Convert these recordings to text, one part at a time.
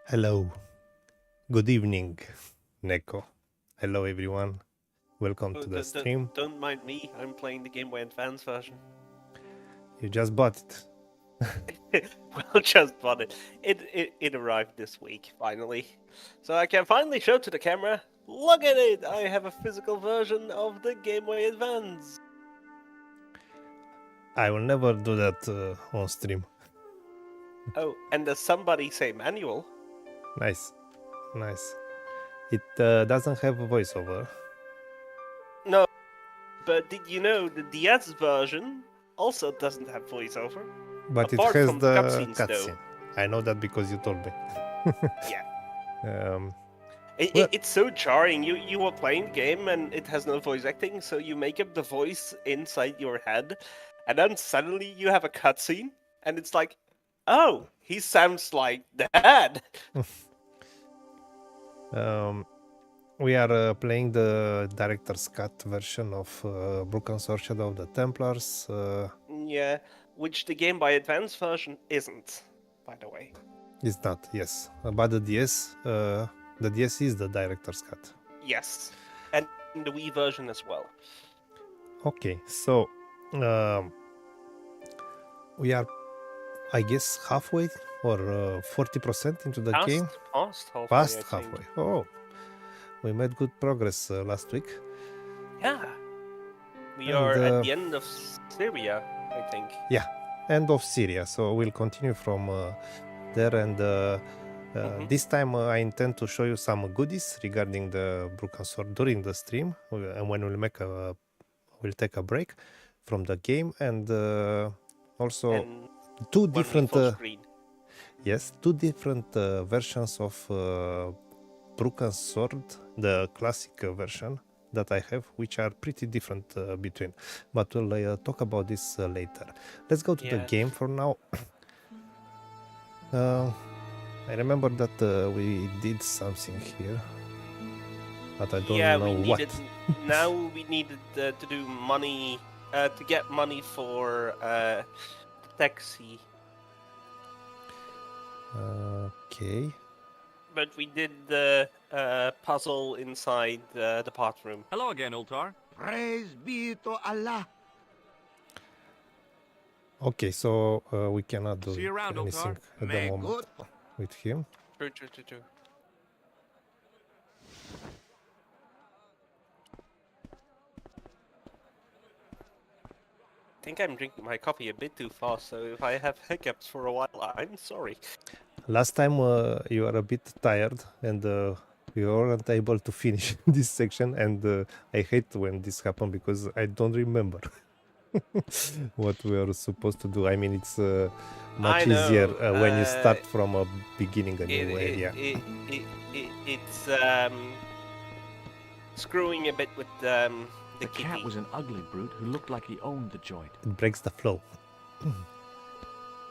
Hello, good evening, Neko. Hello, everyone. Welcome Oh, to the stream. don't mind me. I'm playing the Game Boy Advance version. You just bought it. Well, just bought it. It arrived this week finally, so I can finally show to the camera. Look at it! I have a physical version of the Game Boy Advance. I will never do that on stream. Oh, and does somebody say manual? Nice, nice. It doesn't have a voiceover. No, but did you know the DS version also doesn't have voiceover? But Apart it has from the cutscenes, cutscene. I know that because you told me. Yeah. Well, It's so jarring. You are playing the game and it has no voice acting, so you make up the voice inside your head, and then suddenly you have a cutscene, and it's like, oh, he sounds like Dad. we are playing the director's cut version of Broken Sword Shadow of the Templars. Yeah, which the Game Boy Advance version isn't, by the way. It's not, yes. But the DS is the director's cut. Yes, and the Wii version as well. Okay, so we are, I guess, halfway or 40% into the game. Past halfway. Past I think. halfway. Oh, we made good progress last week. Yeah, we And, are at the end of Syria, I think. Yeah, end of Syria. So we'll continue from there, and this time I intend to show you some goodies regarding the Broken Sword during the stream, and when we'll take a break from the game, and also And two different versions of Broken Sword, the classic version that I have, which are pretty different between, but we'll talk about this later. Let's go to the game for now. I remember that we did something here, but I don't know what. Now we needed to do money, to get money for taxi. Okay. But we did the puzzle inside the bathroom. Hello again, Ultar. Praise be to Allah. Okay, so we cannot do around, anything at the moment with him. True. I think I'm drinking my coffee a bit too fast, so if I have hiccups for a while, I'm sorry. Last time you were a bit tired and we weren't able to finish this section, and I hate when this happened because I don't remember what we are supposed to do. I mean, it's much easier when you start from a beginning, a new area. It's screwing a bit with the cat was an ugly brute who looked like he owned the joint. It breaks the flow.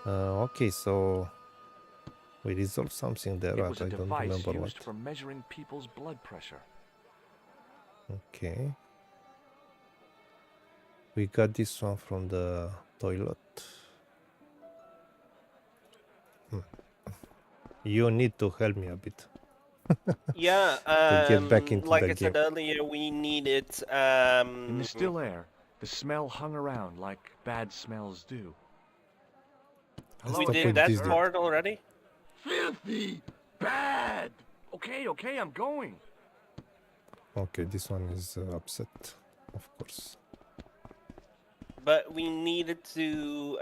Okay, so we resolved something there, but I don't remember what. For measuring people's blood pressure. Okay. We got this one from the toilet. You need to help me a bit. Yeah, to get back into like the I game. said earlier, we needed in the still air, the smell hung around like bad smells do. We did that part already? Filthy! Bad! Okay, I'm going. Okay, this one is upset, of course. But we needed to,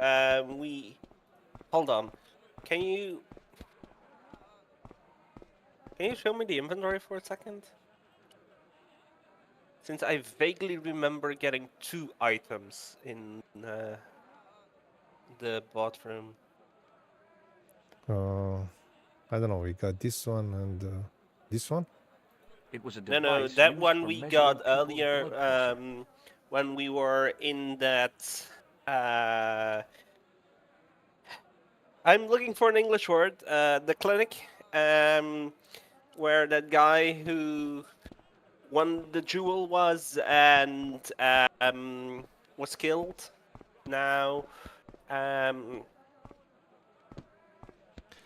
hold on. Can you show me the inventory for a second? Since I vaguely remember getting 2 items in the bathroom. I don't know, we got this one and this one? It was a No, that one we got earlier when we were in that... I'm looking for an English word. The clinic, where that guy who won the jewel was and was killed. Now,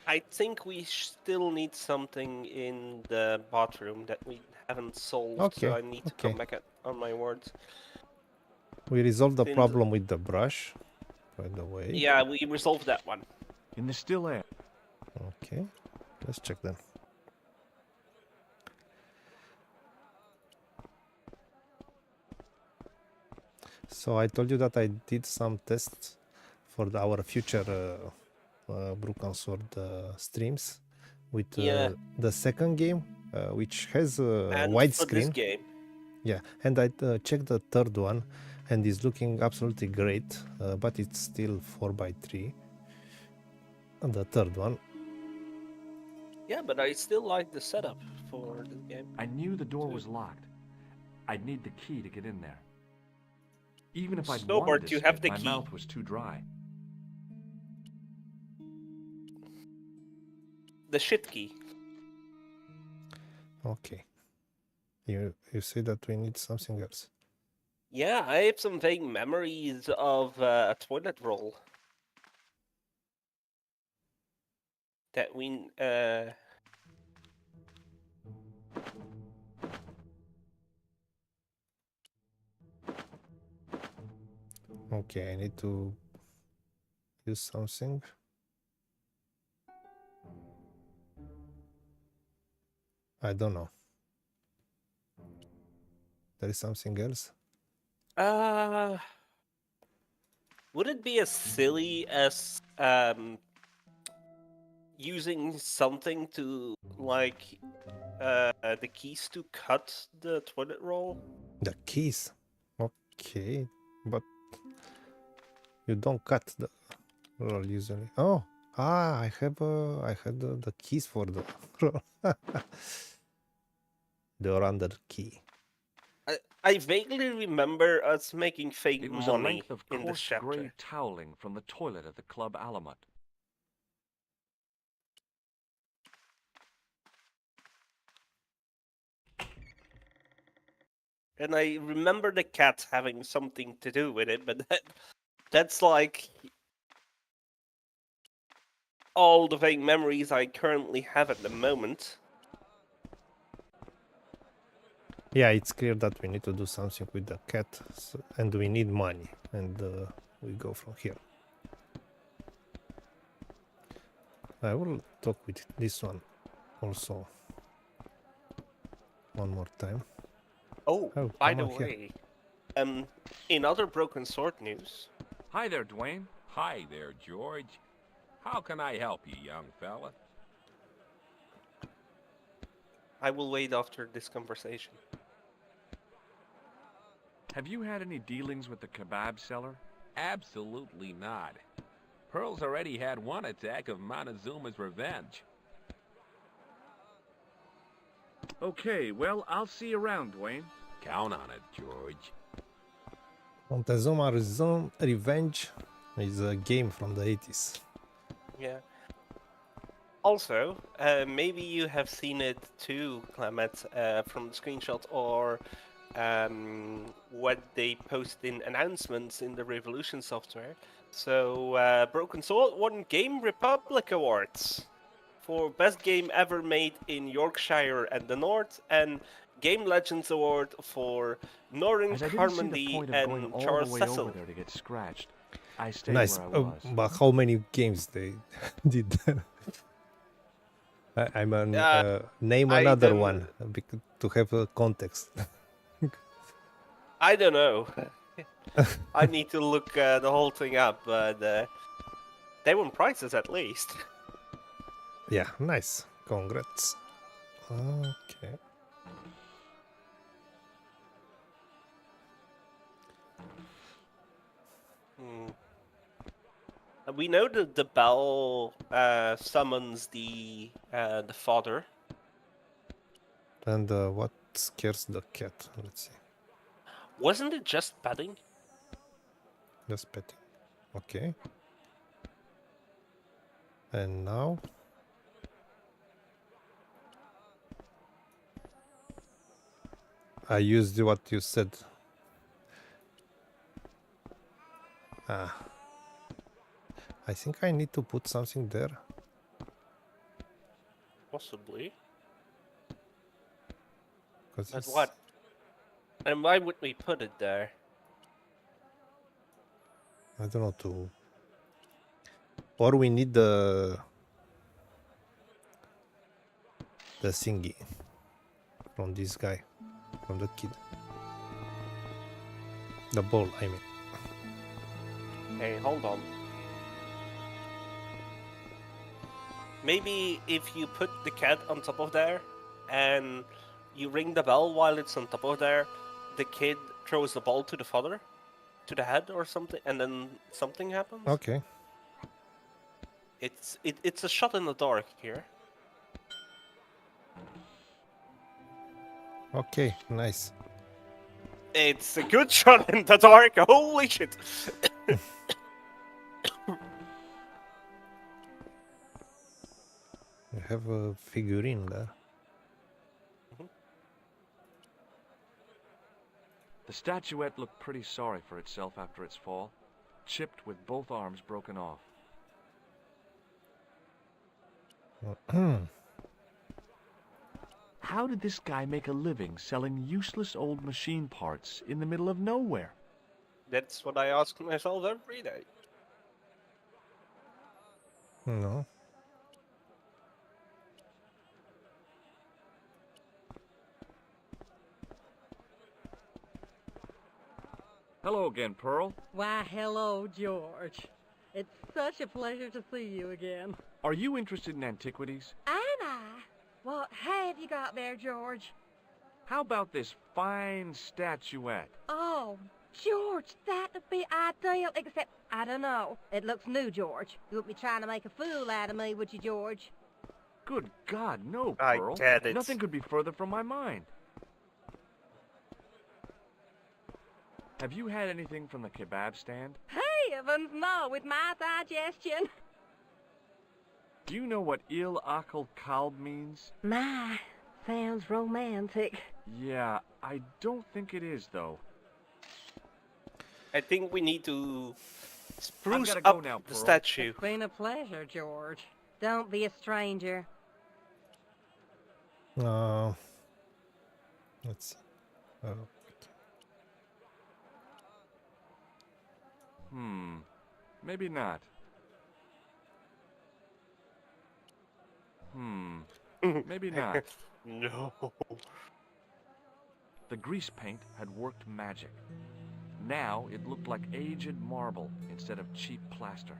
I think we still need something in the bathroom that we haven't solved, Okay, so I need to okay. come back on my words. We resolved the Since- problem with the brush, by the way. Yeah, we resolved that one. In the still air. Okay, let's check then. So I told you that I did some tests for our future Broken Sword streams with Yeah. the second game, which has a And for this widescreen. game, Yeah, and I checked the third one, and it's looking absolutely great, but it's still 4:3. And the third one, yeah, but I still like the setup for the game. I knew the door was locked. I'd need the key to get in there. Even if I'd Snowboard, wanted to you have spit, the my key. mouth was too dry. The shit key. okay. You say that we need something else. Yeah, I have some vague memories of a toilet roll. That we Okay, I need to use something. I don't know. There is something else. Would it be as silly as using something to like the keys to cut the toilet roll? The keys. Okay, but you don't cut the roll usually. Oh, I had the keys for the roll. The under key. I vaguely remember us making fake It was a money length of in this coarse gray chapter. toweling from the toilet at the Club Alamut. And I remember the cat having something to do with it, but that's like all the vague memories I currently have at the moment. Yeah, it's clear that we need to do something with the cat, and we need money, and we go from here. I will talk with this one also one more time. Oh, Oh, by come the on here. way, in other Broken Sword news, Hi there, Dwayne. Hi there, George. How can I help you, young fella? I will wait after this conversation. Have you had any dealings with the kebab seller? Absolutely not. Pearl's already had one attack of Montezuma's revenge. Okay, well, I'll see you around, Dwayne. Count on it, George. Montezuma's Revenge is a game from the 80s. Yeah. Also, maybe you have seen it too, Clement, from the screenshot or what they post in announcements in the Revolution software. So, Broken Sword won Game Republic Awards for Best Game Ever Made in Yorkshire and the North, and Game Legends Award for Northern As I didn't see the Carmody point of going and all Charles the way Cecil. over there to get scratched, I stayed Nice, where I was. but how many games they did there? I'm an, name I another don't- one to have a context. I don't know. I need to look the whole thing up, but they won prizes at least. Yeah, nice. Congrats. Okay. We know that the bell summons the father. And what scares the cat? Let's see. Wasn't it just petting? Just petting. Okay. And now? I used what you said. I think I need to put something there. Possibly. 'Cause But it's- what? And why would we put it there? I don't know to. Or we need the thingy from this guy, from the kid. The ball, I mean. Hey, hold on. Maybe if you put the cat on top of there and you ring the bell while it's on top of there, the kid throws the ball to the father, to the head or something, and then something happens. Okay. It's a shot in the dark here. Okay, nice. It's a good shot in the dark. Holy shit! We have a figurine there. The statuette looked pretty sorry for itself after its fall, chipped with both arms broken off. How did this guy make a living selling useless old machine parts in the middle of nowhere? That's what I ask myself every day. No. Hello again, Pearl. Why, hello, George. It's such a pleasure to see you again. Are you interested in antiquities? Am I? What have you got there, George? How about this fine statuette? Oh, George, that'd be ideal, except, I don't know. It looks new, George. You wouldn't be trying to make a fool out of me, would you, George? Good God, no, I Pearl. get it. Nothing could be further from my mind. Have you had anything from the kebab stand? Hey, heavens, no, with my digestion. Do you know what il akal kalb means? My, sounds romantic. Yeah, I don't think it is, though. I think we need to spruce gotta go up now, the Pearl. statue. It's been a pleasure, George. Don't be a stranger. Let's see. Maybe not. Maybe not. No. The grease paint had worked magic. Now it looked like aged marble instead of cheap plaster.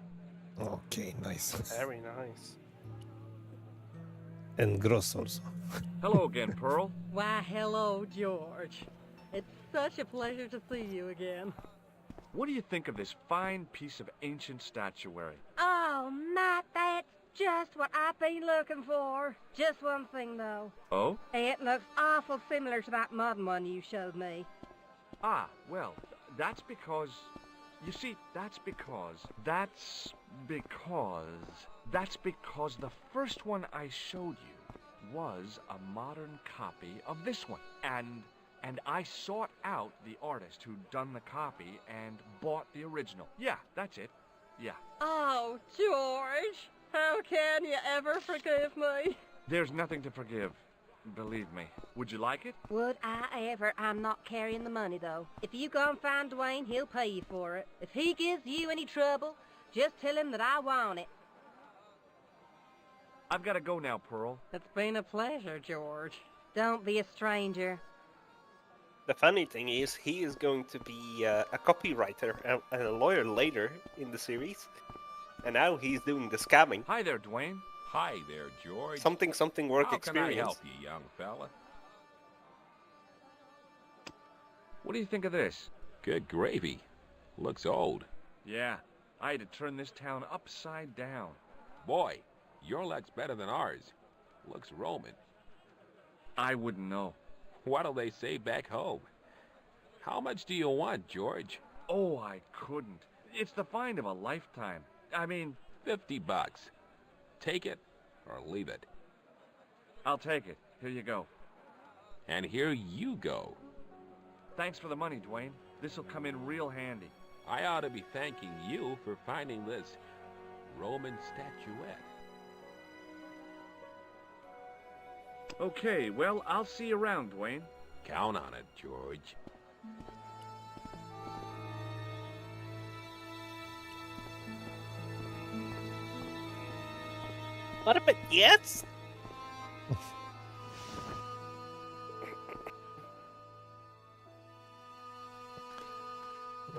Okay, nice. Very nice. And gross also. Hello again, Pearl. Why, hello, George. It's such a pleasure to see you again. What do you think of this fine piece of ancient statuary? Oh, Matt, that's just what I've been looking for. Just one thing, though. Oh? It looks awful similar to that modern one you showed me. Ah, well, that's because... You see, that's because the first one I showed you was a modern copy of this one. And I sought out the artist who'd done the copy and bought the original. Yeah, that's it. Yeah. Oh, George, how can you ever forgive me? There's nothing to forgive. Believe me. Would you like it? Would I ever? I'm not carrying the money, though. If you go and find Dwayne, he'll pay you for it. If he gives you any trouble, just tell him that I want it. I've got to go now, Pearl. It's been a pleasure, George. Don't be a stranger. The funny thing is, he is going to be a copywriter and a lawyer later in the series. And now he's doing the scamming. Hi there, Dwayne. Hi there, George. Something work How experience. can I help you, young fella? What do you think of this? Good gravy. Looks old. Yeah, I had to turn this town upside down. Boy, your luck's better than ours. Looks Roman. I wouldn't know. What'll they say back home? How much do you want, George? Oh, I couldn't. It's the find of a lifetime. I mean, $50. Take it or leave it. I'll take it. Here you go. And here you go. Thanks for the money, Dwayne. This'll come in real handy. I ought to be thanking you for finding this Roman statuette. Okay, well, I'll see you around, Dwayne. Count on it, George. What about yes?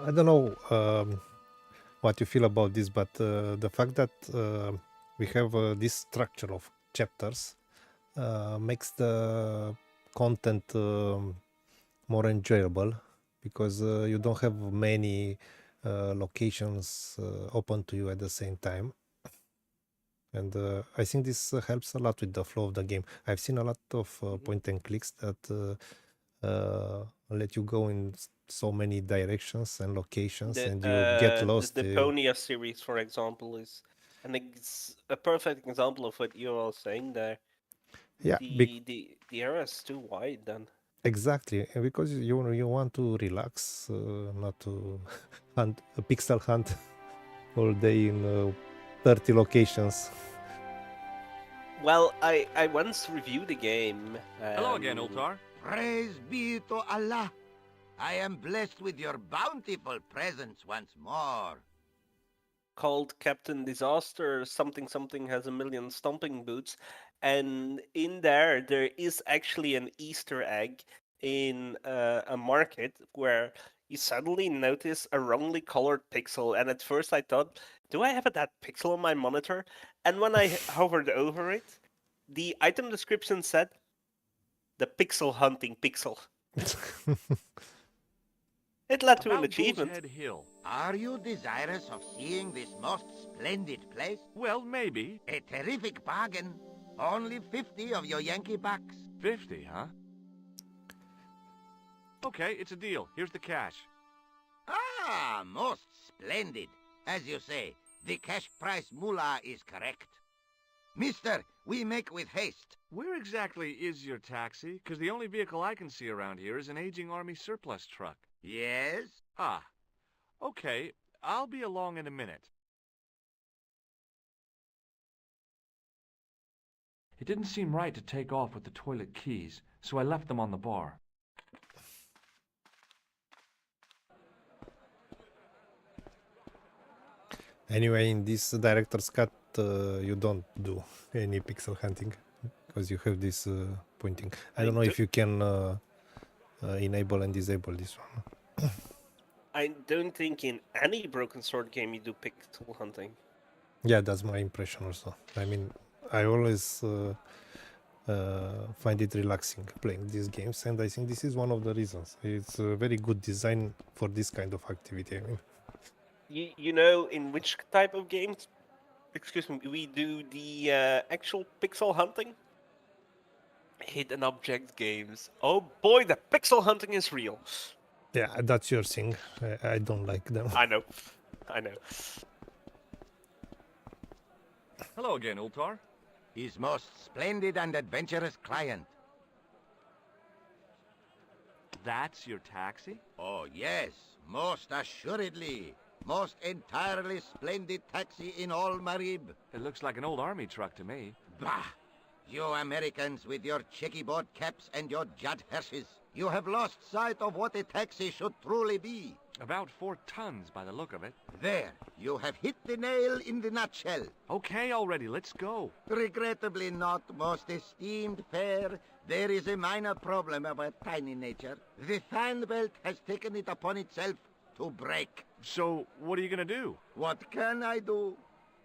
I don't know what you feel about this, but the fact that we have this structure of chapters makes the content more enjoyable, because you don't have many locations open to you at the same time. And I think this helps a lot with the flow of the game. I've seen a lot of point and clicks that let you go in so many directions and locations, and you get lost. The Deponia series, for example, is a perfect example of what you're all saying there. Yeah, The area is too wide then. exactly, because you want to relax, not to hunt a pixel hunt all day in 30 locations. Well, I once reviewed the game. Hello again, Ultar. Praise be to Allah. I am blessed with your bountiful presence once more. Called Captain Disaster. Something has a million stomping boots, and in there is actually an Easter egg in a market where you suddenly notice a wrongly colored pixel, and at first I thought, do I have that pixel on my monitor? And when I hovered over it, the item description said, the pixel hunting pixel. It led to an achievement. Bull's Head Hill. Are you desirous of seeing this most splendid place? Well, maybe. A terrific bargain. Only 50 of your Yankee bucks. 50, huh? Okay, it's a deal. Here's the cash. Ah, most splendid. As you say, the cash price moolah is correct. Mister, we make with haste. Where exactly is your taxi? Because the only vehicle I can see around here is an aging Army surplus truck. Yes? Ah. Okay, I'll be along in a minute. It didn't seem right to take off with the toilet keys, so I left them on the bar. Anyway, in this director's cut, you don't do any pixel hunting because you have this pointing. I don't know if you can enable and disable this one. I don't think in any Broken Sword game you do pixel hunting. Yeah, that's my impression also. I mean, I always find it relaxing playing these games, and I think this is one of the reasons. It's a very good design for this kind of activity. I mean, You know in which type of games, excuse me, we do the actual pixel hunting? Hidden object games. Oh boy, the pixel hunting is real. yeah, that's your thing. I don't like them. I know. Hello again, Ultar. His most splendid and adventurous client. That's your taxi? Oh, yes, most assuredly. Most entirely splendid taxi in all Marib. It looks like an old Army truck to me. Bah! You Americans with your checkerboard caps and your Judd Hershes. You have lost sight of what a taxi should truly be. About 4 tons by the look of it. There, you have hit the nail in the nutshell. Okay, already, let's go. Regrettably not, most esteemed pair. There is a minor problem of a tiny nature. The fan belt has taken it upon itself to break. So, what are you gonna do? What can I do?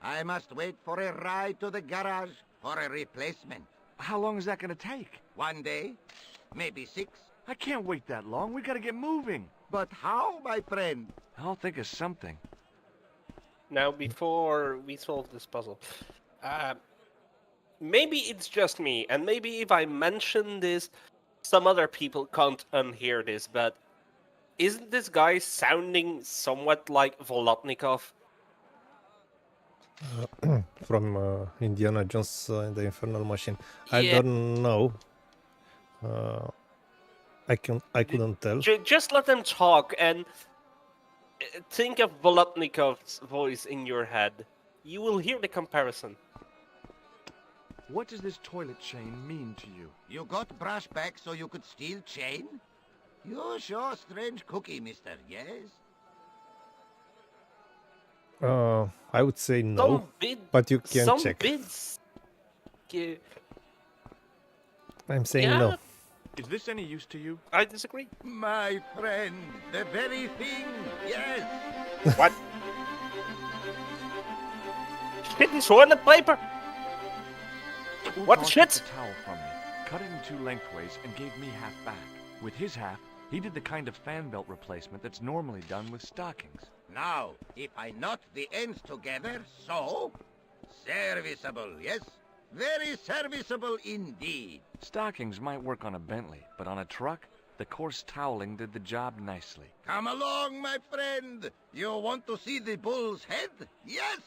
I must wait for a ride to the garage for a replacement. How long is that gonna take? 1 day, maybe 6. I can't wait that long. We gotta get moving. But how, my friend? I'll think of something. Now, before we solve this puzzle, maybe it's just me, and maybe if I mention this, some other people can't unhear this, but isn't this guy sounding somewhat like Volotnikov? From Indiana Jones and the Infernal Machine. I Yeah. don't know. I couldn't tell. Just let them talk and think of Volotnikov's voice in your head. You will hear the comparison. What does this toilet chain mean to you? You got brush back so you could steal chain? You're sure strange cookie, mister, yes? I would say no, Some bid, but you can some check. bids. Yeah, I'm saying yeah, no. Is this any use to you? I disagree. My friend, the very thing, yes. What? Shit, he's throwing the paper. What the Ultar shit? took the towel from me, cut it in two lengthways, and gave me half back. With his half, he did the kind of fan belt replacement that's normally done with stockings. Now, if I knot the ends together, so... Serviceable, yes? Very serviceable indeed. Stockings might work on a Bentley, but on a truck, the coarse toweling did the job nicely. Come along, my friend. You want to see the bull's head? Yes?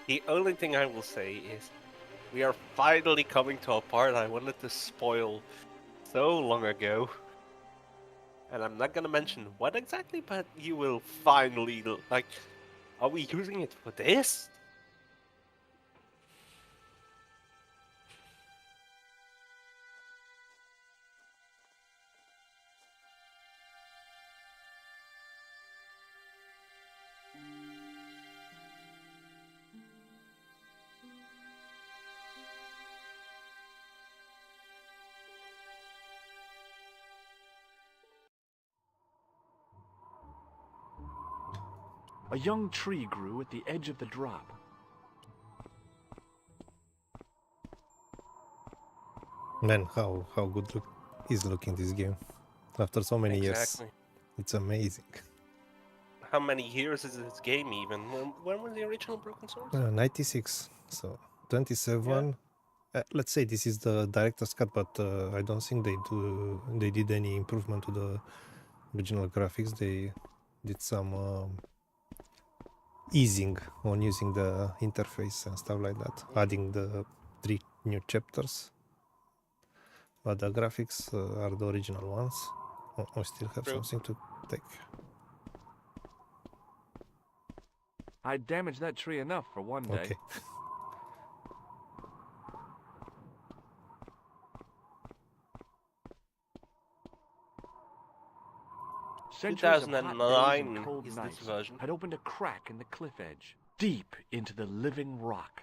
The only thing I will say is we are finally coming to a part I wanted to spoil so long ago. And I'm not gonna mention what exactly, but you will finally, like, are we using it for this? A young tree grew at the edge of the drop. Man, how good is looking this game after so many years. Exactly. It's amazing. How many years is this game even? When was the original Broken Sword? 96, so 27. Let's say this is the director's cut, but I don't think they did any improvement to the original graphics. They did some easing on using the interface and stuff like that, adding the 3 new chapters. But the graphics are the original ones. Oh, I still have True. something to take. I damaged that tree enough for one day. Okay. Centuries of hot days 2009 and cold is nights this version. had opened a crack in the cliff edge, deep into the living rock.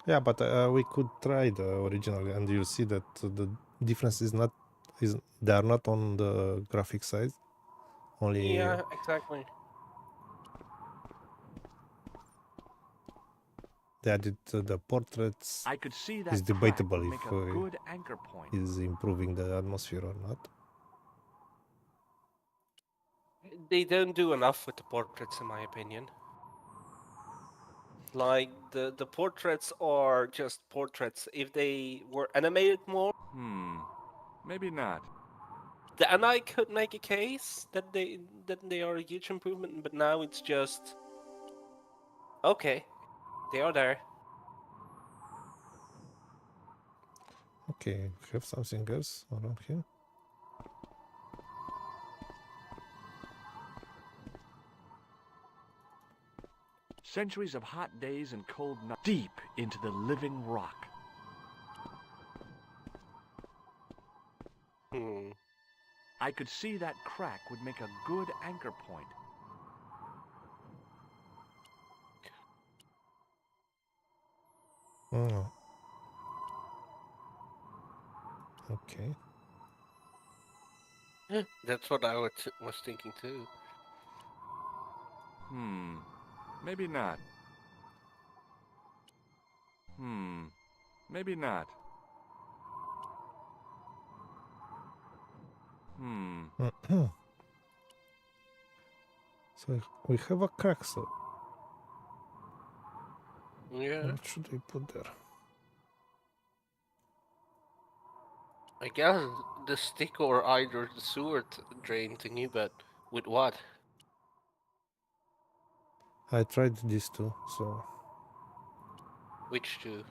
Yeah, but we could try the original, and you'll see that the difference is they are not on the graphic side. Only Yeah, exactly. they added the portraits. I could see that It's crack debatable would if make a good anchor point. is improving the atmosphere or not. They don't do enough with the portraits, in my opinion. Like, the portraits are just portraits. If they were animated more, Maybe not. then I could make a case that they are a huge improvement, but now it's just... Okay, they are there. Okay, we have something else around here. Centuries of hot days and cold nights, deep into the living rock. I could see that crack would make a good anchor point. Oh. Okay. That's what I was thinking too. Maybe not. Maybe not. So we have a crack, so Yeah, what should we put there? I guess the stick or either the sewer drain thingy, but with what? I tried these two, so Which two?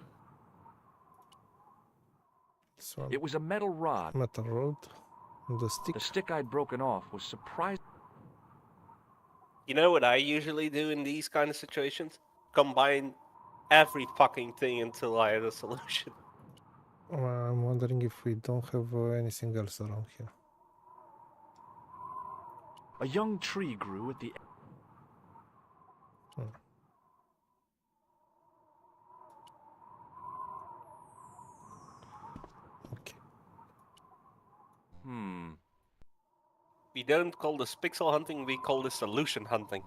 This one. It was a metal rod. Metal rod. The stick. The stick I'd broken off was surprising. You know what I usually do in these kind of situations? Combine every fucking thing until I have a solution. I'm wondering if we don't have anything else around here. A young tree grew at the... Okay. We don't call this pixel hunting, we call this solution hunting.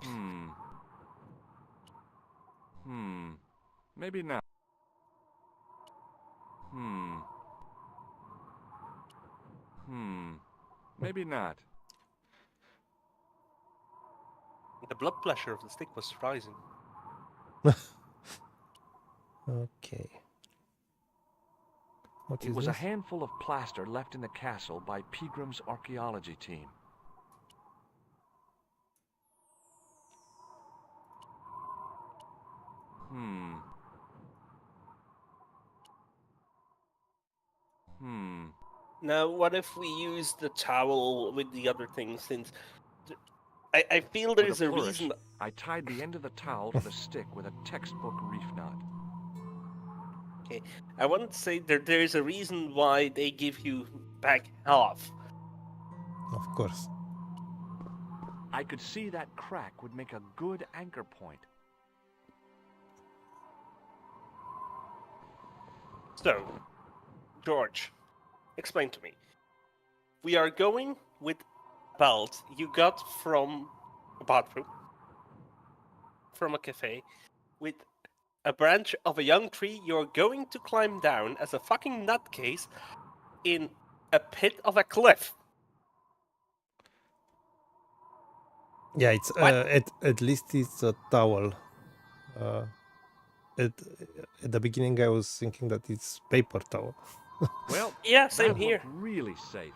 Maybe not. Maybe not. The blood pressure of the stick was rising. Okay. What It is was this? a handful of plaster left in the castle by Pegram's archaeology team. Now, what if we use the towel with the other things, since I feel there's With a flourish, reason... I tied the end of the towel to the stick with a textbook reef knot. Okay, I want to say there's a reason why they give you back half. Of course. I could see that crack would make a good anchor point. So, George, explain to me. We are going with a belt you got from a bathroom, from a cafe, with a branch of a young tree you're going to climb down as a fucking nutcase in a pit of a cliff. Yeah, it's at least it's a towel. At the beginning, I was thinking that it's paper towel. Well, Yeah, same that here. looked really safe.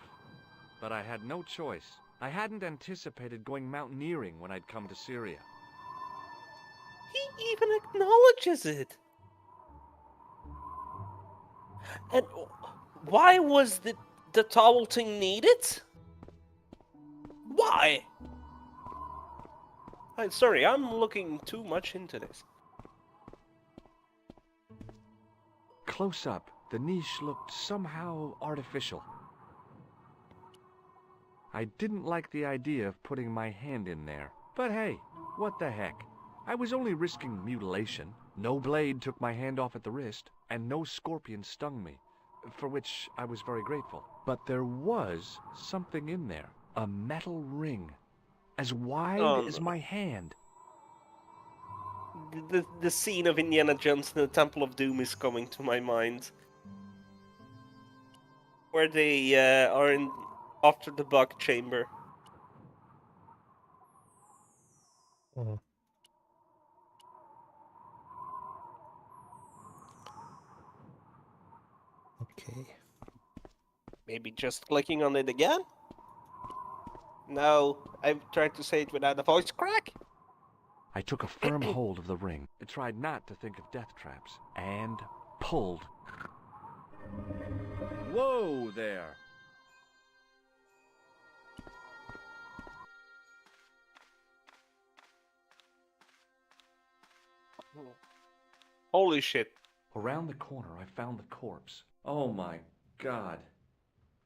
But I had no choice. I hadn't anticipated going mountaineering when I'd come to Syria. He even acknowledges it. And why was the towel thing needed? Why? I'm sorry, I'm looking too much into this. Close up, the niche looked somehow artificial. I didn't like the idea of putting my hand in there. But hey, what the heck? I was only risking mutilation. No blade took my hand off at the wrist, and no scorpion stung me, for which I was very grateful. But there was something in there, a metal ring, as wide as my hand. The scene of Indiana Jones in the Temple of Doom is coming to my mind. Where they are in after the bug chamber. Mhm. Okay. Maybe just clicking on it again? No, I've tried to say it without a voice crack. I took a firm hold of the ring. I tried not to think of death traps, and pulled. Whoa there! Holy shit. Around the corner, I found the corpse. Oh my god.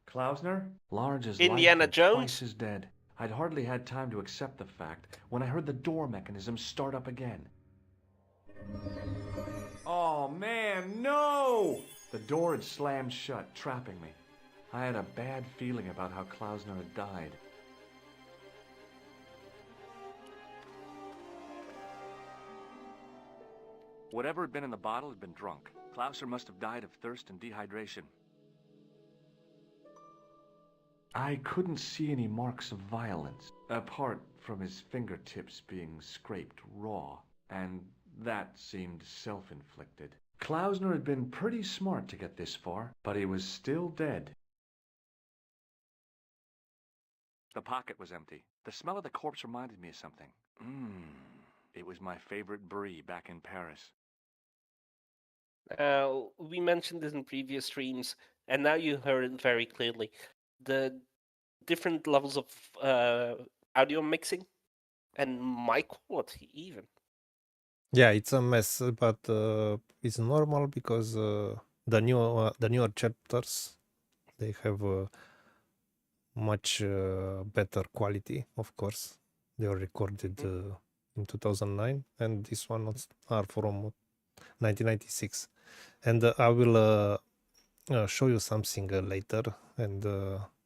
Klausner? Large as Indiana life and Jones? twice as dead. I'd hardly had time to accept the fact when I heard the door mechanism start up again. Oh man, no! The door had slammed shut, trapping me. I had a bad feeling about how Klausner had died. Whatever had been in the bottle had been drunk. Klausner must have died of thirst and dehydration. I couldn't see any marks of violence, apart from his fingertips being scraped raw, and that seemed self-inflicted. Klausner had been pretty smart to get this far, but he was still dead. The pocket was empty. The smell of the corpse reminded me of something. It was my favorite brie back in Paris. We mentioned this in previous streams. and now you heard it very clearly. The different levels of audio mixing and mic quality even. Yeah, it's a mess, but it's normal because the newer chapters, they have much better quality. Of course, they were recorded in 2009, and this one are from 1996. And I will show you something later, and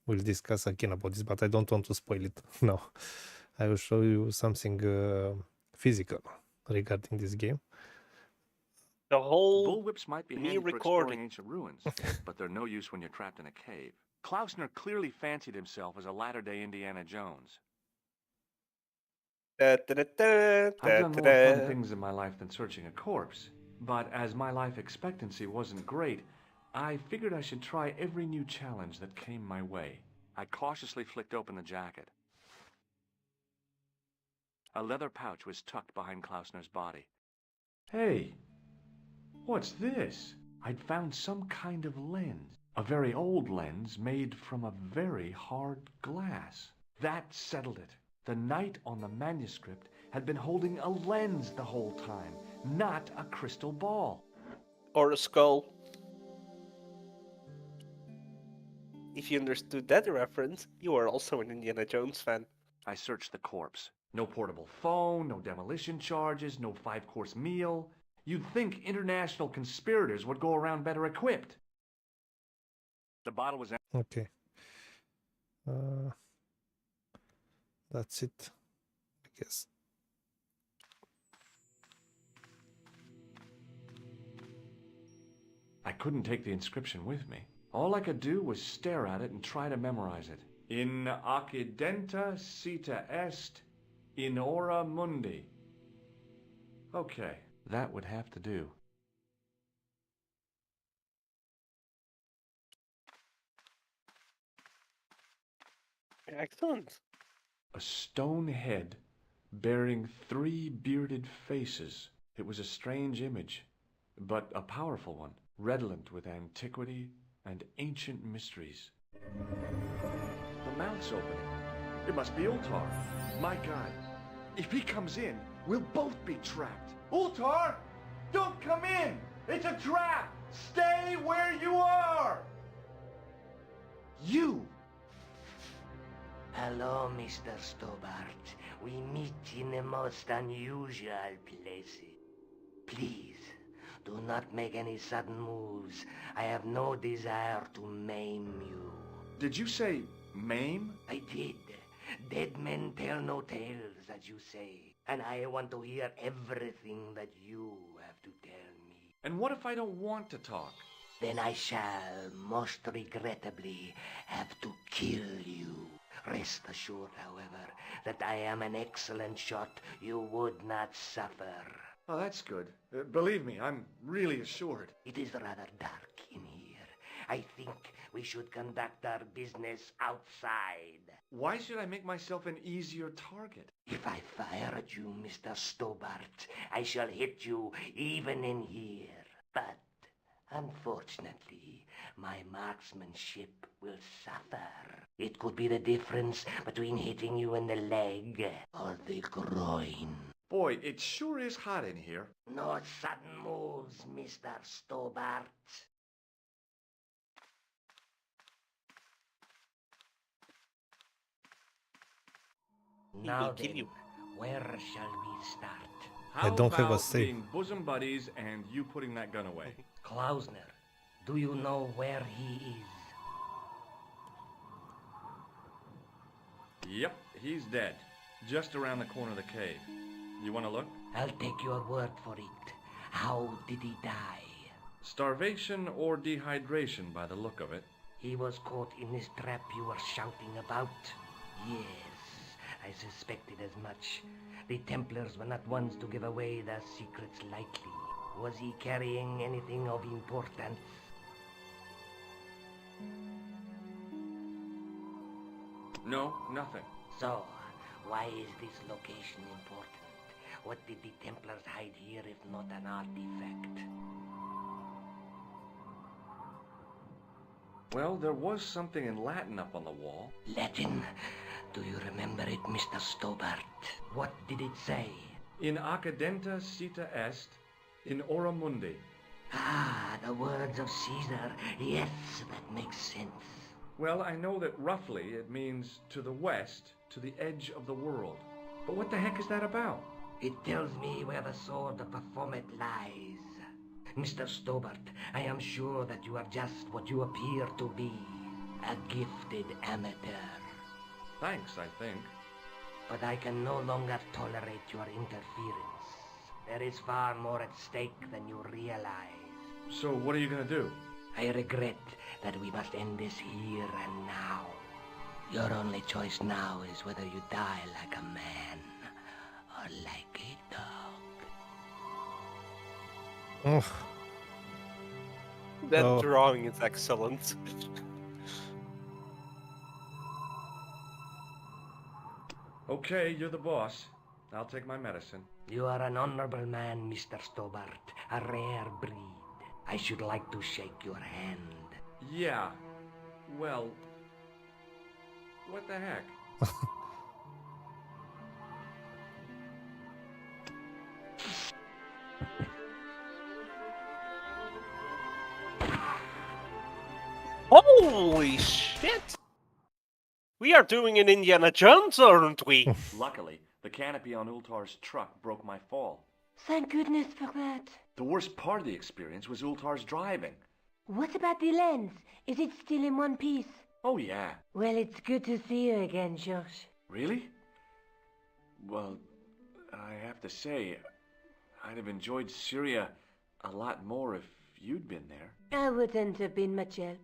we'll discuss again about this. But I don't want to spoil it now. I will show you something physical regarding this game. The whole Bullwhips might be me handy for recording. exploring ancient ruins, but they're no use when you're trapped in a cave. Klausner clearly fancied himself as a latter-day Indiana Jones. I've done more fun things in my life than searching a corpse, but as my life expectancy wasn't great, I figured I should try every new challenge that came my way. I cautiously flicked open the jacket. A leather pouch was tucked behind Klausner's body. Hey, what's this? I'd found some kind of lens. A very old lens made from a very hard glass. That settled it. The knight on the manuscript had been holding a lens the whole time, not a crystal ball. Or a skull. If you understood that reference, you are also an Indiana Jones fan. I searched the corpse. No portable phone, no demolition charges, no 5-course meal. You'd think international conspirators would go around better equipped. The bottle was empty. Okay. That's it, I guess. I couldn't take the inscription with me. All I could do was stare at it and try to memorize it. In occidenta cita est, in ora mundi. Okay, that would have to do. Excellent. A stone head bearing 3 bearded faces. It was a strange image, but a powerful one, redolent with antiquity and ancient mysteries. The mouth's opening. It must be Ultar. My God, if he comes in, we'll both be trapped. Ultar, don't come in! It's a trap! Stay where you are! You! Hello, Mr. Stobart. We meet in the most unusual places. Please, do not make any sudden moves. I have no desire to maim you. Did you say maim? I did. Dead men tell no tales, as you say. And I want to hear everything that you have to tell me. And what if I don't want to talk? Then I shall, most regrettably, have to kill you. Rest assured, however, that I am an excellent shot you would not suffer. Oh, that's good. Believe me, I'm really assured. It is rather dark in here. I think we should conduct our business outside. Why should I make myself an easier target? If I fire at you, Mr. Stobart, I shall hit you even in here. But, unfortunately, my marksmanship will suffer. It could be the difference between hitting you in the leg or the groin. Boy, it sure is hot in here. No sudden moves, Mr. Stobart. Now kill then, you. where shall we start? How don't have a about say. being bosom buddies and you putting that gun away? Klausner, do you know where he is? Yep, he's dead. Just around the corner of the cave. You want to look? I'll take your word for it. How did he die? Starvation or dehydration by the look of it. He was caught in this trap you were shouting about? Yes, I suspected as much. The Templars were not ones to give away their secrets lightly. Was he carrying anything of importance? No, nothing. So, why is this location important? What did the Templars hide here if not an artifact? Well, there was something in Latin up on the wall. Latin. Do you remember it, Mr. Stobart? What did it say? In accidenta cita est, in ora mundi. Ah, the words of Caesar. Yes, that makes sense. Well, I know that roughly it means to the west, to the edge of the world. But what the heck is that about? It tells me where the sword of Baphomet lies. Mr. Stobart, I am sure that you are just what you appear to be. A gifted amateur. Thanks, I think. But I can no longer tolerate your interference. There is far more at stake than you realize. So what are you gonna do? I regret that we must end this here and now. Your only choice now is whether you die like a man or like a dog. Ugh. That Oh. drawing is excellent. Okay, you're the boss. I'll take my medicine. You are an honorable man, Mr. Stobart. A rare breed. I should like to shake your hand. Yeah. Well, what the heck? Holy shit! We are doing an Indiana Jones, aren't we? Luckily, the canopy on Ultar's truck broke my fall. Thank goodness for that. The worst part of the experience was Ultar's driving. What about the lens? Is it still in one piece? Oh, yeah. Well, it's good to see you again, Josh. Really? Well, I have to say, I'd have enjoyed Syria a lot more if you'd been there. I wouldn't have been much help.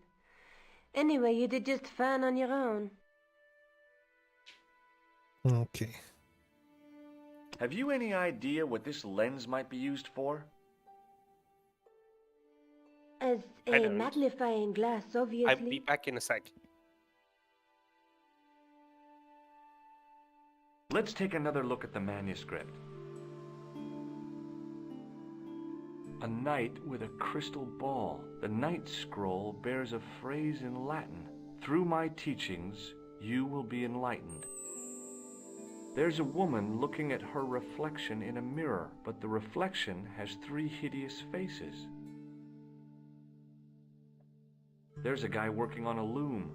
Anyway, you did just fine on your own. Okay. Have you any idea what this lens might be used for? As I a don't. magnifying glass, obviously. I'll be back in a sec. Let's take another look at the manuscript. A knight with a crystal ball. The knight scroll bears a phrase in Latin. Through my teachings, you will be enlightened. There's a woman looking at her reflection in a mirror, but the reflection has 3 hideous faces. There's a guy working on a loom.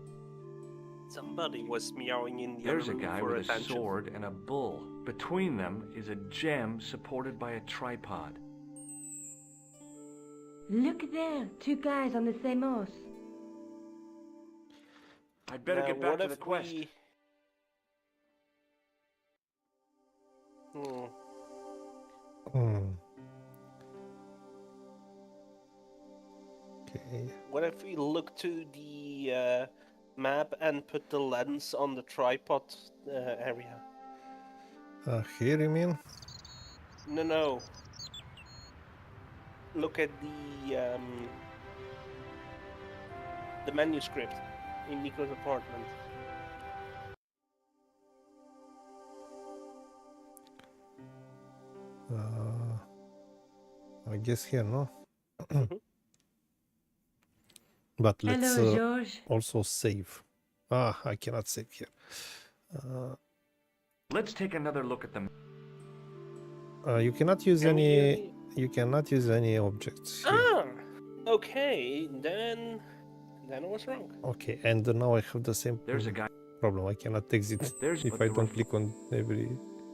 Somebody was meowing in the There's a other room guy for with attention. a sword and a bull. Between them is a gem supported by a tripod. Look there, 2 guys on the same horse. I'd better Now, get back what to the if quest. we- Hmm. Hmm. Okay. What if we look to the map and put the lens on the tripod area? Here you mean? No. Look at the manuscript in Nico's apartment. I guess here, no? But let's Hello, George. also save. I cannot save here. Let's take another look at the... You cannot use Can any. You cannot use any objects here. Ah, okay. Then I was wrong. Okay, and now I have the same There's a guy... problem. I cannot exit There's if I don't click on every.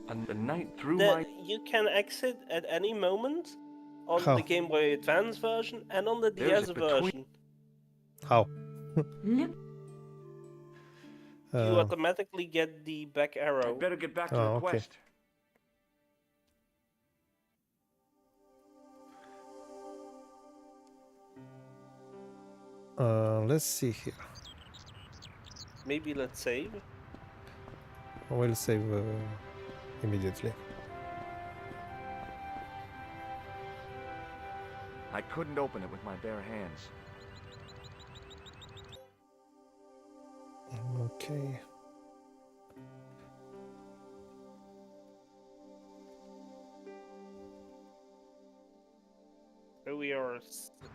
And the knight through That my... you can exit at any moment on How? the Game Boy Advance version and on the There's DS a between- version. How? Look, You automatically get the back arrow. I'd better get back to Oh, the okay. quest. Let's see here. Maybe let's save. We'll save immediately. I couldn't open it with my bare hands. Okay. So we are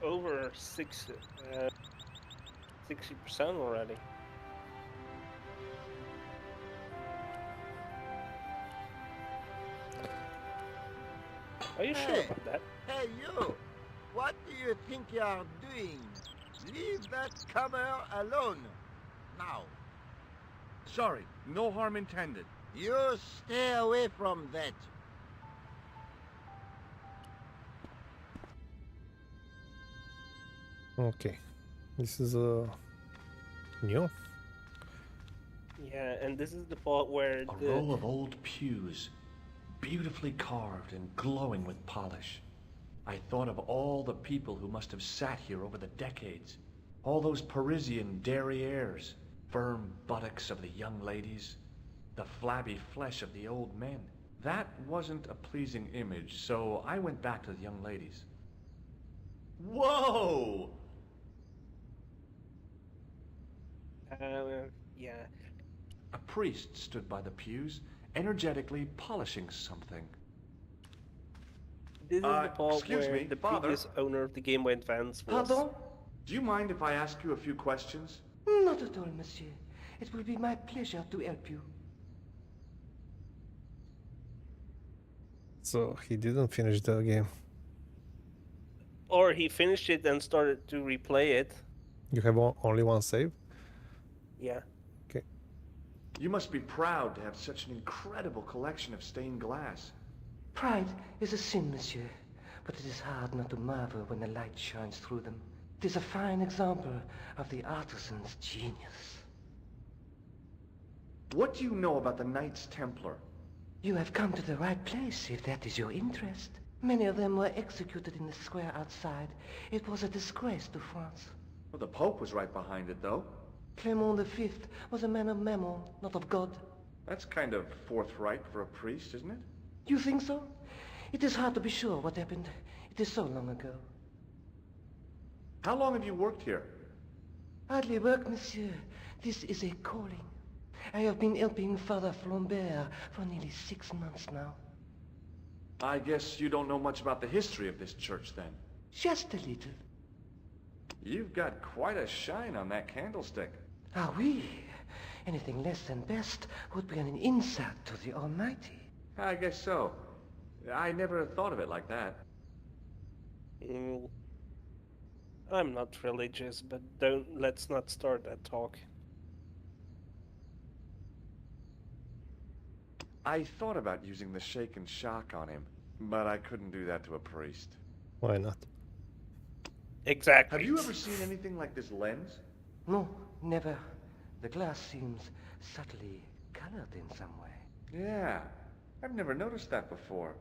over 60% already. Are you sure Hey. about that? Hey, you! What do you think you are doing? Leave that cover alone. Now, Sorry, no harm intended. you stay away from that. Okay, this is new. Yeah, and this is the part where A the row of old pews, beautifully carved and glowing with polish. I thought of all the people who must have sat here over the decades. All those Parisian derrieres, firm buttocks of the young ladies, the flabby flesh of the old men. That wasn't a pleasing image, so I went back to the young ladies. Whoa! yeah. A priest stood by the pews, energetically polishing something. This is the part excuse where me, the Father? previous owner of the Game Boy Advance was. Pardon? Do you mind if I ask you a few questions? Not at all, monsieur. It will be my pleasure to help you. So he didn't finish the game. Or he finished it and started to replay it. You have only one save? Yeah. Okay. You must be proud to have such an incredible collection of stained glass. Pride is a sin, monsieur, but it is hard not to marvel when the light shines through them. It is a fine example of the artisan's genius. What do you know about the Knights Templar? You have come to the right place, if that is your interest. Many of them were executed in the square outside. It was a disgrace to France. Well, the Pope was right behind it, though. Clement V was a man of mammon, not of God. That's kind of forthright for a priest, isn't it? You think so? It is hard to be sure what happened. It is so long ago. How long have you worked here? Hardly work, monsieur. This is a calling. I have been helping Father Flambert for nearly 6 months now. I guess you don't know much about the history of this church, then. Just a little. You've got quite a shine on that candlestick. Ah, oui. Anything less than best would be an insult to the Almighty. I guess so. I never thought of it like that. I'm not religious, but let's not start that talk. I thought about using the shake and shock on him, but I couldn't do that to a priest. Why not? Exactly. Have you ever seen anything like this lens? No, never. The glass seems subtly colored in some way. Yeah, I've never noticed that before.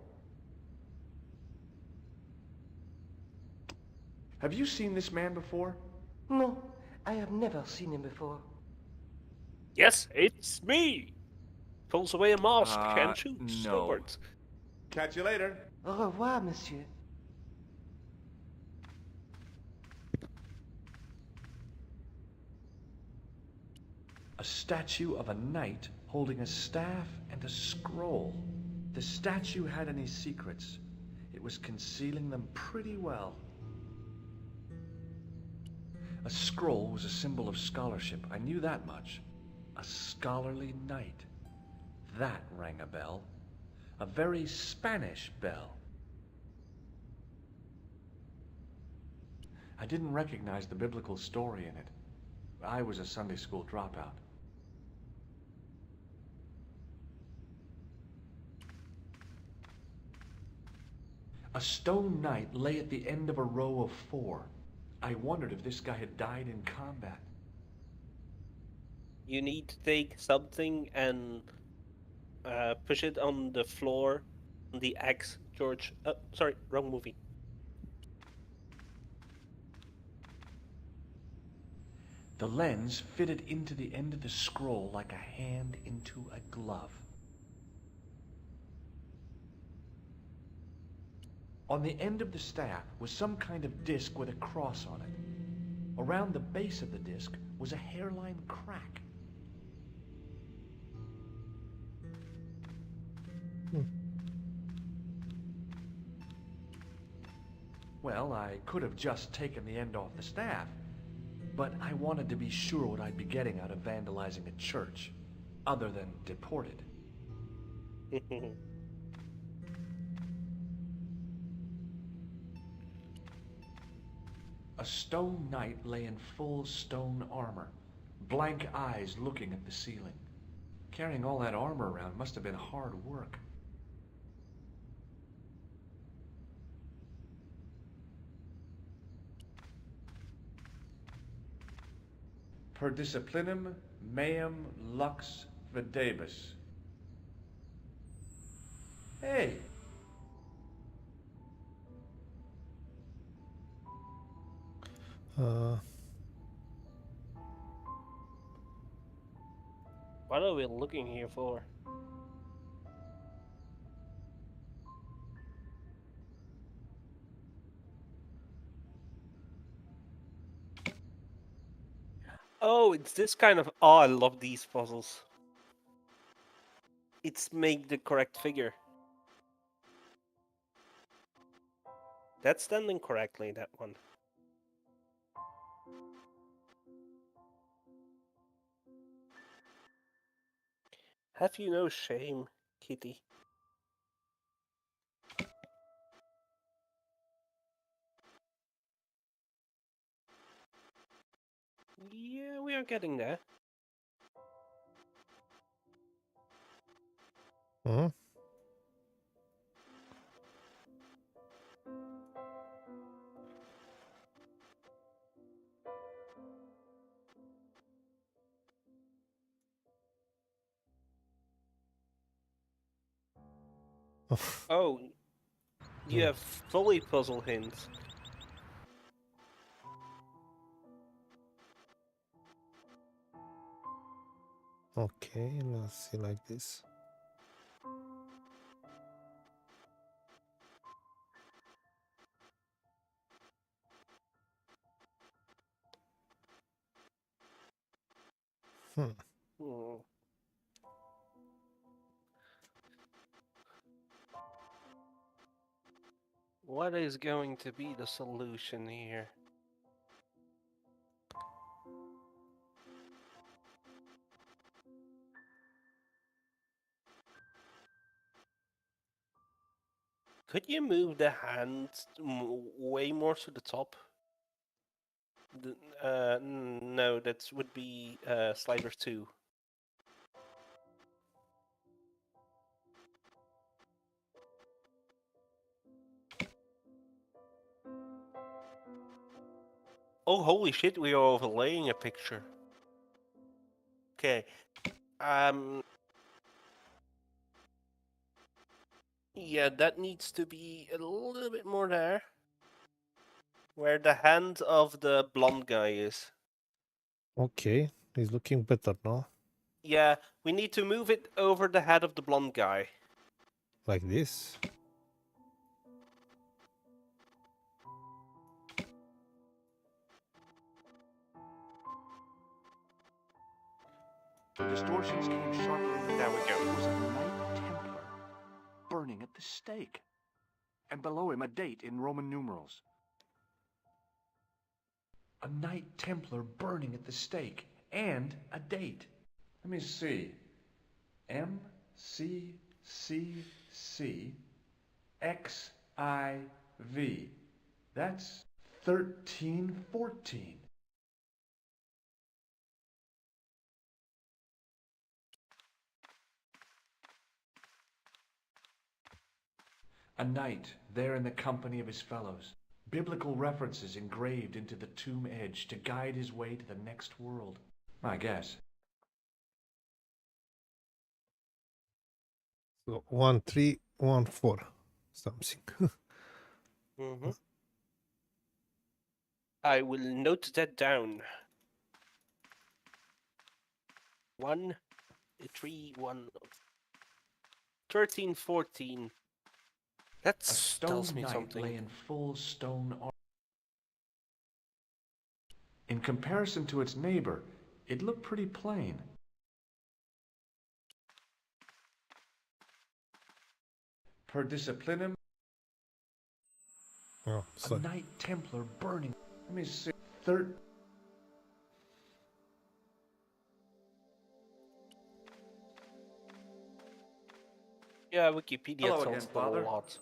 Have you seen this man before? No, I have never seen him before. Yes, it's me! Pulls away a mask, can't shoot no. swords. Catch you later. Au revoir, monsieur. A statue of a knight holding a staff and a scroll. The statue had any secrets. It was concealing them pretty well. A scroll was a symbol of scholarship. I knew that much. A scholarly knight. That rang a bell. A very Spanish bell. I didn't recognize the biblical story in it. I was a Sunday school dropout. A stone knight lay at the end of a row of 4. I wondered if this guy had died in combat. You need to take something and push it on the floor, on the axe, George. Sorry, wrong movie. The lens fitted into the end of the scroll like a hand into a glove. On the end of the staff was some kind of disc with a cross on it. Around the base of the disc was a hairline crack. Well, I could have just taken the end off the staff. but I wanted to be sure what I'd be getting out of vandalizing a church, other than deported. A stone knight lay in full stone armor, blank eyes looking at the ceiling. Carrying all that armor around must have been hard work. Per disciplinum meum lux videbus. Hey! What are we looking here for? Oh, it's this kind of... Oh, I love these puzzles. It's make the correct figure. That's standing correctly, that one. Have you no shame, Kitty? Yeah, we are getting there. Hmm? Oh, you have fully puzzle hints. Okay, let's see like this. Hmm. Hmm. What is going to be the solution here? Could you move the hand way more to the top? No, that would be slider 2. Oh, holy shit, we are overlaying a picture. Okay. Yeah, that needs to be a little bit more there. Where the hand of the blonde guy is. Okay, he's looking better now. Yeah, we need to move it over the head of the blonde guy. Like this. The distortions came sharply. There we go. It was a Knight Templar burning at the stake. And below him a date in Roman numerals. A Knight Templar burning at the stake, and a date. Let me see. MCCC That's 1314. A knight there in the company of his fellows. Biblical references engraved into the tomb edge to guide his way to the next world. I guess. So 1314 something. Mm-hmm. I will note that down. 1, 3, 1, 13, 14. That A stone tells me knight something. lay in full stone armor. In comparison to its neighbor, it looked pretty plain. Per disciplinum, Oh, a sorry. Knight Templar burning. Let me see. Yeah, Wikipedia Hello tells again, them a Father. lot.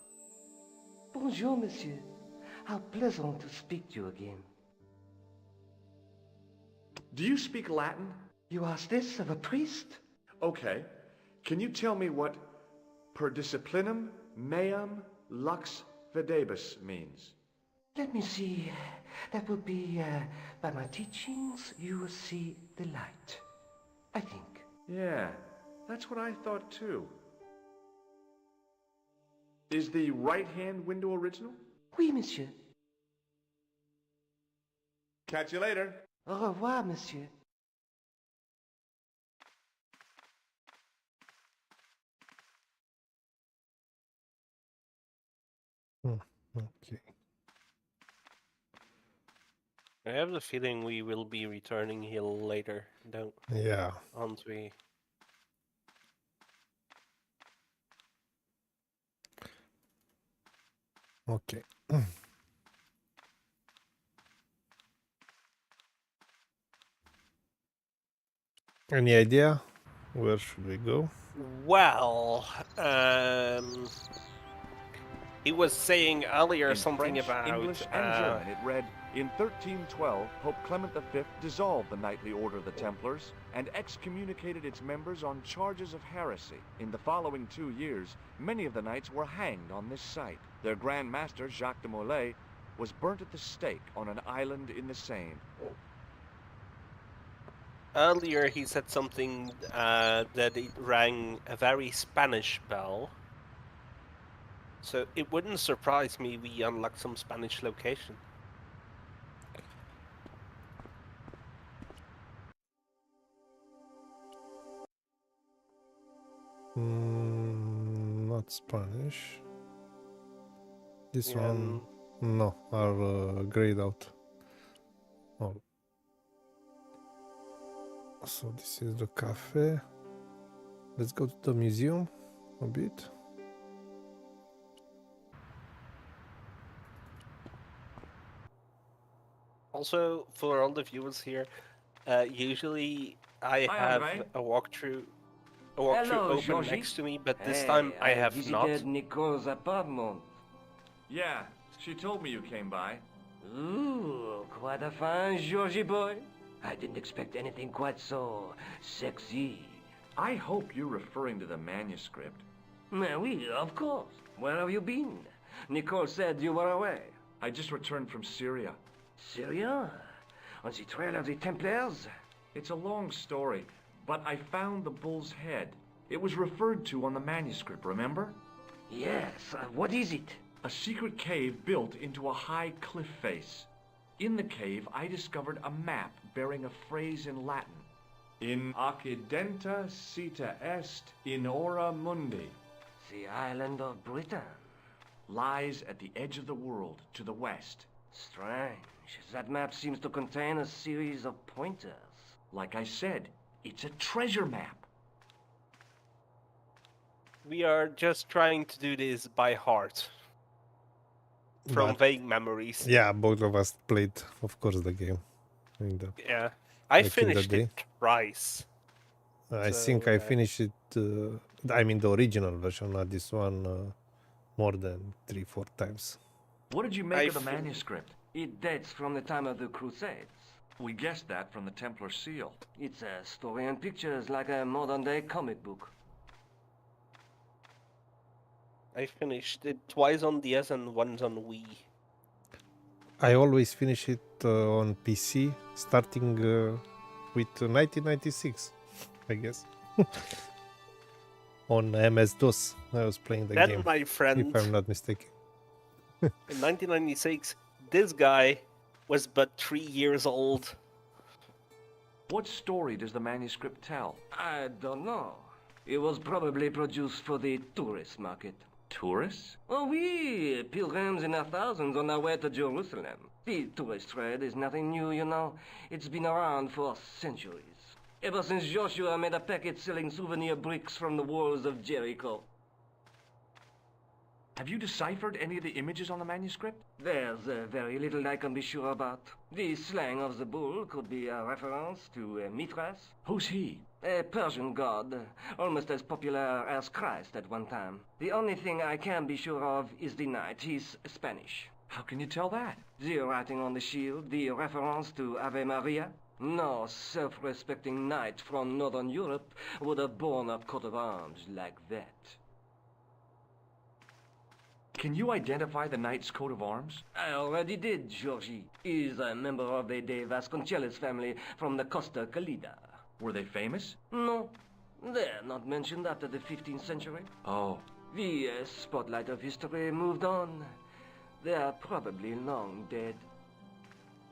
Bonjour, monsieur. How pleasant to speak to you again. Do you speak Latin? You ask this of a priest? Okay. Can you tell me what per disciplinum meam lux videbus means? Let me see. That will be, by my teachings, you will see the light. I think. Yeah, that's what I thought too. Is the right-hand window original? Oui, monsieur. Catch you later. Au revoir, monsieur. Okay. I have the feeling we will be returning here later, Yeah. aren't we? Okay. Any idea? Where should we go? Well, he was saying earlier In something French, about English, and German, it read, in 1312, Pope Clement V dissolved the Knightly Order of the Templars and excommunicated its members on charges of heresy. In the following 2 years, many of the knights were hanged on this site. Their Grand Master, Jacques de Molay, was burnt at the stake on an island in the Seine. earlier he said something that it rang a very Spanish bell. So it wouldn't surprise me we unlocked some Spanish location. Not Spanish. This Yeah, one, no, are grayed out. Oh. So this is the cafe. Let's go to the museum a bit. Also, for all the viewers here, usually I Hi, have Andre. a walkthrough Hello, open Georgie. next to me, but this Hey, time I have visited not. Nicole's apartment. Yeah, she told me you came by. Ooh, quite a fine Georgie boy. I didn't expect anything quite so sexy. I hope you're referring to the manuscript. Oui, of course. Where have you been? Nicole said you were away. I just returned from Syria. Syria? On the trail of the Templars? It's a long story, but I found the bull's head. It was referred to on the manuscript, remember? Yes, what is it? A secret cave built into a high cliff face. In the cave, I discovered a map bearing a phrase in Latin. In occidenta cita est in ora mundi. The island of Britain. Lies at the edge of the world, to the west. Strange. That map seems to contain a series of pointers. Like I said, it's a treasure map. We are just trying to do this by heart. From But- vague memories. Yeah, both of us played, of course, the game. In the, Yeah. I Back in the finished day. it twice. I So, think I finished it. I mean, the original version, not this one, more than 3-4 times. What did you make I of the fin- manuscript? It dates from the time of the Crusades. We guessed that from the Templar seal. It's a story and pictures like a modern-day comic book. I finished it twice on DS and once on Wii. I always finish it on PC, starting with 1996, I guess. On MS-DOS, I was playing the Then, game, my friend, if I'm not mistaken. in 1996, this guy was but 3 years old. What story does the manuscript tell? I don't know. It was probably produced for the tourist market. Tourists? Oh, oui, pilgrims in their thousands on their way to Jerusalem. The tourist trade is nothing new, you know. It's been around for centuries. Ever since Joshua made a packet selling souvenir bricks from the walls of Jericho. Have you deciphered any of the images on the manuscript? There's very little I can be sure about. The slang of the bull could be a reference to Mithras. Who's he? A Persian god, almost as popular as Christ at one time. The only thing I can be sure of is the knight. He's Spanish. How can you tell that? The writing on the shield, the reference to Ave Maria. No self-respecting knight from Northern Europe would have borne a coat of arms like that. Can you identify the knight's coat of arms? I already did, Georgie. He's a member of the De Vasconcelos family from the Costa Calida. Were they famous? No, they're not mentioned after the 15th century. Oh. The spotlight of history moved on. They're probably long dead.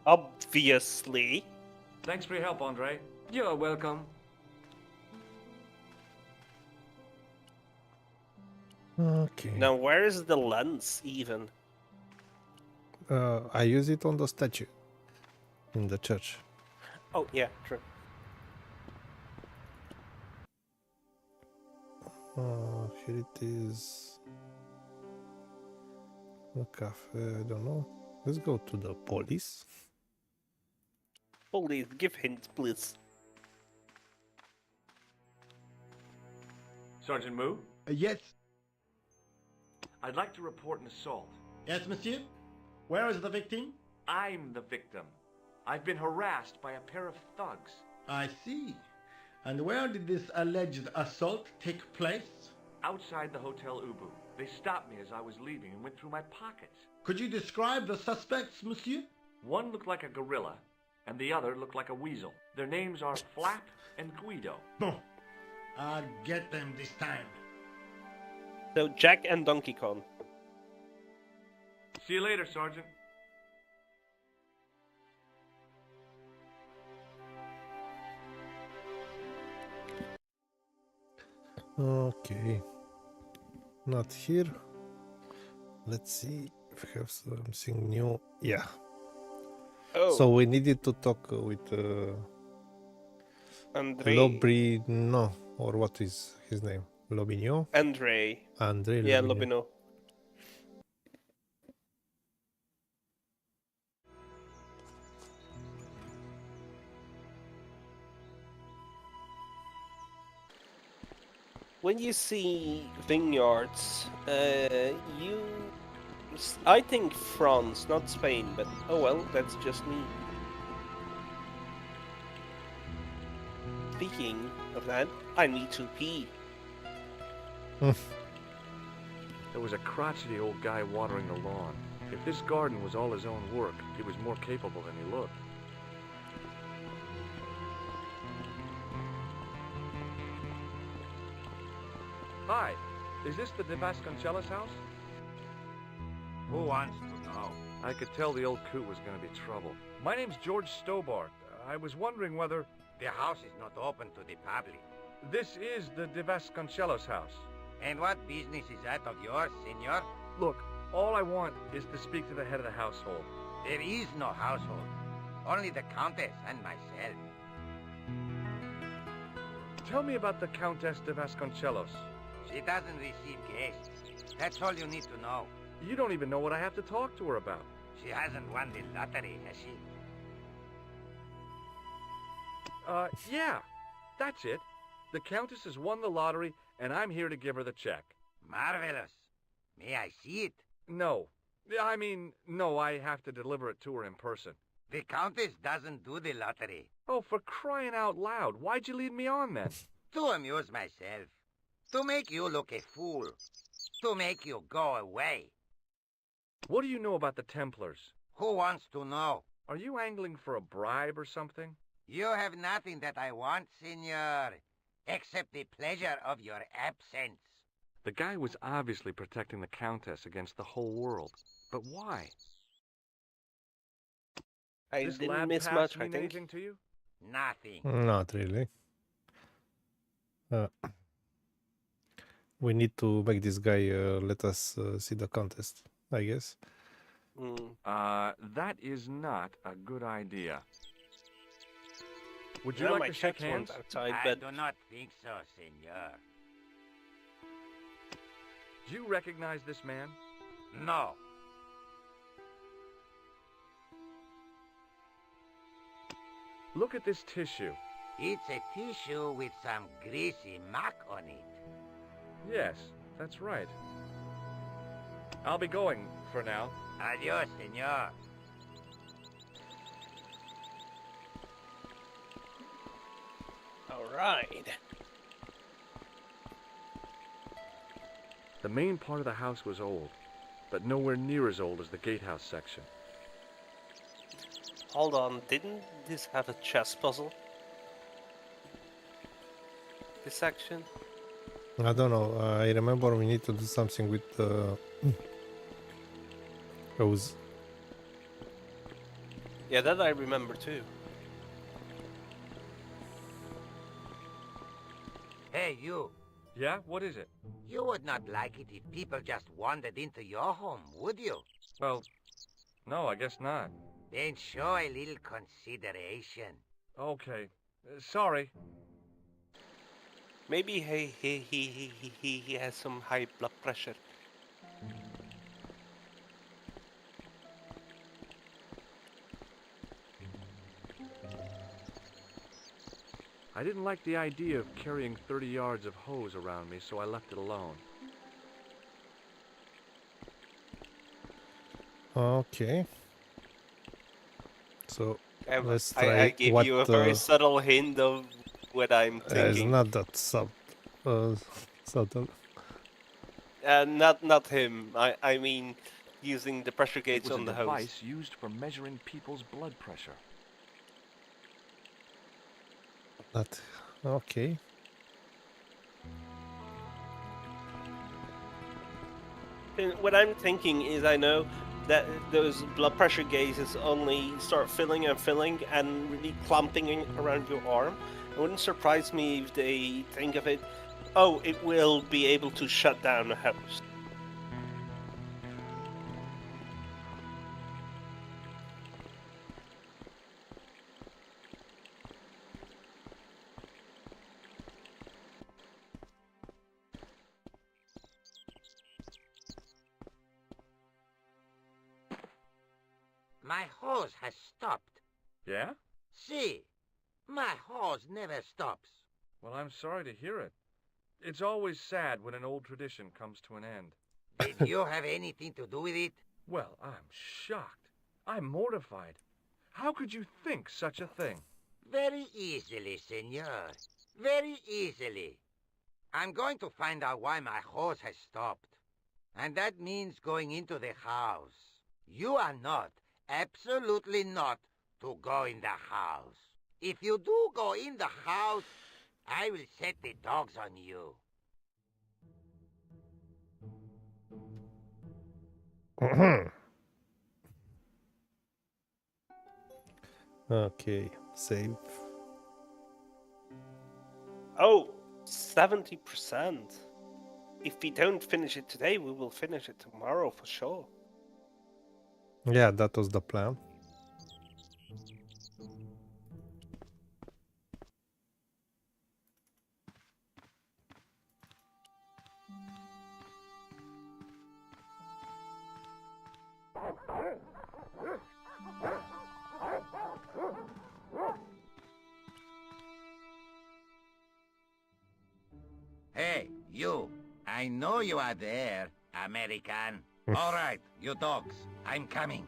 Obviously. Thanks for your help, Andre. You're welcome. Okay. Now, where is the lens even? I use it on the statue in the church. Oh, yeah, true. Here it is. A cafe, I don't know. Let's go to the police. Please, give hints, please. Sergeant Moo? Yes. I'd like to report an assault. Yes, monsieur? Where is the victim? I'm the victim. I've been harassed by a pair of thugs. I see. And where did this alleged assault take place? Outside the Hotel Ubu. They stopped me as I was leaving and went through my pockets. Could you describe the suspects, monsieur? One looked like a gorilla, and the other looked like a weasel. Their names are Flap and Guido. Bon. I'll get them this time. So, Jack and Donkey Kong. See you later, Sergeant. Okay. Not here. Let's see if we have something new. Yeah. Oh, So we needed to talk with Andre. Lobrino, or what is his name? Lobino? Andre. Andre Yeah, Lobino. Lobino. When you see vineyards, I think France, not Spain, but oh well, that's just me. Speaking of that, I need to pee. There was a crotchety old guy watering the lawn. If this garden was all his own work, he was more capable than he looked. Hi, is this the De Vasconcelos house? Who wants to know? I could tell the old coot was going to be trouble. My name's George Stobart. I was wondering whether... The house is not open to the public. This is the De Vasconcelos house. And what business is that of yours, senor? Look, all I want is to speak to the head of the household. There is no household. Only the Countess and myself. Tell me about the Countess de Vasconcelos. She doesn't receive guests. That's all you need to know. You don't even know what I have to talk to her about. She hasn't won the lottery, has she? Yeah, that's it. The Countess has won the lottery, and I'm here to give her the check. Marvelous. May I see it? No. No, I have to deliver it to her in person. The Countess doesn't do the lottery. Oh, for crying out loud, why'd you lead me on then? To amuse myself. To make you look a fool. To make you go away. What do you know about the Templars? Who wants to know? Are you angling for a bribe or something? You have nothing that I want, senor, except the pleasure of your absence. The guy was obviously protecting the Countess against the whole world. But why? I This didn't lab miss pass much, I mean think. anything to you? Nothing. Not really. We need to make this guy let us see the contest, I guess. That is not a good idea. Would you Well, like my to shake check's one's hands? outside, I but do not think so, senor. Do you recognize this man? No. Look at this tissue. It's a tissue with some greasy muck on it. Yes, that's right. I'll be going for now. Adios, senor. All right. The main part of the house was old, but nowhere near as old as the gatehouse section. Hold on, didn't this have a chess puzzle? This section? I don't know. I remember we need to do something with those. Yeah, that I remember too. Hey, you. Yeah? What is it? You would not like it if people just wandered into your home, would you? Well, no, I guess not. Then show a little consideration. Okay. Sorry. Maybe he has some high blood pressure. I didn't like the idea of carrying 30 yards of hose around me, so I left it alone. Okay. So let's I try gave what. you a very subtle hint of what I'm It's thinking. not that subtle. Not him. I mean, using the pressure It gauge was on a the hose. device used for measuring people's blood pressure. That okay. And what I'm thinking is, I know that those blood pressure gauges only start filling and filling and really clumping around your arm. It wouldn't surprise me if they think of it, oh, it will be able to shut down a hose. My hose has stopped. Yeah? See, my hose never stops. Well, I'm sorry to hear it. It's always sad when an old tradition comes to an end. Did you have anything to do with it? Well, I'm shocked. I'm mortified. How could you think such a thing? Very easily, senor. Very easily. I'm going to find out why my hose has stopped. And that means going into the house. You are not, absolutely not, to go in the house. If you do go in the house, I will set the dogs on you. Okay, save. Oh, 70%. If we don't finish it today, we will finish it tomorrow for sure. Yeah, that was the plan. Hey, you. I know you are there, American. All right, you dogs. I'm coming.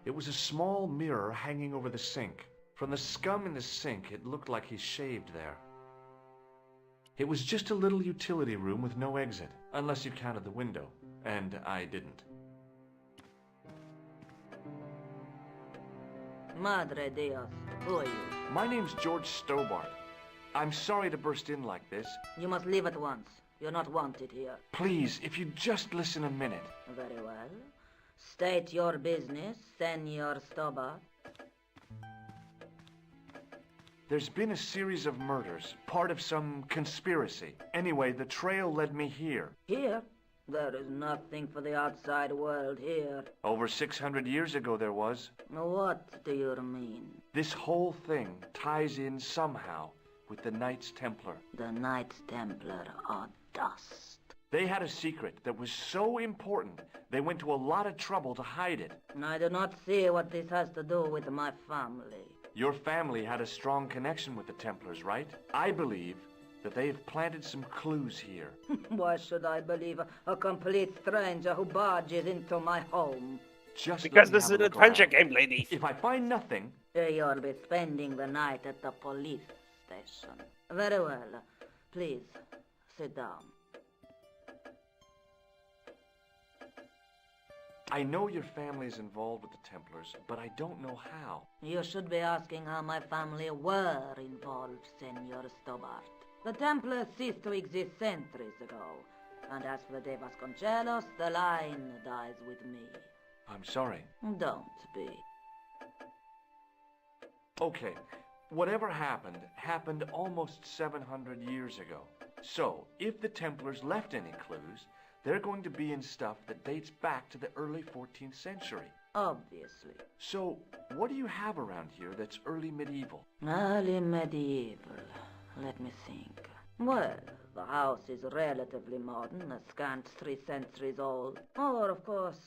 It was a small mirror hanging over the sink. From the scum in the sink, it looked like he shaved there. It was just a little utility room with no exit, unless you counted the window, and I didn't. Madre Dios, who are you? My name's George Stobart. I'm sorry to burst in like this. You must leave at once. You're not wanted here. Please, if you'd just listen a minute. Very well. State your business, Senor Stobart. There's been a series of murders, part of some conspiracy. Anyway, the trail led me here. Here? There is nothing for the outside world here. Over 600 years ago there was. What do you mean? This whole thing ties in somehow with the Knights Templar. The Knights Templar are dust. They had a secret that was so important, they went to a lot of trouble to hide it. I do not see what this has to do with my family. Your family had a strong connection with the Templars, right? I believe that they have planted some clues here. Why should I believe a complete stranger who barges into my home? Just Because let me this is have an a look adventure around. game, lady. If I find nothing, You'll be spending the night at the police station. Very well. Please, sit down. I know your family is involved with the Templars, but I don't know how. You should be asking how my family were involved, Senor Stobart. The Templars ceased to exist centuries ago. And as for the De Vasconcelos, the line dies with me. I'm sorry. Don't be. Okay, whatever happened almost 700 years ago. So, if the Templars left any clues, they're going to be in stuff that dates back to the early 14th century. Obviously. So, what do you have around here that's early medieval? Early medieval. Let me think. Well, the house is relatively modern, a scant 3 centuries old. Or, of course,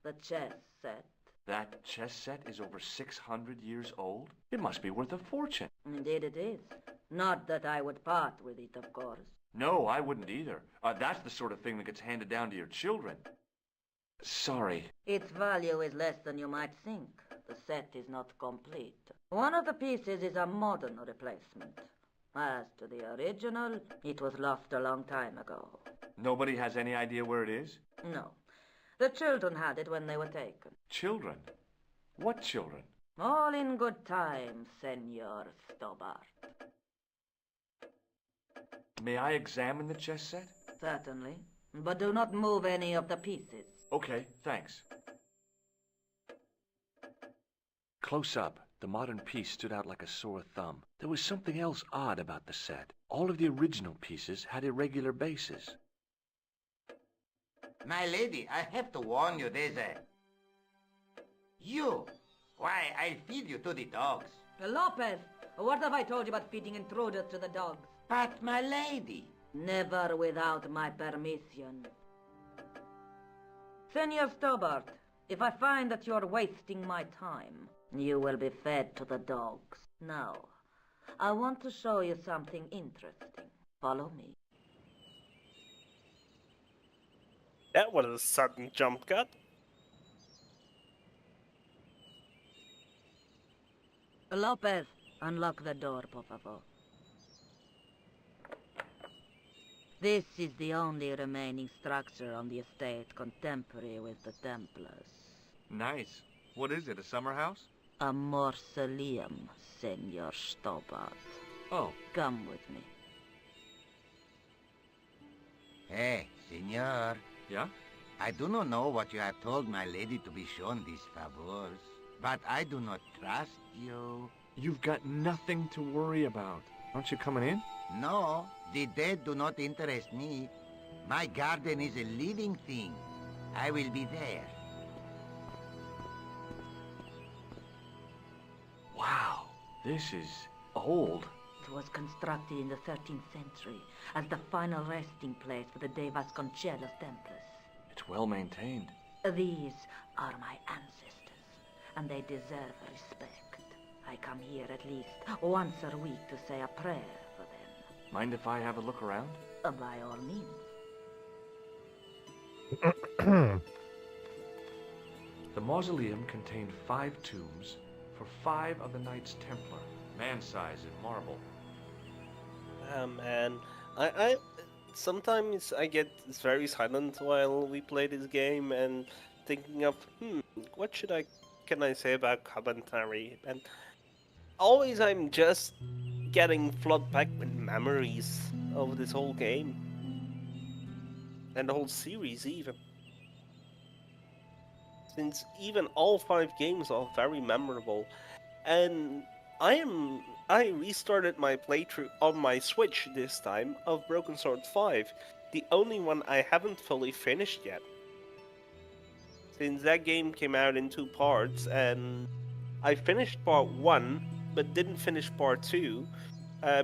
the chess set. That chess set is over 600 years old? It must be worth a fortune. Indeed it is. Not that I would part with it, of course. No, I wouldn't either. That's the sort of thing that gets handed down to your children. Sorry. Its value is less than you might think. The set is not complete. One of the pieces is a modern replacement. As to the original, it was lost a long time ago. Nobody has any idea where it is? No. The children had it when they were taken. Children? What children? All in good time, Senor Stobart. May I examine the chess set? Certainly. But do not move any of the pieces. Okay, thanks. Close up, the modern piece stood out like a sore thumb. There was something else odd about the set. All of the original pieces had irregular bases. My lady, I have to warn you, there's a... You! Why, I'll feed you to the dogs. Lopez, what have I told you about feeding intruders to the dogs? But, my lady... Never without my permission. Senor Stobart, if I find that you're wasting my time, you will be fed to the dogs. Now, I want to show you something interesting. Follow me. That was a sudden jump cut. Lopez, unlock the door, por favor. This is the only remaining structure on the estate contemporary with the Templars. Nice. What is it, a summer house? A mausoleum, Senor Stobart. Oh, Come with me. Hey, senor. yeah? I do not know what you have told my lady to be shown these favors, but I do not trust you. You've got nothing to worry about. Aren't you coming in? No, the dead do not interest me. My garden is a living thing. I will be there. Wow, this is old. It was constructed in the 13th century as the final resting place for the De Vasconcelos Templars. It's well maintained. These are my ancestors, and they deserve respect. I come here at least once a week to say a prayer for them. Mind if I have a look around? By all means. The mausoleum contained 5 tombs for 5 of the Knights Templar, man-size in marble. Man, I sometimes I get very silent while we play this game and thinking of what can I say about commentary, and always I'm just getting flooded back with memories of this whole game and the whole series even. Since even all 5 games are very memorable, and I restarted my playthrough on my Switch this time of Broken Sword 5 the only one I haven't fully finished yet. Since that game came out in 2 parts, and I finished part 1, but didn't finish part 2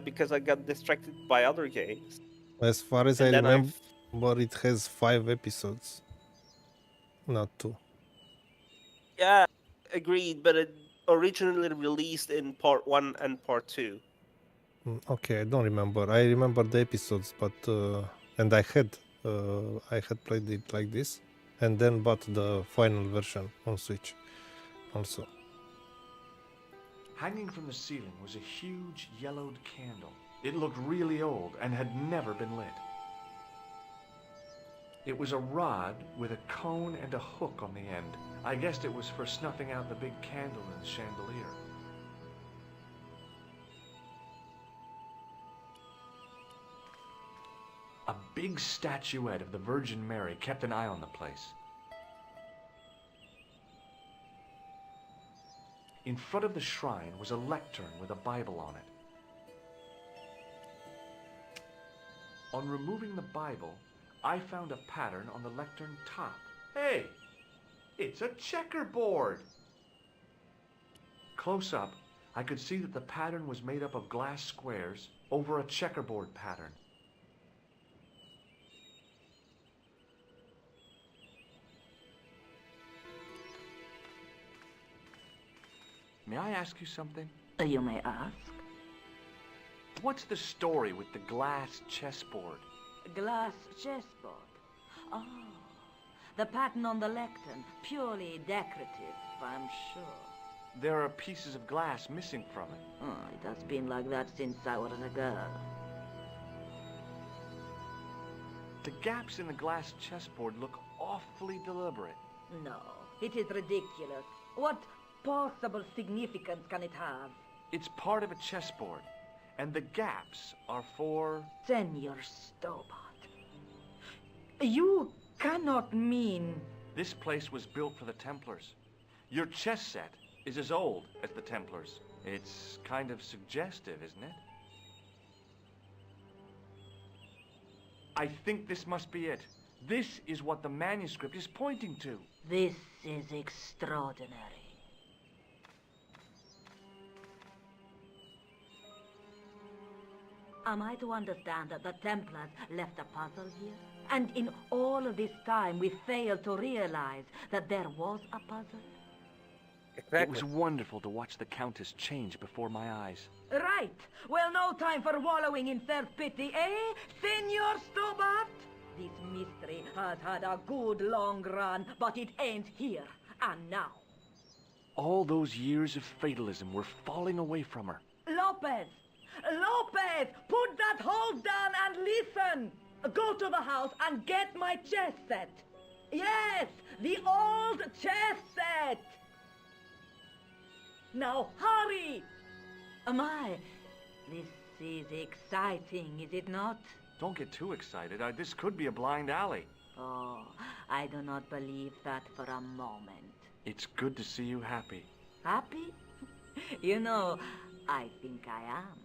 because I got distracted by other games. As far as I And then remember, it has 5 episodes, not 2. Yeah, agreed, but it originally released in part 1 and part 2. Okay, I don't remember. I remember the episodes, but and I had played it like this, and then bought the final version on Switch, also. Hanging from the ceiling was a huge yellowed candle. It looked really old and had never been lit. It was a rod with a cone and a hook on the end. I guessed it was for snuffing out the big candle in the chandelier. A big statuette of the Virgin Mary kept an eye on the place. In front of the shrine was a lectern with a Bible on it. On removing the Bible, I found a pattern on the lectern top. Hey, it's a checkerboard! Close up, I could see that the pattern was made up of glass squares over a checkerboard pattern. May I ask you something? You may ask. What's the story with the glass chessboard? Glass chessboard. Oh, the pattern on the lectern. Purely decorative, I'm sure. There are pieces of glass missing from it. Oh, it has been like that since I was a girl. The gaps in the glass chessboard look awfully deliberate. No, it is ridiculous. What possible significance can it have? It's part of a chessboard, and the gaps are for... Senor Stobart, you cannot mean... This place was built for the Templars. Your chess set is as old as the Templars. It's kind of suggestive, isn't it? I think this must be it. This is what the manuscript is pointing to. This is extraordinary. Am I to understand that the Templars left a puzzle here? And in all of this time, we failed to realize that there was a puzzle? Exactly. It was wonderful to watch the Countess change before my eyes. Right. Well, no time for wallowing in self-pity, eh, Senor Stobart? This mystery has had a good long run, but it ain't here. And now. All those years of fatalism were falling away from her. Lopez! Lopez! Put that hose down and listen! Go to the house and get my chess set. Yes, the old chess set! Now hurry! My, this is exciting, is it not? Don't get too excited. This could be a blind alley. Oh, I do not believe that for a moment. It's good to see you happy. Happy? You know, I think I am.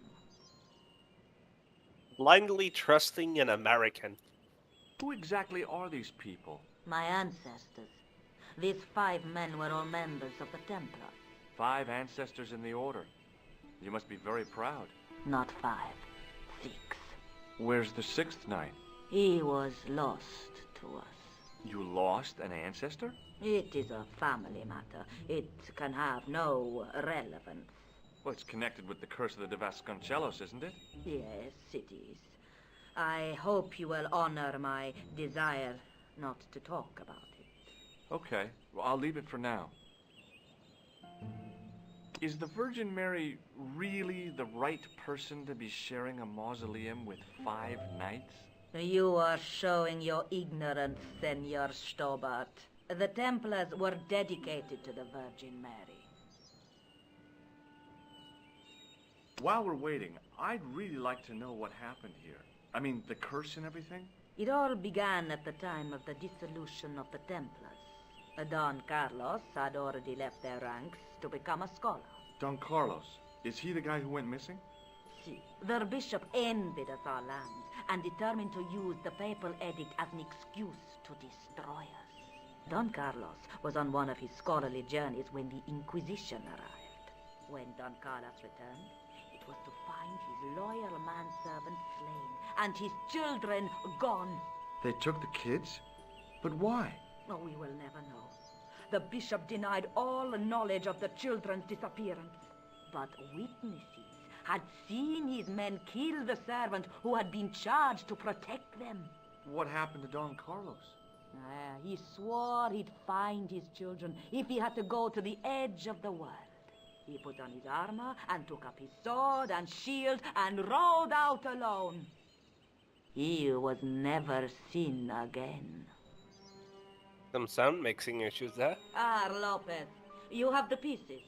Blindly trusting an American. Who exactly are these people? My ancestors. These 5 men were all members of the Templars. 5 ancestors in the order. You must be very proud. Not 5, 6. Where's the 6th knight? He was lost to us. You lost an ancestor? It is a family matter. It can have no relevance. Well, it's connected with the curse of the Vasconcelos, isn't it? Yes, it is. I hope you will honor my desire not to talk about it. Okay, well, I'll leave it for now. Is the Virgin Mary really the right person to be sharing a mausoleum with 5 knights? You are showing your ignorance, Senor Stobart. The Templars were dedicated to the Virgin Mary. While we're waiting, I'd really like to know what happened here. I mean, the curse and everything? It all began at the time of the dissolution of the Templars. Don Carlos had already left their ranks to become a scholar. Don Carlos, is he the guy who went missing? See, their bishop envied us our lands and determined to use the papal edict as an excuse to destroy us. Don Carlos was on one of his scholarly journeys when the Inquisition arrived. When Don Carlos returned, it was to find his loyal manservant slain and his children gone. They took the kids? But why? Oh, we will never know. The bishop denied all knowledge of the children's disappearance. But witnesses had seen his men kill the servant who had been charged to protect them. What happened to Don Carlos? He swore he'd find his children if he had to go to the edge of the world. He put on his armor and took up his sword and shield and rode out alone. He was never seen again. Some sound mixing issues there. Lopez, you have the pieces.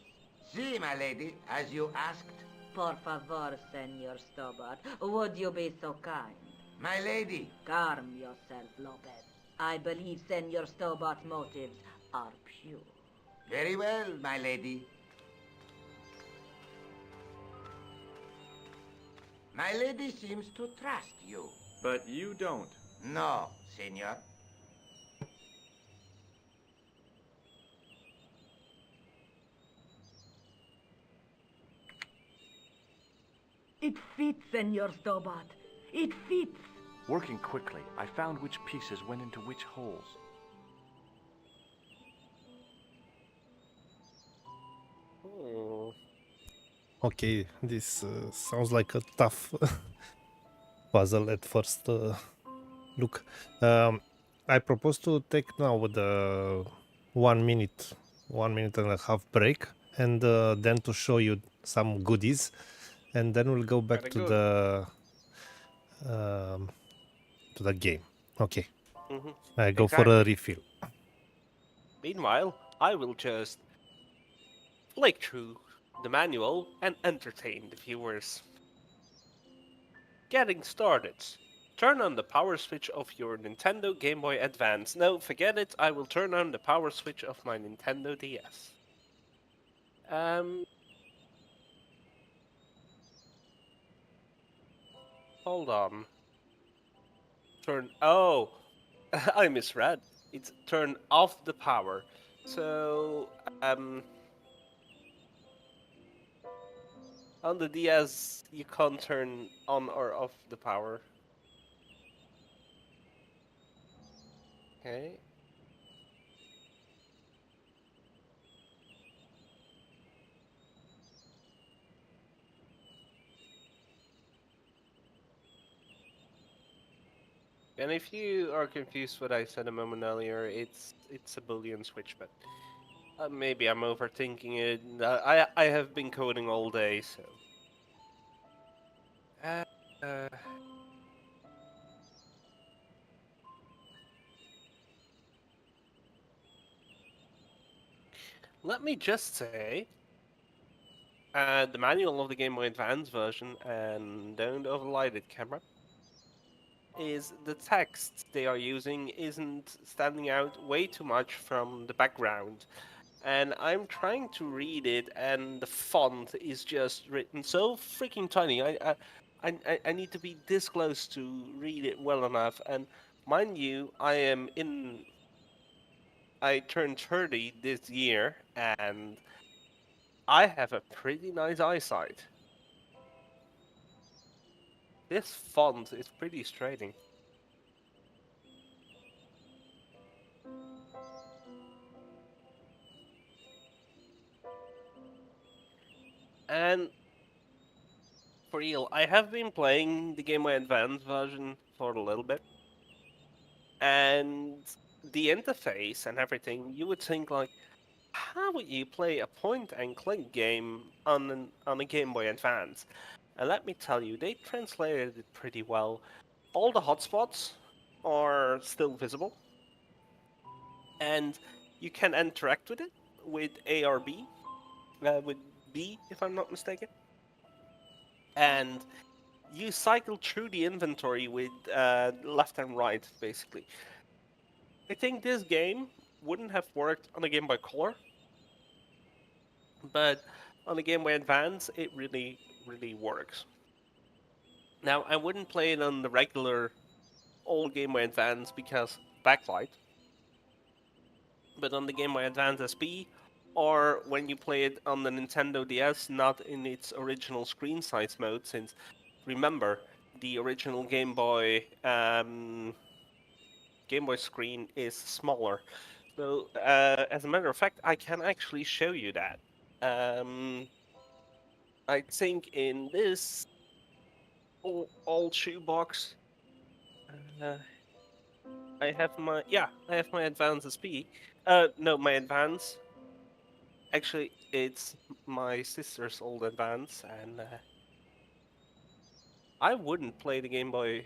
Si, my lady, as you asked. Por favor, Senor Stobart, would you be so kind? My lady. Calm yourself, Lopez. I believe Senor Stobart's motives are pure. Very well, my lady. My lady seems to trust you. But you don't. No, senor. It fits, Senor Stobart. It fits. Working quickly, I found which pieces went into which holes. Okay, this sounds like a tough puzzle at first look. I propose to take now the 1 minute, 1 minute and a half break, and then to show you some goodies, and then we'll go back to the game. Okay, I go for a refill. Meanwhile, I will just flick through the manual and entertain the viewers. Getting started. Turn on the power switch of your Nintendo Game Boy Advance. No, forget it, I will turn on the power switch of my Nintendo DS. Hold on. Oh, I misread. It's turn off the power. So, on the DS, you can't turn on or off the power. Okay. And if you are confused what I said a moment earlier, it's a Boolean switch, but maybe I'm overthinking it. I have been coding all day, so. Let me just say, the manual of the Game Boy Advance version, and don't overlight it, camera, is the text they are using isn't standing out way too much from the background. And I'm trying to read it, and the font is just written so freaking tiny. I need to be this close to read it well enough. And mind you, I turned 30 this year, and I have a pretty nice eyesight. This font is pretty straining. And for real, I have been playing the Game Boy Advance version for a little bit. And the interface and everything, you would think like, how would you play a point-and-click game on a Game Boy Advance? And let me tell you, they translated it pretty well. All the hotspots are still visible. And you can interact with it with A or B. With B, if I'm not mistaken. And you cycle through the inventory with left and right, basically. I think this game wouldn't have worked on a Game Boy Color. But on the Game Boy Advance, it really, really works. Now, I wouldn't play it on the regular old Game Boy Advance because backlight, but on the Game Boy Advance SP, or when you play it on the Nintendo DS, not in its original screen size mode, since remember, the original Game Boy screen is smaller. So, as a matter of fact, I can actually show you that. I think in this old shoebox, I have my Advance SP. No, my Advance. Actually, it's my sister's old Advance, and I wouldn't play the Game Boy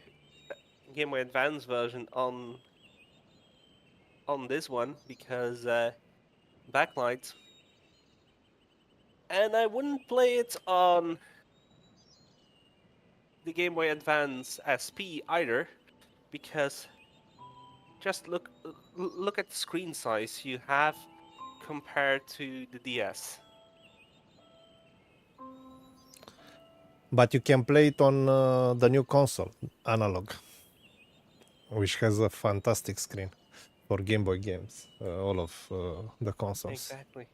Advance version on this one because backlight, and I wouldn't play it on the Game Boy Advance SP either because just look at the screen size you have compared to the DS. But you can play it on the new console, analog, which has a fantastic screen for Game Boy games, all of the consoles. Exactly.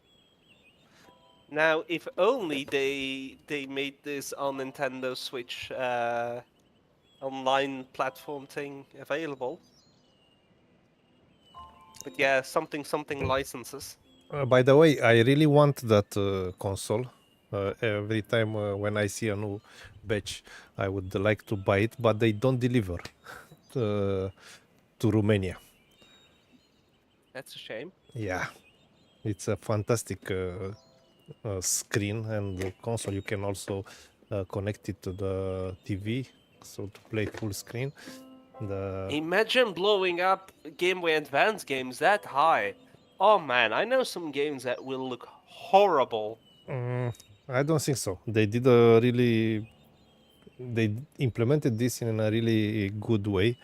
Now, if only they made this on Nintendo Switch online platform thing available. But yeah, something licenses. By the way, I really want that console. Every time when I see a new batch, I would like to buy it, but they don't deliver to Romania. That's a shame. Yeah, it's a fantastic screen, and the console you can also connect it to the TV, so to play full screen. Imagine blowing up Game Boy Advance games that high. Oh man, I know some games that will look horrible. I don't think so. They did they implemented this in a really good way.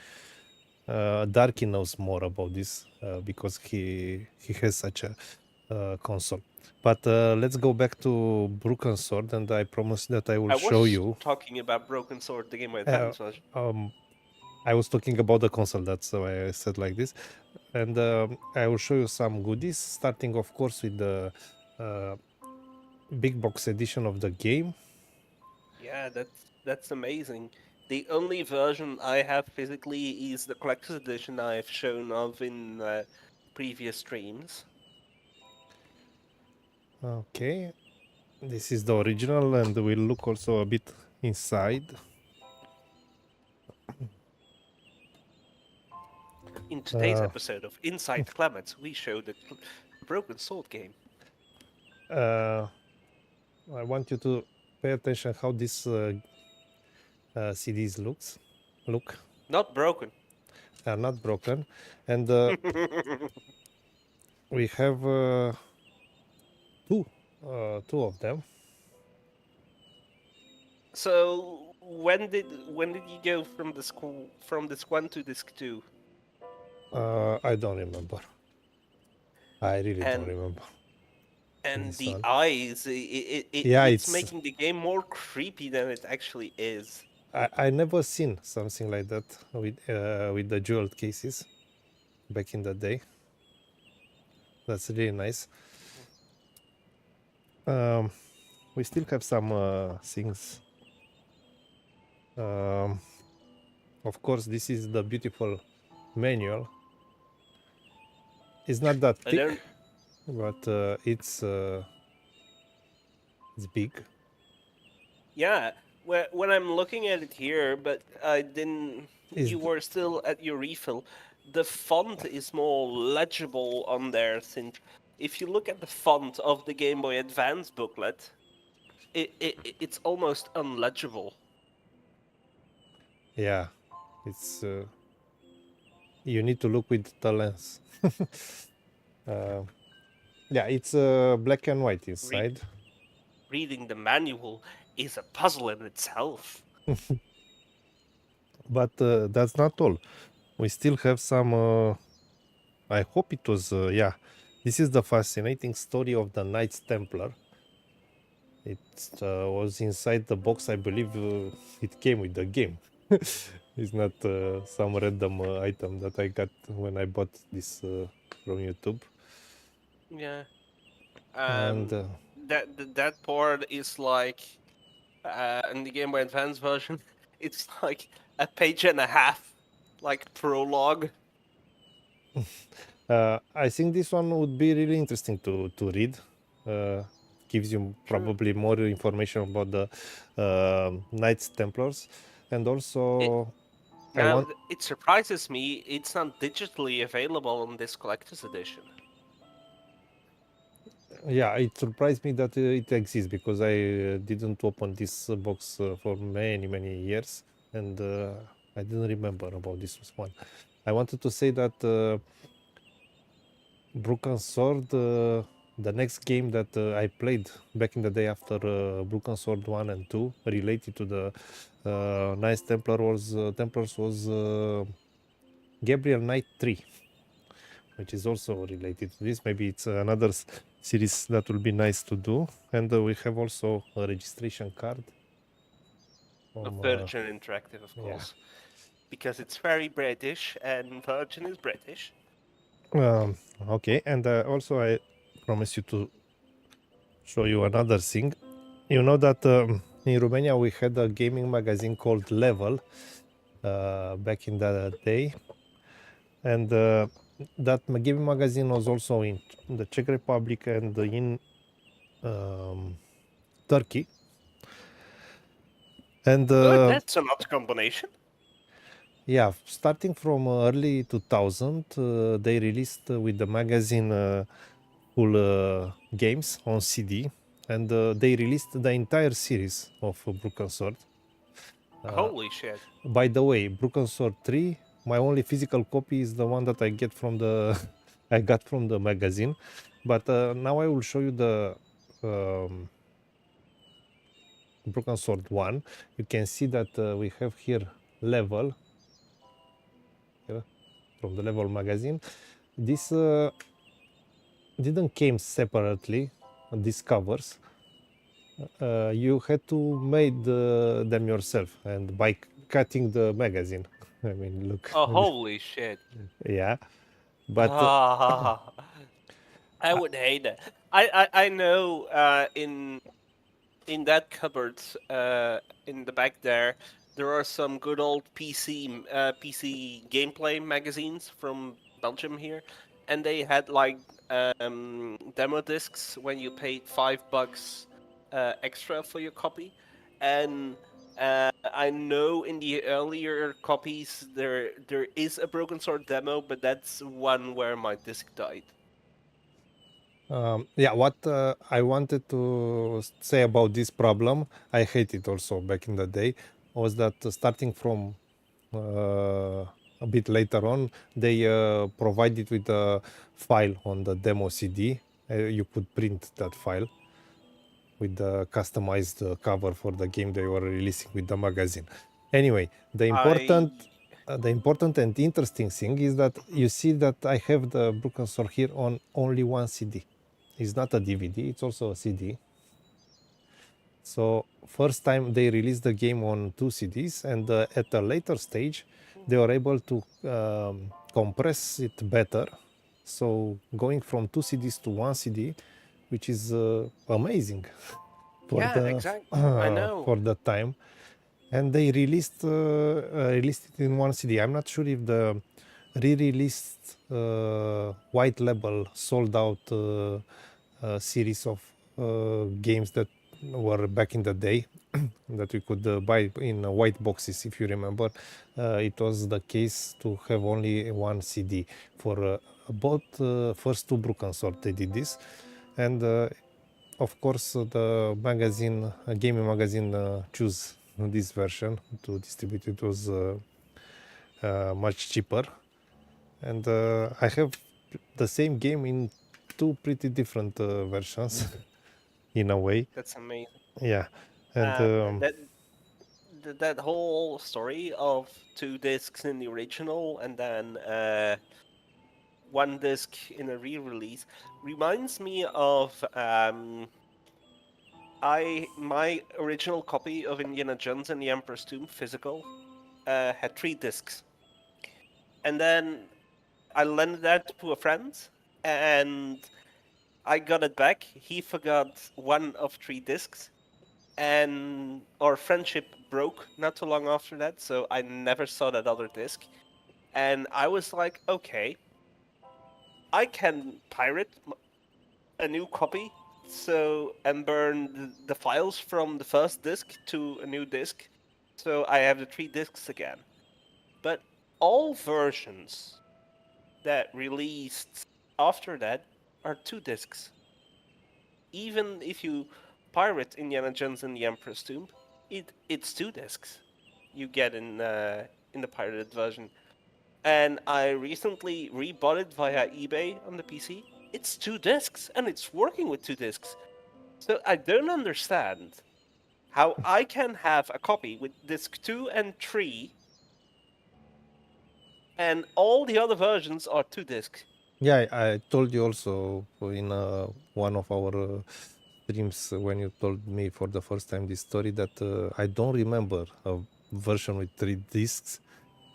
Darky knows more about this because he has such a console. But let's go back to Broken Sword, and I promise that I will show you. I was talking about Broken Sword, the Game Boy Advance version. I was talking about the console, that's why I said like this. And I will show you some goodies, starting of course with the big box edition of the game. Yeah, that's amazing. The only version I have physically is the collector's edition I've shown of in previous streams. Okay, this is the original, and we'll look also a bit inside. In today's episode of Inside Clements, we show the Broken Sword game. I want you to pay attention how this CDs look. Not broken. Not broken, and we have two of them. So when did you go from disc 1 to disc 2? I don't remember. I really don't remember. And the eyes, it's making the game more creepy than it actually is. I never seen something like that with the jeweled cases back in the day. That's really nice. We still have some things. Of course, this is the beautiful manual. It's not that thick, but it's big. Yeah, when I'm looking at it here, but I didn't. You were still at your refill. The font is more legible on there. Since if you look at the font of the Game Boy Advance booklet, it's almost unlegible. Yeah, it's. You need to look with the lens. Yeah, it's black and white inside. Reading the manual is a puzzle in itself. But that's not all. We still have some. I hope it was. Yeah, this is the fascinating story of the Knights Templar. It was inside the box. I believe it came with the game. It's not some random item that I got when I bought this from YouTube. Yeah. And That part is like in the Game Boy Advance version, it's like a page and a half, like prologue. I think this one would be really interesting to read. Gives you probably more information about the Knights Templars, and also I Now, want. it surprises me it's not digitally available on this collector's edition. Yeah, it surprised me that it exists because I didn't open this box for many years, and I didn't remember about this one. I wanted to say that Broken Sword, the next game that I played back in the day after Broken Sword 1 and 2, related to the Knights Templars, was Gabriel Knight 3, which is also related to this. Maybe it's another series that will be nice to do. And we have also a registration card. Of From, Virgin Interactive, of yeah. course. Because it's very British, and Virgin is British. Okay, and also I promise you to show you another thing. You know that in Romania we had a gaming magazine called Level back in the day, and that gaming magazine was also in the Czech Republic and in Turkey. And That's an odd combination. yeah, starting from early 2000, they released with the magazine full games on CD, and they released the entire series of Broken Sword. Holy shit! By the way, Broken Sword 3, my only physical copy is the one that I get from the I got from the magazine. But now I will show you the Broken Sword 1. You can see that we have here Level from the Level magazine. This didn't came separately, these covers. You had to make them yourself, and by cutting the magazine. I mean, look. Oh, holy shit! Yeah, but I would hate that. I know in that cupboard in the back there are some good old PC gameplay magazines from Belgium here, and they had like demo discs when you paid $5 extra for your copy, and I know in the earlier copies there is a Broken Sword demo, but that's one where my disc died. yeah, what I wanted to say about this problem, I hate it also back in the day, was that starting from a bit later on, they provided with a file on the demo CD. You could print that file with the customized cover for the game they were releasing with the magazine. Anyway, the important and interesting thing is that you see that I have the Broken Sword here on only one CD. It's not a DVD, it's also a CD. So first time they released the game on 2 CDs, and at a later stage they were able to compress it better. So going from 2 CDs to 1 CD, which is amazing for exactly. I know. for the time. And they released it in 1 CD. I'm not sure if the re-released white label sold out series of games that were back in the day that we could buy in white boxes. If you remember, it was the case to have only one CD for both first two Broken Sword. They did this, and of course the magazine, gaming magazine, choose this version to distribute. It was much cheaper, and I have the same game in two pretty different versions in a way. That's amazing. Yeah, and that whole story of 2 discs in the original and then 1 disc in a re-release reminds me of my original copy of Indiana Jones and the Emperor's Tomb physical had 3 discs, and then I lent that to a friend, and I got it back. He forgot one of 3 discs, and our friendship broke not too long after that. So I never saw that other disc, and I was like, okay, I can pirate a new copy, so and burn the files from the first disc to a new disc, so I have the 3 discs again. But all versions that released after that are 2 discs. Even if you pirate Indiana Jones and the Emperor's Tomb, it's 2 discs you get in the pirated version. And I recently rebought it via eBay on the PC. It's 2 discs, and it's working with 2 discs. So I don't understand how I can have a copy with disc 2 and 3, and all the other versions are 2 discs. Yeah, I told you also in one of our streams when you told me for the first time this story that I don't remember a version with 3 discs,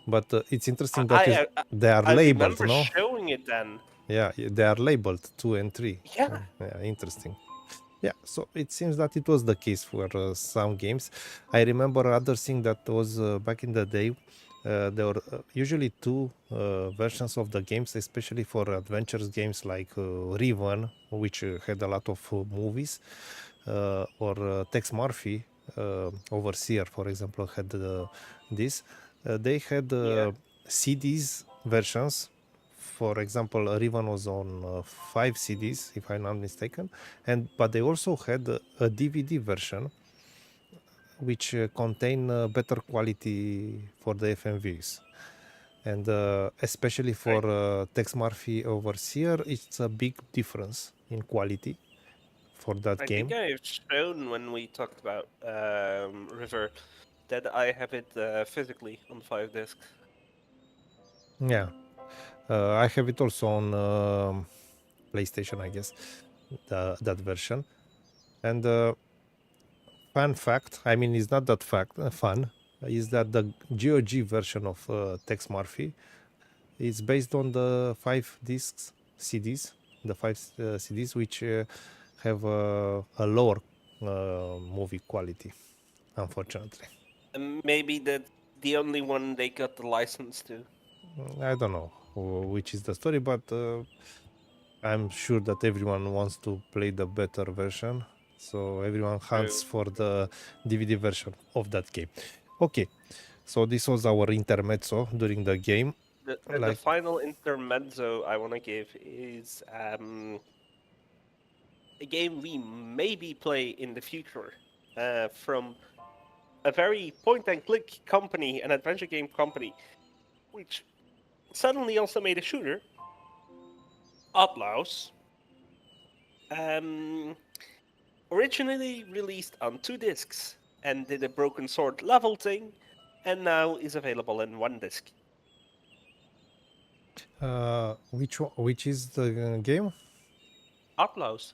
but it's interesting that they are I labeled, remember no? showing it then. Yeah, they are labeled 2 and 3. Yeah. Yeah, interesting. Yeah, so it seems that it was the case for some games. I remember other thing that was back in the day. There were usually 2 versions of the games, especially for adventures games like Riven, which had a lot of movies, or Tex Murphy, Overseer, for example, had this. They had CDs versions. For example, Riven was on 5 CDs, if I'm not mistaken, but they also had a DVD version, which contain better quality for the FMVs, and especially for Tex Murphy Overseer, it's a big difference in quality for that I game. think I've shown when we talked about River that I have it physically on 5 discs. Yeah, I have it also on PlayStation, I guess, that version. And fun fact, I mean, it's not that fun, is that the GOG version of Tex Murphy is based on the 5 discs CDs, the 5 CDs, which have a lower movie quality, unfortunately. Maybe that's the only one they got the license to. I don't know which is the story, but I'm sure that everyone wants to play the better version, so everyone hunts for the DVD version of that game. Okay, so this was our intermezzo during the game. The final intermezzo I want to give is a game we maybe play in the future from a very point-and-click company, an adventure game company, which suddenly also made a shooter, Outlaws. Originally released on 2 discs and did a broken sword level thing, and now is available in 1 disc. Which is the game? Outlaws.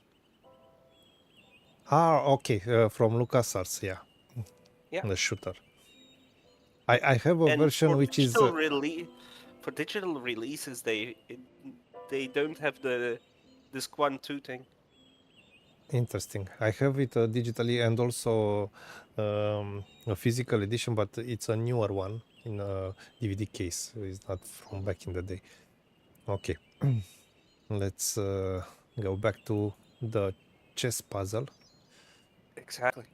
Okay, from LucasArts, yeah. Yeah. The shooter. I have a version which is for digital releases they don't have the disc 1 2 thing. Interesting. I have it digitally and also a physical edition, but it's a newer one in a DVD case. It's not from back in the day. Okay, let's go back to the chess puzzle. Exactly.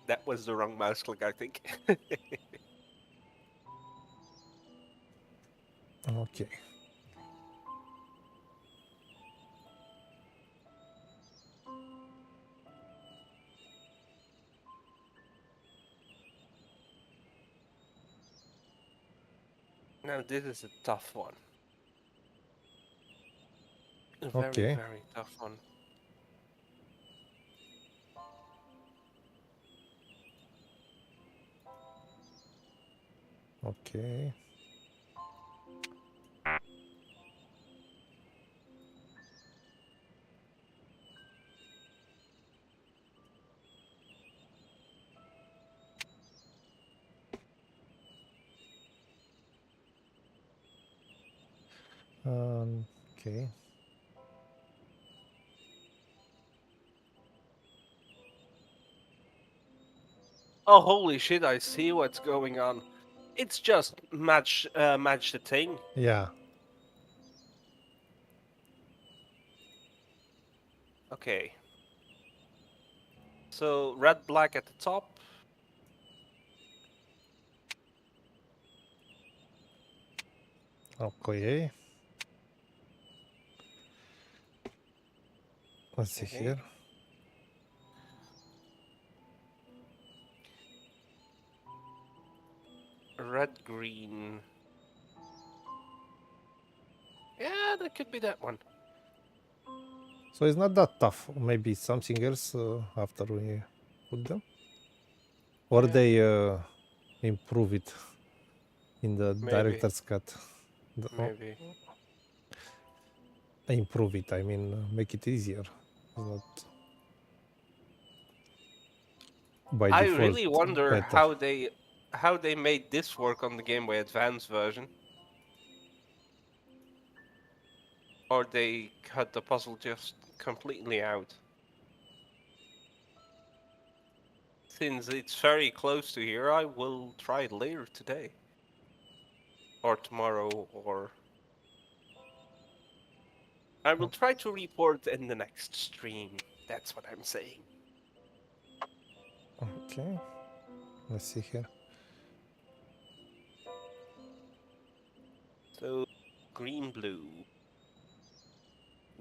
That was the wrong mouse click, I think. Okay. Now this is a tough one. A Okay. very, very tough one. Okay. Okay. Oh, holy shit, I see what's going on. It's just match the thing. Yeah. Okay. So red, black at the top. Okay. Let's see Okay. here. Red, green. Yeah, that could be that one. So it's not that tough. Maybe something else after we put them, or Yeah. they improve it in the Maybe. director's cut. Maybe. Improve it. I mean, make it easier. It's not by I default really wonder better. how they made this work on the Game Boy Advance version. Or they cut the puzzle just completely out. Since it's very close to here, I will try it later today. Or tomorrow, or... I will try to report in the next stream. That's what I'm saying. Okay. Let's see here. So, green, blue.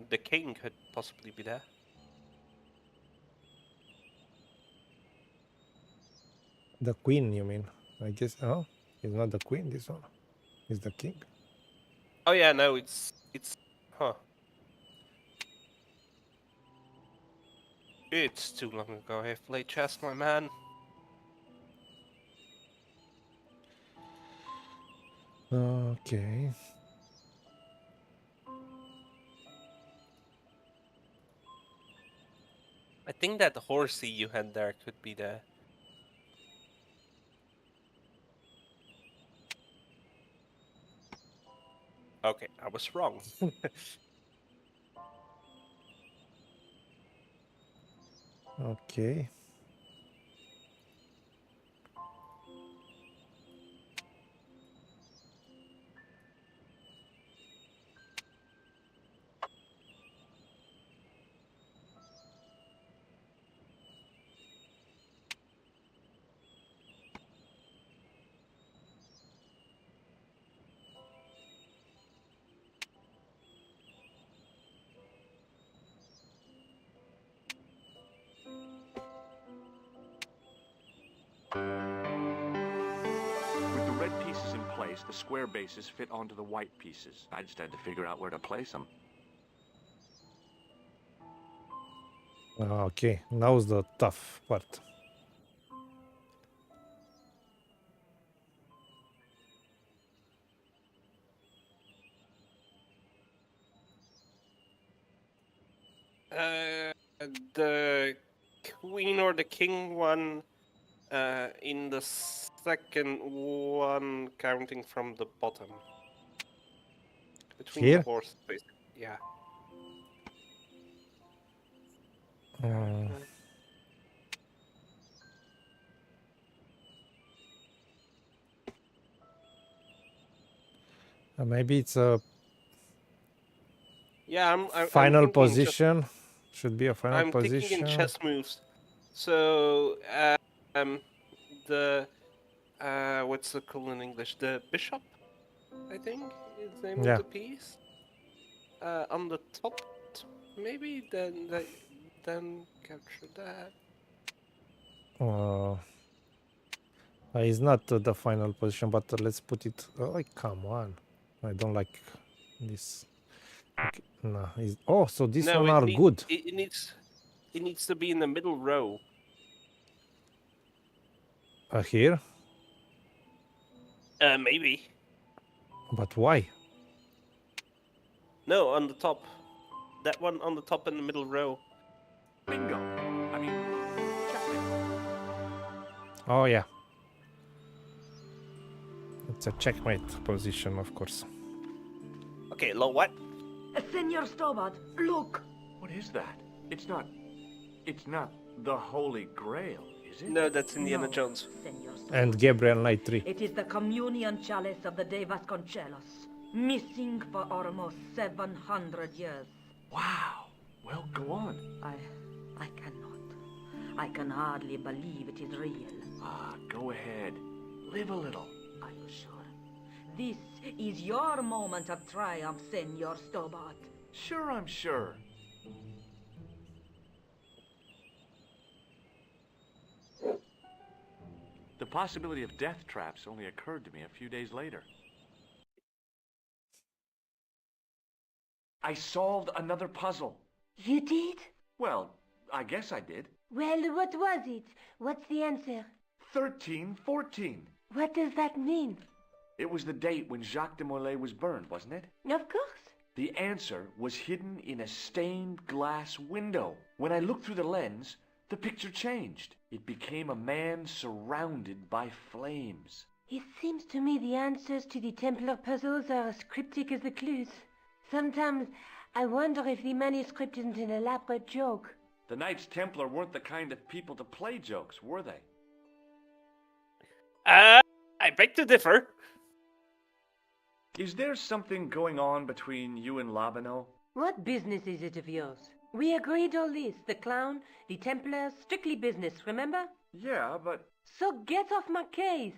The king could possibly be there. The queen, you mean? I guess. Oh, it's not the queen. This one. It's the king. Oh yeah, no, it's huh. It's too long ago I've played chess, my man. Okay. I think that horsey you had there could be the... Okay, I was wrong. Okay. With the red pieces in place, the square bases fit onto the white pieces. I just had to figure out where to place them. Okay. Now's the tough part. The queen or the king one in the second one, counting from the bottom. Between Here? the horse, basically. Yeah. Maybe it's a Yeah, I'm final thinking position. Should be a final I'm position. thinking in chess moves. So the what's it called in English? The bishop, I think, is the name of the piece. On the top, maybe. Then capture that. It's not the final position, but let's put it. Like, come on! I don't like this. Okay. No, oh, so this one are good. It needs to be in the middle row. Here? Maybe. But why? No, on the top. That one on the top in the middle row. Bingo. I mean, checkmate. Oh yeah. It's a checkmate position, of course. Okay, what? Senor Stobart, look! What is that? It's not the Holy Grail, is it? No, that's Indiana No, Jones. Senor Stobart. And Gabriel Knight 3. It is the communion chalice of the De Vasconcelos, missing for almost 700 years. Wow. Well, go on. I cannot. I can hardly believe it is real. Go ahead. Live a little. Are you sure? This is your moment of triumph, Senor Stobart. Sure, I'm sure. The possibility of death traps only occurred to me a few days later. I solved another puzzle. You did? Well, I guess I did. Well, what was it? What's the answer? 1314. What does that mean? It was the date when Jacques de Molay was burned, wasn't it? Of course. The answer was hidden in a stained glass window. When I looked through the lens, the picture changed. It became a man surrounded by flames. It seems to me the answers to the Templar puzzles are as cryptic as the clues. Sometimes I wonder if the manuscript isn't an elaborate joke. The Knights Templar weren't the kind of people to play jokes, were they? I beg to differ. Is there something going on between you and Labano? What business is it of yours? We agreed all this. The clown, the Templars, strictly business, remember? Yeah, but... So get off my case.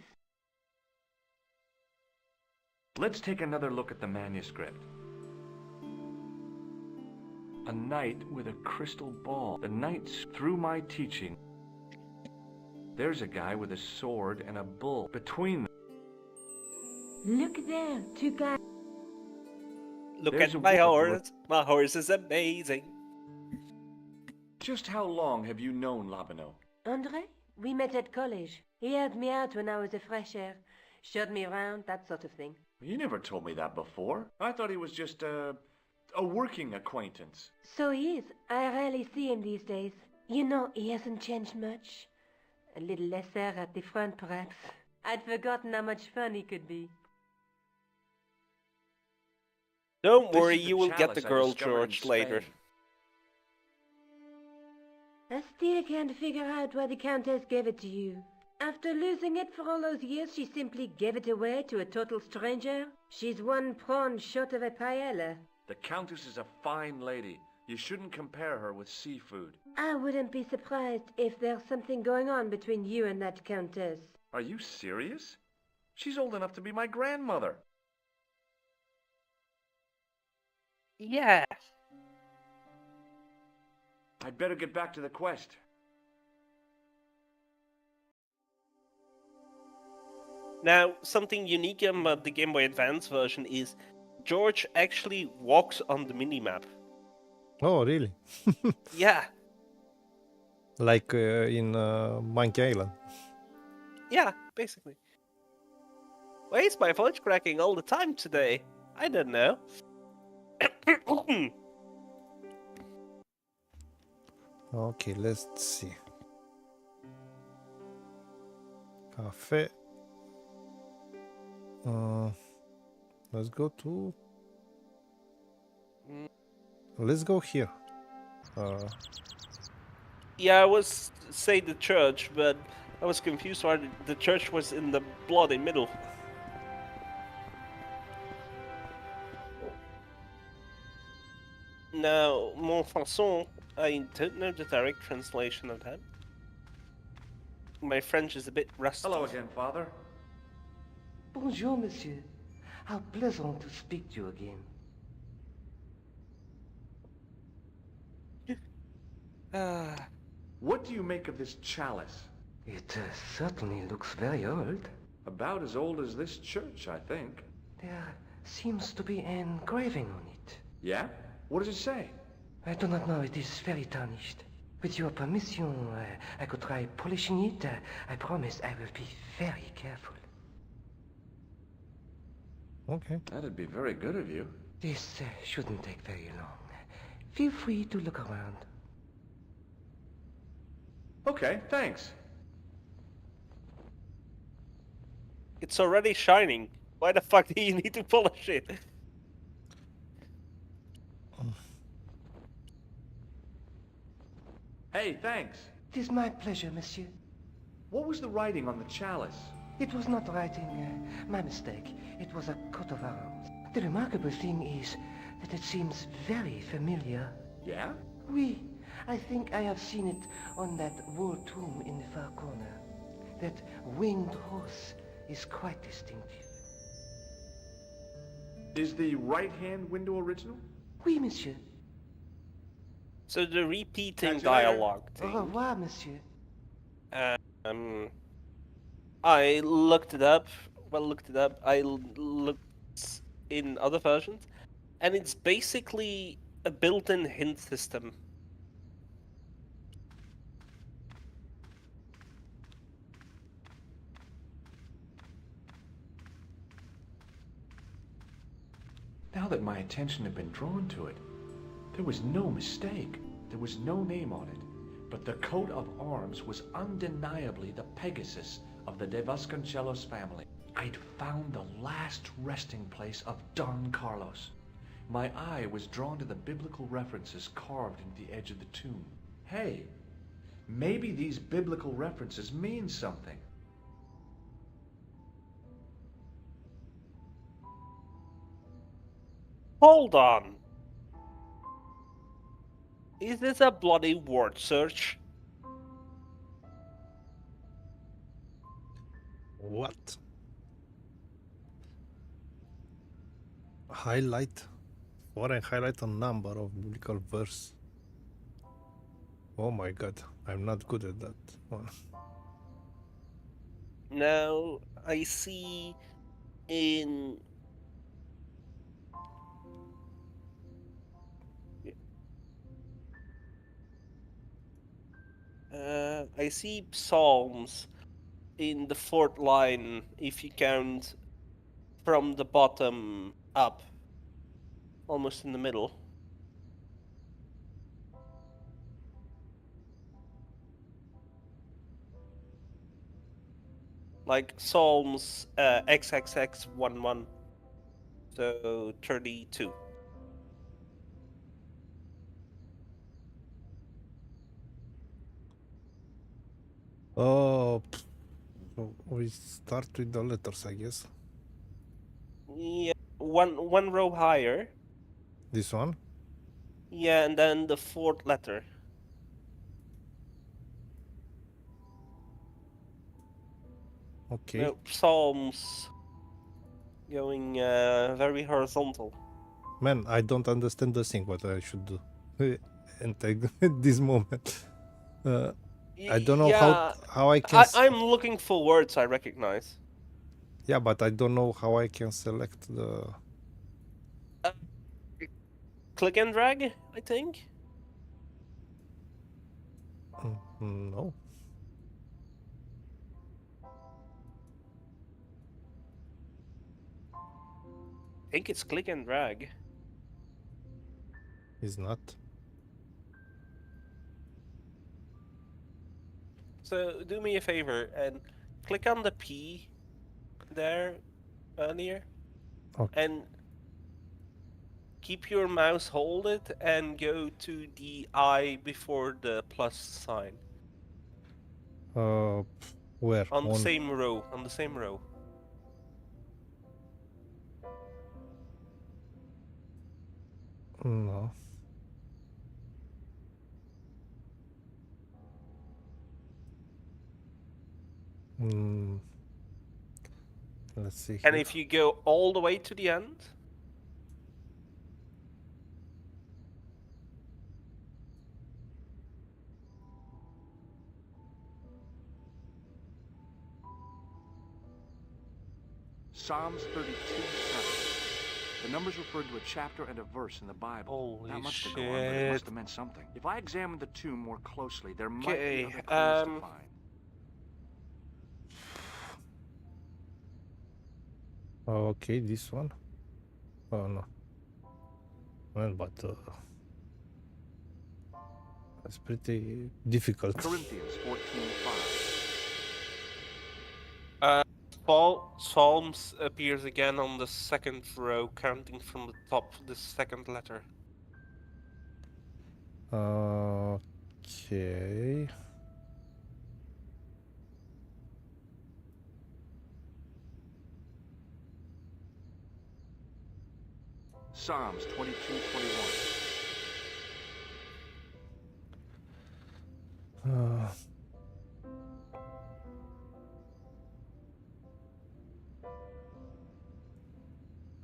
Let's take another look at the manuscript. A knight with a crystal ball. The knights through my teaching. There's a guy with a sword and a bull between them. Look there, two guys. Look There's a at my woman horse. My horse is amazing. Just how long have you known Labano? Andre? We met at college. He helped me out when I was a fresher. Showed me around, that sort of thing. You never told me that before. I thought he was just a working acquaintance. So he is. I rarely see him these days. You know, he hasn't changed much. A little lesser at the front, perhaps. I'd forgotten how much fun he could be. Don't This worry, is you will get the chalice I girl discovered in George later. Spain. I still can't figure out why the Countess gave it to you. After losing it for all those years, she simply gave it away to a total stranger? She's one prawn short of a paella. The Countess is a fine lady. You shouldn't compare her with seafood. I wouldn't be surprised if there's something going on between you and that Countess. Are you serious? She's old enough to be my grandmother. Yeah. I'd better get back to the quest. Now, something unique about the Game Boy Advance version is George actually walks on the minimap. Oh, really? Yeah. Like in Monkey Island. Yeah, basically. Why is my voice cracking all the time today? I don't know. Okay, let's see. Cafe. Let's go to... Let's go here. Yeah, I was say the church, but I was confused why the church was in the bloody middle. Now, mon façon, I don't know the direct translation of that. My French is a bit rusty. Hello again, Father. Bonjour, monsieur. How pleasant to speak to you again. What do you make of this chalice? It certainly looks very old. About as old as this church, I think. There seems to be an engraving on it. Yeah? What does it say? I do not know. It is very tarnished. With your permission, I could try polishing it. I promise I will be very careful. Okay. That'd be very good of you. This shouldn't take very long. Feel free to look around. Okay, thanks. It's already shining. Why the fuck do you need to polish it? Hey, thanks. It is my pleasure, monsieur. What was the writing on the chalice? It was not writing, my mistake. It was a coat of arms. The remarkable thing is that it seems very familiar. Yeah? Oui, I think I have seen it on that wall tomb in the far corner. That winged horse is quite distinctive. Is the right-hand window original? Oui, monsieur. So the repeating Catch you later. dialogue Au thing. revoir, monsieur. I looked it up. Well, looked it up. I looked in other versions, and it's basically a built-in hint system. Now that my attention had been drawn to it, there was no mistake. There was no name on it. But the coat of arms was undeniably the Pegasus of the De Vasconcelos family. I'd found the last resting place of Don Carlos. My eye was drawn to the biblical references carved into the edge of the tomb. Hey, maybe these biblical references mean something. Hold on. Is this a bloody word search? What? Highlight. Foreign highlight a number of biblical verse. Oh my god, I'm not good at that one. Now I see in I see Psalms in the fourth line if you count from the bottom up, almost in the middle. Like Psalms XXX11, so 32. Oh, so we start with the letters, I guess. Yeah, one row higher. This one? Yeah, and then the fourth letter. Okay. No, Psalms going very horizontal. Man, I don't understand the thing what I should do. And at this moment. I don't know how I can... I'm looking for words I recognize. Yeah, but I don't know how I can select the... Click and drag, I think? No. I think it's click and drag. It's not. So do me a favor and click on the P there earlier. Okay. And keep your mouse hold it and go to the I before the plus sign. Where? On the same row. On the same row. No. Let's see. And here. if you go all the way to the end. Psalms 32:7. The numbers referred to a chapter and a verse in the Bible. Holy Not much to go on, but it must shit. have meant something. If I examine the tomb more closely, there might Okay, be other clues to find. Okay, this one. Oh no. Well, but it's pretty difficult. Corinthians 14:5. Psalms appears again on the second row, counting from the top, the second letter. Okay. Psalms 22:21.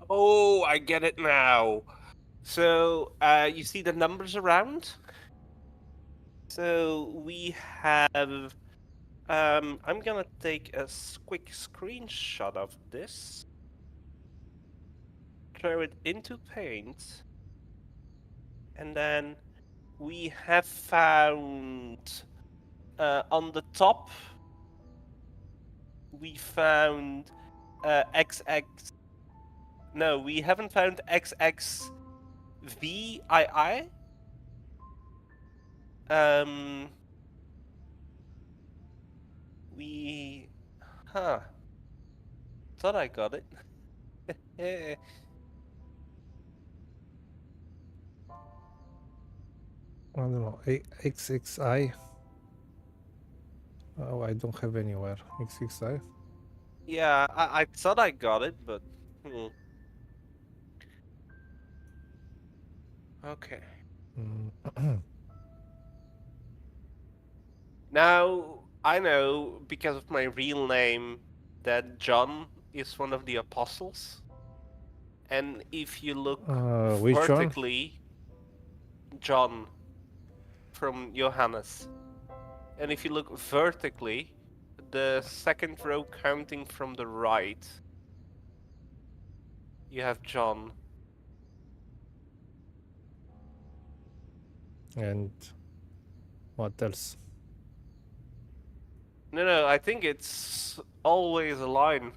Oh, I get it now. So, you see the numbers around? So we have. I'm gonna take a quick screenshot of this. Throw it into Paint. And then we have found on the top, we found XX. No, we haven't found XXVII. We. Huh. Thought I got it. I don't know. XXI. Oh, I don't have anywhere. XXI. Yeah, I thought I got it, but. Okay. Now, I know, because of my real name, that John is one of the apostles. And if you look Which one? vertically, John from Johannes. And if you look vertically, the second row counting from the right, you have John. And what else? No, I think it's always a line.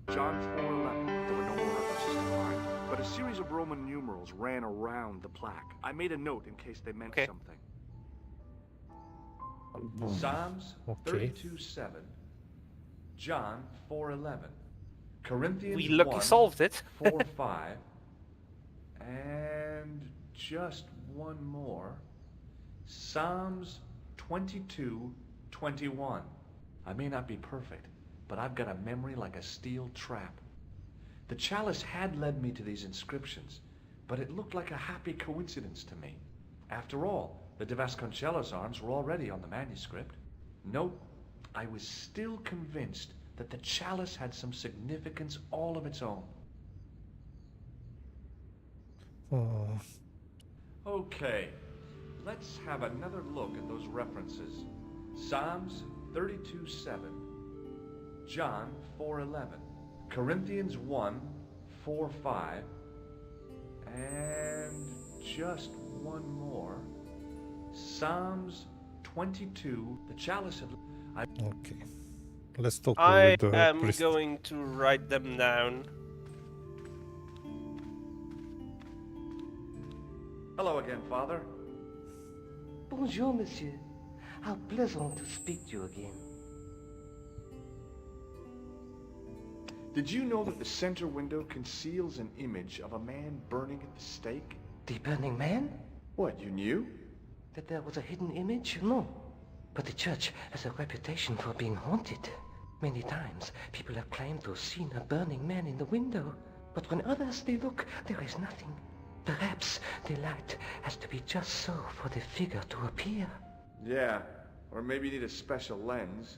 John 4:11. There were no more references to find, but a series of Roman numerals ran around the plaque. I made a note in case they meant something. Psalms 32:7. John 4:11. Corinthians We lucky 1, solved it. 4:5. And just one more. Psalms 22:21. I may not be perfect, but I've got a memory like a steel trap. The chalice had led me to these inscriptions, but it looked like a happy coincidence to me. After all, the De Vasconcelos arms were already on the manuscript. Nope, I was still convinced that the chalice had some significance all of its own. Okay, let's have another look at those references. Psalms 32:7, John 4:11, Corinthians 1, 4:5, and just one more. Psalms 22, the chalice had... Okay. Let's talk I with the am priest. going to write them down. Hello again, Father. Bonjour, monsieur. How pleasant to speak to you again. Did you know that the center window conceals an image of a man burning at the stake? The Burning Man? What, you knew? That there was a hidden image? No. But the church has a reputation for being haunted. Many times, people have claimed to have seen a burning man in the window. But when others they look, there is nothing. Perhaps the light has to be just so for the figure to appear. Yeah, or maybe you need a special lens.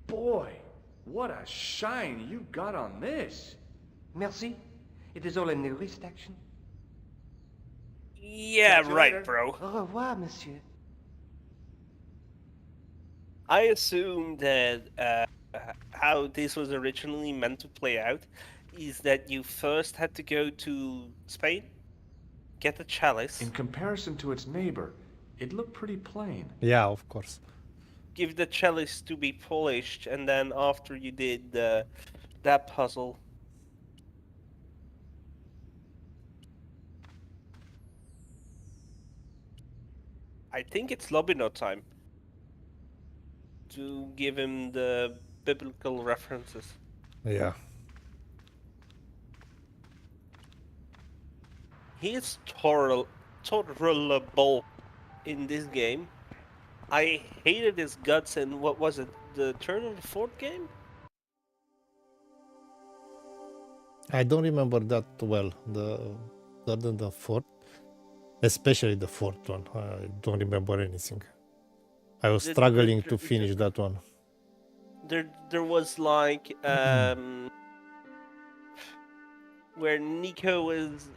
Boy, what a shine you got on this. Merci. It is all in the wrist action. Yeah, right, bro. Au revoir, monsieur. I assume that how this was originally meant to play out is that you first had to go to Spain, get the chalice. In comparison to its neighbor, it looked pretty plain. Yeah, of course. Give the chalice to be polished, and then after you did that puzzle. I think it's Lobino time to give him the biblical references. Yeah. He is tolerable in this game. I hated his guts in, what was it, the third or the fourth game? I don't remember that well. The third and the fourth, especially the fourth one. I don't remember anything. I was struggling to finish that one. There was like where Nico was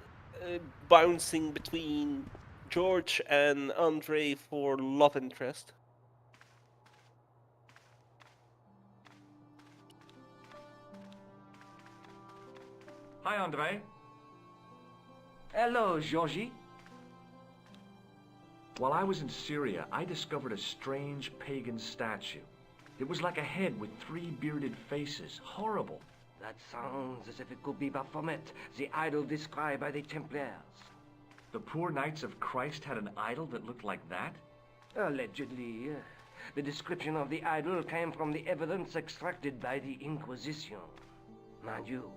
bouncing between George and Andre for love interest. Hi, Andre. Hello, Georgie. While I was in Syria, I discovered a strange pagan statue. It was like a head with 3 bearded faces. Horrible. That sounds as if it could be Baphomet, the idol described by the Templars. The poor Knights of Christ had an idol that looked like that? Allegedly. The description of the idol came from the evidence extracted by the Inquisition. Mind you,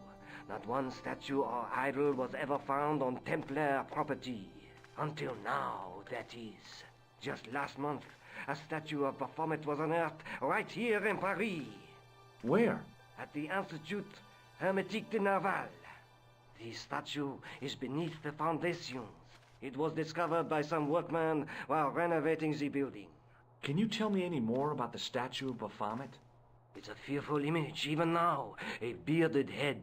not one statue or idol was ever found on Templar property. Until now, that is. Just last month, a statue of Baphomet was unearthed right here in Paris. Where? At the Institut Hermétique de Naval. The statue is beneath the foundations. It was discovered by some workmen while renovating the building. Can you tell me any more about the statue of Baphomet? It's a fearful image, even now. A bearded head.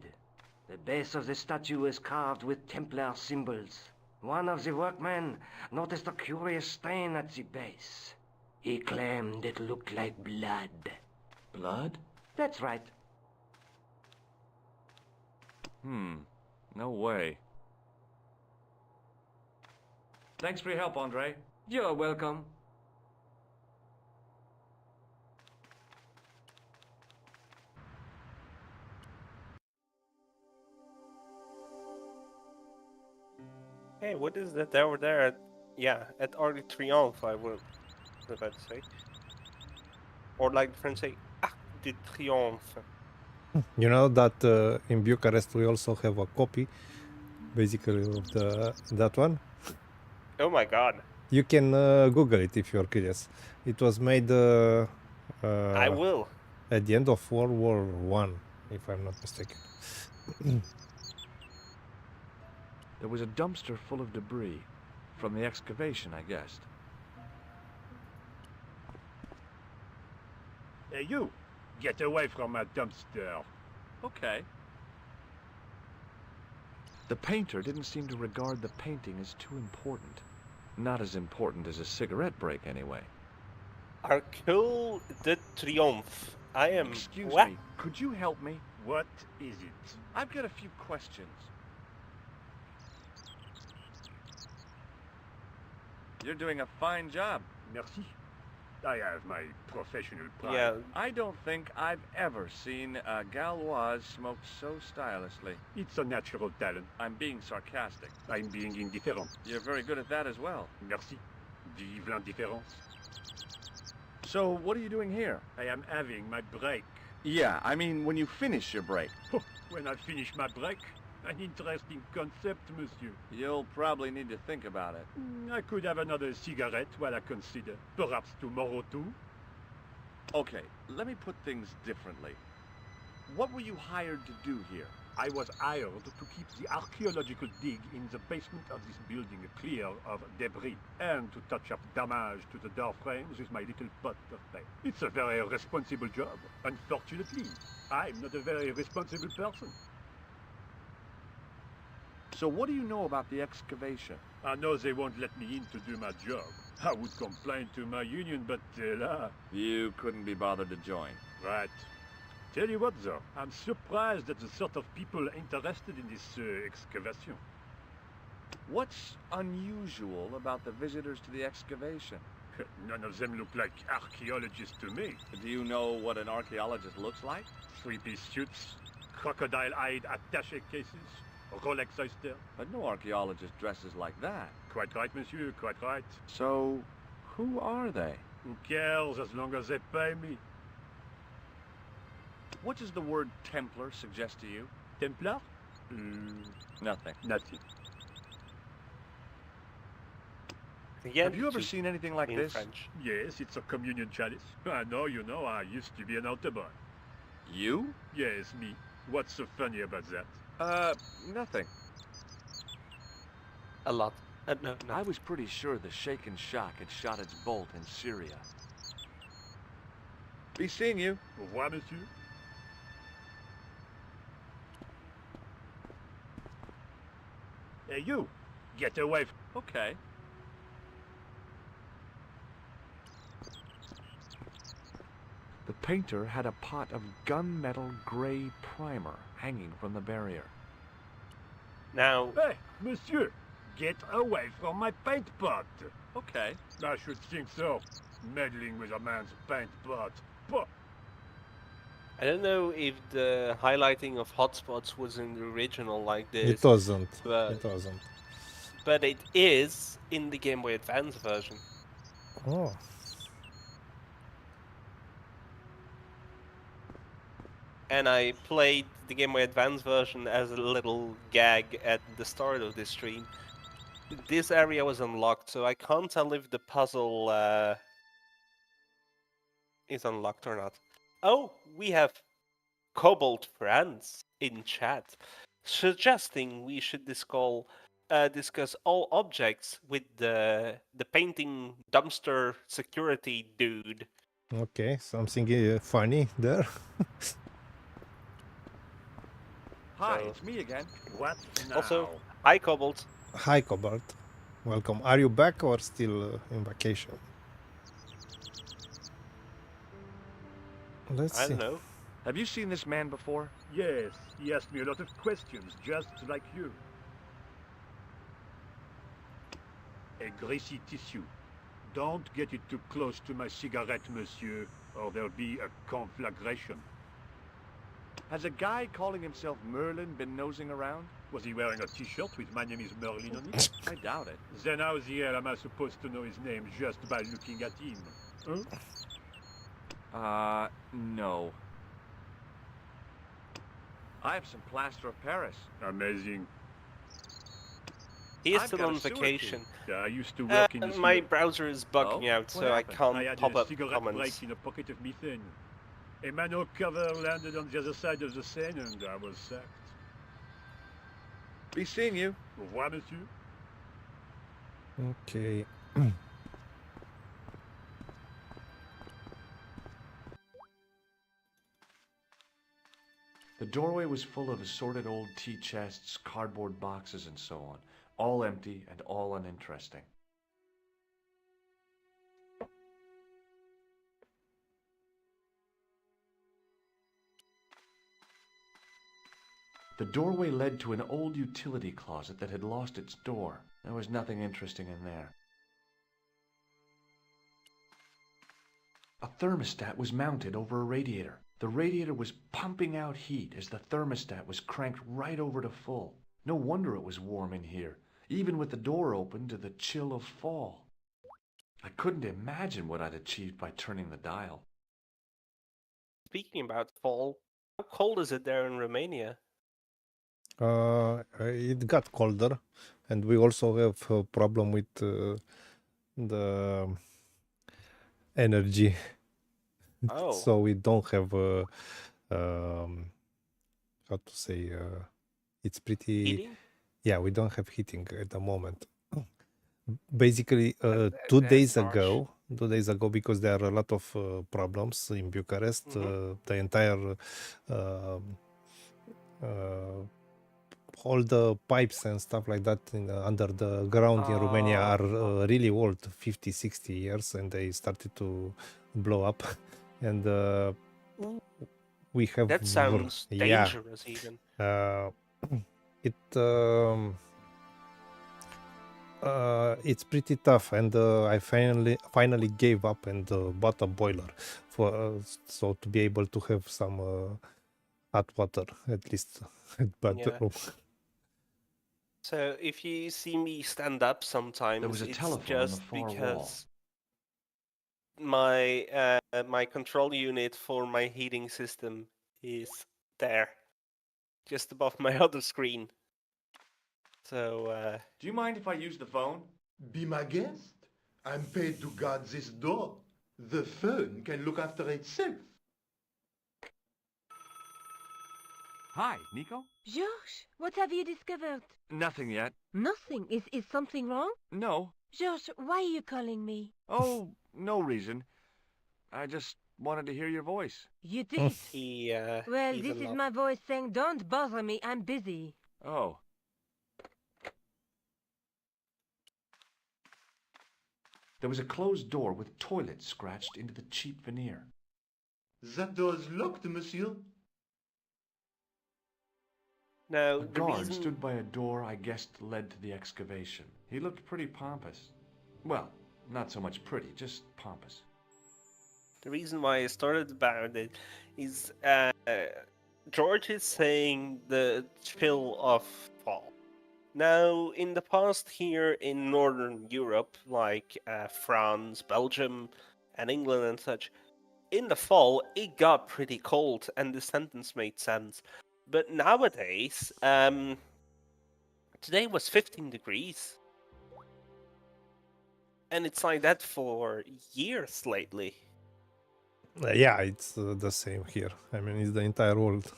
The base of the statue is carved with Templar symbols. One of the workmen noticed a curious stain at the base. He claimed it looked like blood. Blood? That's right. No way. Thanks for your help, Andre. You're welcome. Hey, what is that over there? At Arc de Triomphe, I would about to say. Or like the French say, Arc de Triomphe. You know that in Bucharest we also have a copy, basically, of that one. Oh my god. You can Google it if you're curious. It was made I will. at the end of World War One, if I'm not mistaken. There was a dumpster full of debris. From the excavation, I guessed. Hey, you! Get away from my dumpster. Okay. The painter didn't seem to regard the painting as too important. Not as important as a cigarette break, anyway. Arc de Triomphe. I am... Excuse what? me, could you help me? What is it? I've got a few questions. You're doing a fine job. Merci. I have my professional pride. Yeah, I don't think I've ever seen a Gauloise smoke so stylishly. It's a natural talent. I'm being sarcastic. I'm being indifferent. You're very good at that as well. Merci. Vive l'indifférence. So, what are you doing here? I am having my break. Yeah, I mean when you finish your break. When I finish my break, an interesting concept, monsieur. You'll probably need to think about it. I could have another cigarette while I consider. Perhaps tomorrow too. Okay, let me put things differently. What were you hired to do here? I was hired to keep the archaeological dig in the basement of this building clear of debris and to touch up damage to the door frames with my little pot of paint. It's a very responsible job. Unfortunately, I'm not a very responsible person. So what do you know about the excavation? I know they won't let me in to do my job. I would complain to my union, but You couldn't be bothered to join. Right. Tell you what, though, I'm surprised at the sort of people interested in this excavation. What's unusual about the visitors to the excavation? None of them look like archaeologists to me. Do you know what an archaeologist looks like? Three-piece suits, crocodile-eyed attaché cases, Rolex oyster. But no archaeologist dresses like that. Quite right, monsieur, quite right. So, who are they? Who cares as long as they pay me? What does the word Templar suggest to you? Templar? Nothing. Nothing. Again, Have you ever seen anything like in this? French. Yes, it's a communion chalice. I know, you know, I used to be an altar boy. You? Yes, me. What's so funny about that? Nothing. A lot. No, no. I was pretty sure the shaken shock had shot its bolt in Syria. Be seeing you. Au revoir, monsieur. Hey, you! Get away from... Okay. The painter had a pot of gunmetal gray primer hanging from the barrier. Now, Hey, monsieur! Get away from my paint pot! Okay. I should think so. Meddling with a man's paint pot. Pah. I don't know if the highlighting of hotspots was in the original like this. It wasn't. But, It wasn't. but it is in the Game Boy Advance version. Oh. And I played the Game Boy Advance version as a little gag at the start of this stream. This area was unlocked, so I can't tell if the puzzle is unlocked or not. Oh, we have Cobalt friends in chat, suggesting we should discuss all objects with the painting dumpster security dude. Okay, something funny there. Hi, So- it's me again. What now? Also, hi Cobalt. Hi, Cobalt. Welcome. Are you back or still in vacation? Let's I see. don't know. Have you seen this man before? Yes, he asked me a lot of questions, just like you. A greasy tissue. Don't get it too close to my cigarette, monsieur, or there'll be a conflagration. Has a guy calling himself Merlin been nosing around? Was he wearing a t-shirt with "My name is Merlin" on it? I doubt it. Then how the hell am I supposed to know his name just by looking at him? Huh? No. I have some plaster of Paris. Amazing. He is I've still got on a sewer key. vacation. Yeah, I used to work in the My sewer. browser is bugging Oh, out, what so I happened? can't I had pop a up cigarette comments. break in a pocket of methane. A manhole cover landed on the other side of the Seine and I was sacked. Be seeing you. Au revoir, monsieur. Okay. The doorway was full of assorted old tea chests, cardboard boxes, and so on. All empty and all uninteresting. The doorway led to an old utility closet that had lost its door. There was nothing interesting in there. A thermostat was mounted over a radiator. The radiator was pumping out heat as the thermostat was cranked right over to full. No wonder it was warm in here, even with the door open to the chill of fall. I couldn't imagine what I'd achieved by turning the dial. Speaking about fall, how cold is it there in Romania? It got colder, and we also have a problem with the energy. Oh. So we don't have how to say, it's pretty, Heating? yeah, we don't have heating at the moment. Basically, That's 2 days harsh. ago, because there are a lot of problems in Bucharest, the entire all the pipes and stuff like that under the ground in Romania are really old, 50, 60 years, and they started to blow up. And we have... That sounds dangerous, even. It's pretty tough, and I finally gave up and bought a boiler for so to be able to have some hot water at least at bathroom. So if you see me stand up sometimes, There was a it's telephone on just the far wall. because my control unit for my heating system is there, just above my other screen. So Do you mind if I use the phone? Be my guest. I'm paid to guard this door. The phone can look after itself. Hi, Nico? Georges, what have you discovered? Nothing yet. Nothing. Is something wrong? No. Georges, why are you calling me? Oh, no reason. I just wanted to hear your voice. You did? Well, he's this in is love. my voice saying, don't bother me, I'm busy. Oh. There was a closed door with toilet scratched into the cheap veneer. That door's locked, monsieur. Now, A the guard reason... stood by a door I guessed led to the excavation. He looked pretty pompous. Well, not so much pretty, just pompous. The reason why I started about it is George is saying the chill of fall. Now, in the past here in Northern Europe, like France, Belgium, and England and such, in the fall it got pretty cold and the sentence made sense. But nowadays, today was 15 degrees. And it's like that for years lately. Yeah, it's the same here. I mean, it's the entire world.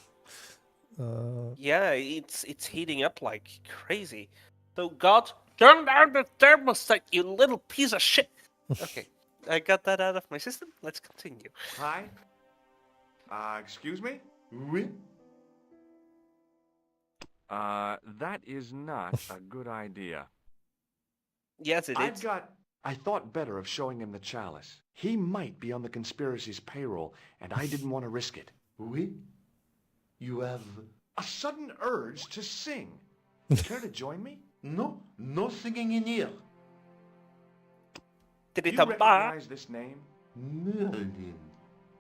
Yeah, it's heating up like crazy. So God, turn down the thermostat, you little piece of shit. Okay, I got that out of my system. Let's continue. Hi? Excuse me? Oui? That is not a good idea. Yes, it is. I thought better of showing him the chalice. He might be on the conspiracy's payroll, and I didn't want to risk it. Oui? You have... A sudden urge to sing. Care to join me? No, no singing in here. Do you recognize this name? Merlin.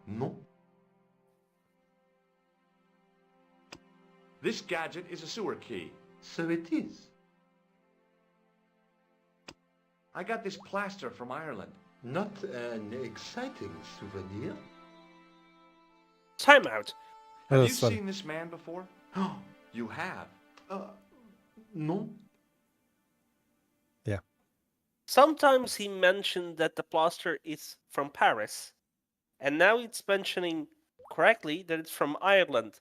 No? This gadget is a sewer key. So it is. I got this plaster from Ireland. Not an exciting souvenir. Time out. Have you Sorry. seen this man before? You have. No? Yeah. Sometimes he mentioned that the plaster is from Paris, and now it's mentioning correctly that it's from Ireland.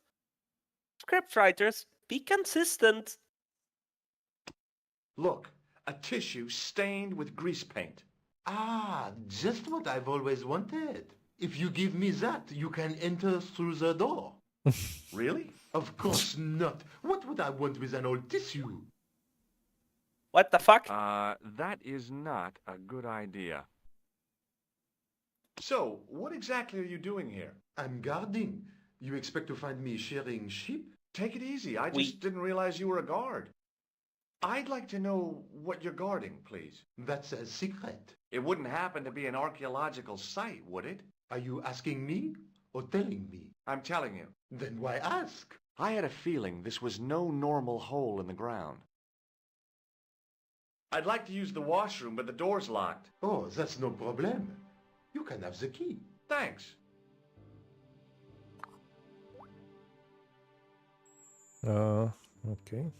Scriptwriters, be consistent. Look, a tissue stained with grease paint. Ah, just what I've always wanted. If you give me that, you can enter through the door. Really? Of course not. What would I want with an old tissue? What the fuck? That is not a good idea. So, what exactly are you doing here? I'm guarding. You expect to find me shearing sheep? Take it easy. I just didn't realize you were a guard. I'd like to know what you're guarding, please. That's a secret. It wouldn't happen to be an archaeological site, would it? Are you asking me or telling me? I'm telling you. Then why ask? I had a feeling this was no normal hole in the ground. I'd like to use the washroom, but the door's locked. Oh, that's no problem. You can have the key. Thanks. Okay.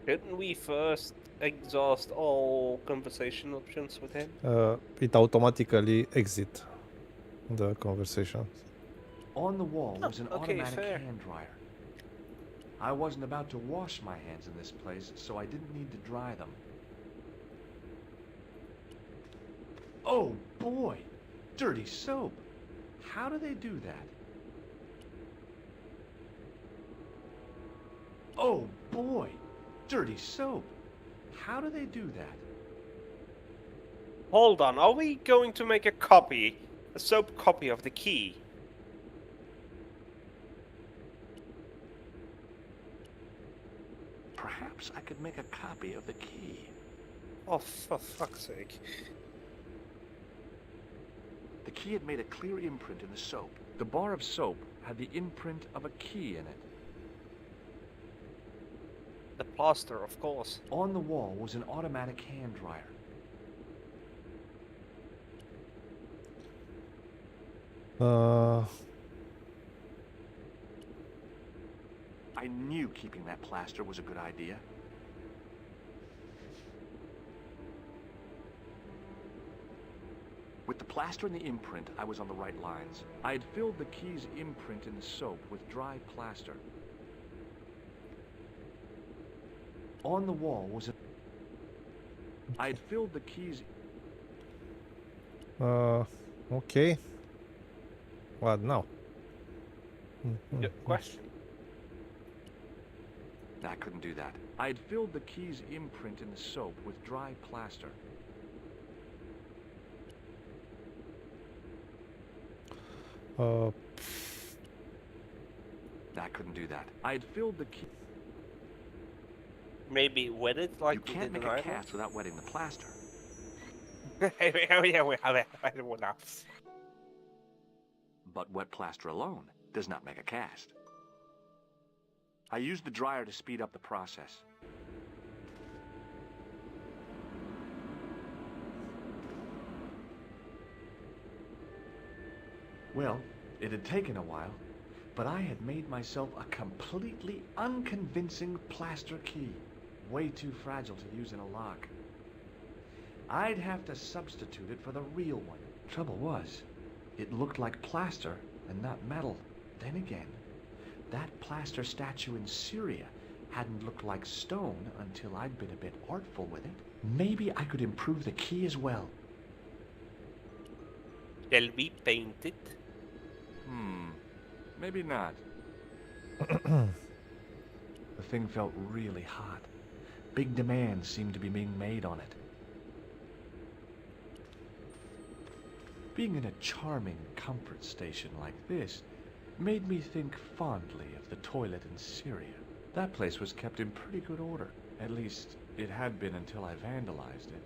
Shouldn't we first exhaust all conversation options with him? It automatically exit the conversation. On the wall was an okay, automatic fair. hand dryer. I wasn't about to wash my hands in this place, so I didn't need to dry them. Oh boy, dirty soap. How do they do that? Oh boy, dirty soap. How do they do that? Hold on, are we going to make a soap copy of the key? Perhaps I could make a copy of the key. Oh, for fuck's sake. The key had made a clear imprint in the soap. The bar of soap had the imprint of a key in it. The plaster, of course. On the wall was an automatic hand dryer. I I knew keeping that plaster was a good idea. With the plaster and the imprint, I was on the right lines. I had filled the key's imprint in the soap with dry plaster. On the wall was a... I had filled the key's... Okay. What now? Good question. I couldn't do that. I had filled the key's imprint in the soap with dry plaster. Uh, I couldn't do that. I had filled the key... Maybe wet it like You we can't did make in a Ireland? cast without wetting the plaster. But wet plaster alone does not make a cast. I used the dryer to speed up the process. Well, it had taken a while, but I had made myself a completely unconvincing plaster key. Way too fragile to use in a lock. I'd have to substitute it for the real one. Trouble was, it looked like plaster and not metal. Then again, that plaster statue in Syria hadn't looked like stone until I'd been a bit artful with it. Maybe I could improve the key as well. Shall we paint it? Maybe not. The thing felt really hot. Big demands seemed to be being made on it. Being in a charming comfort station like this made me think fondly of the toilet in Syria. That place was kept in pretty good order. At least, it had been until I vandalized it.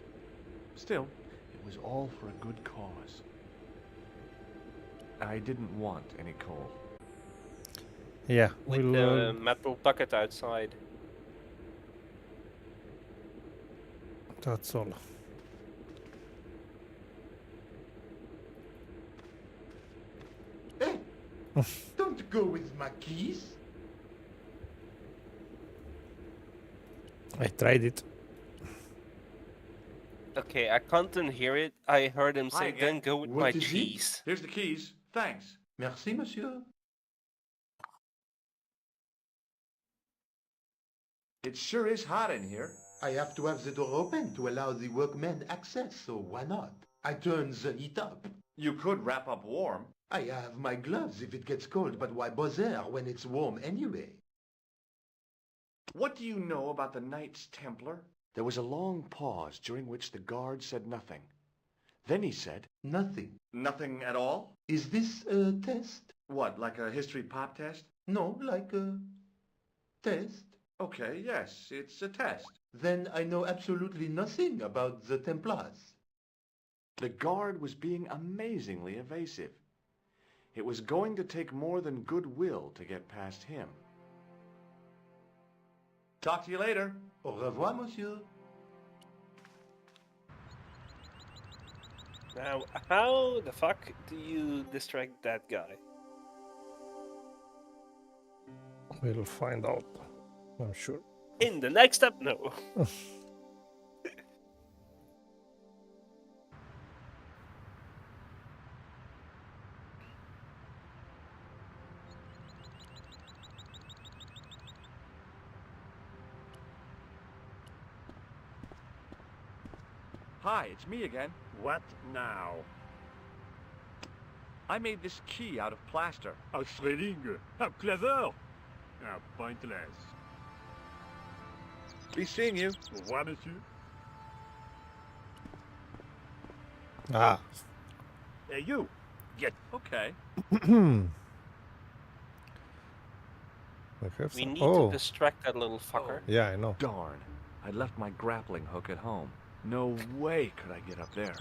Still, it was all for a good cause. I didn't want any coal. yeah, With we'll. the metal bucket outside. That's all. Hey, don't go with my keys. I tried it. Okay, I can't hear it. I heard him Hi say, again. "Don't go with What my is it? keys." Here's the keys. Thanks. Merci, monsieur. It sure is hot in here. I have to have the door open to allow the workmen access, so why not? I turn the heat up. You could wrap up warm. I have my gloves if it gets cold, but why bother when it's warm anyway? What do you know about the Knights Templar? There was a long pause during which the guard said nothing. Then he said, Nothing. Nothing at all? Is this a test? What, like a history pop test? No, like a test. Okay, yes, it's a test. Then I know absolutely nothing about the Templars. The guard was being amazingly evasive. It was going to take more than goodwill to get past him. Talk to you later. Au revoir, monsieur. Now, how the fuck do you distract that guy? We'll find out. I'm sure. In the next step, no. Hi, it's me again. What now? I made this key out of plaster. A shredding? How clever! How pointless. Be seeing you. Au revoir, monsieur. Ah. Hey, you! Get... Okay. I have We some. need Oh, to distract that little fucker. yeah, I know. Darn. I'd left my grappling hook at home. No way could I get up there.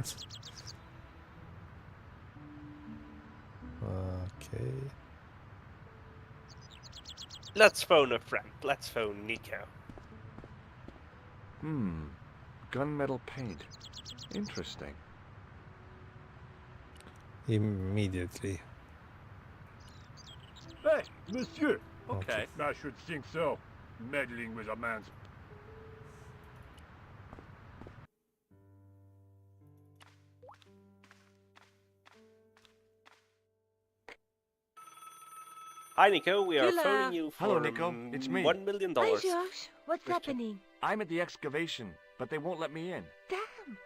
Okay. Let's phone a friend. Let's phone Nico. Gunmetal paint. Interesting. Immediately. Hey, monsieur! Okay. I should think so. Meddling with a man's... Hi, Nico. We are Hola. phoning you for Hello, Nico. It's me. $1 million. Hi, Josh. What's happening? I'm at the excavation, but they won't let me in. Damn.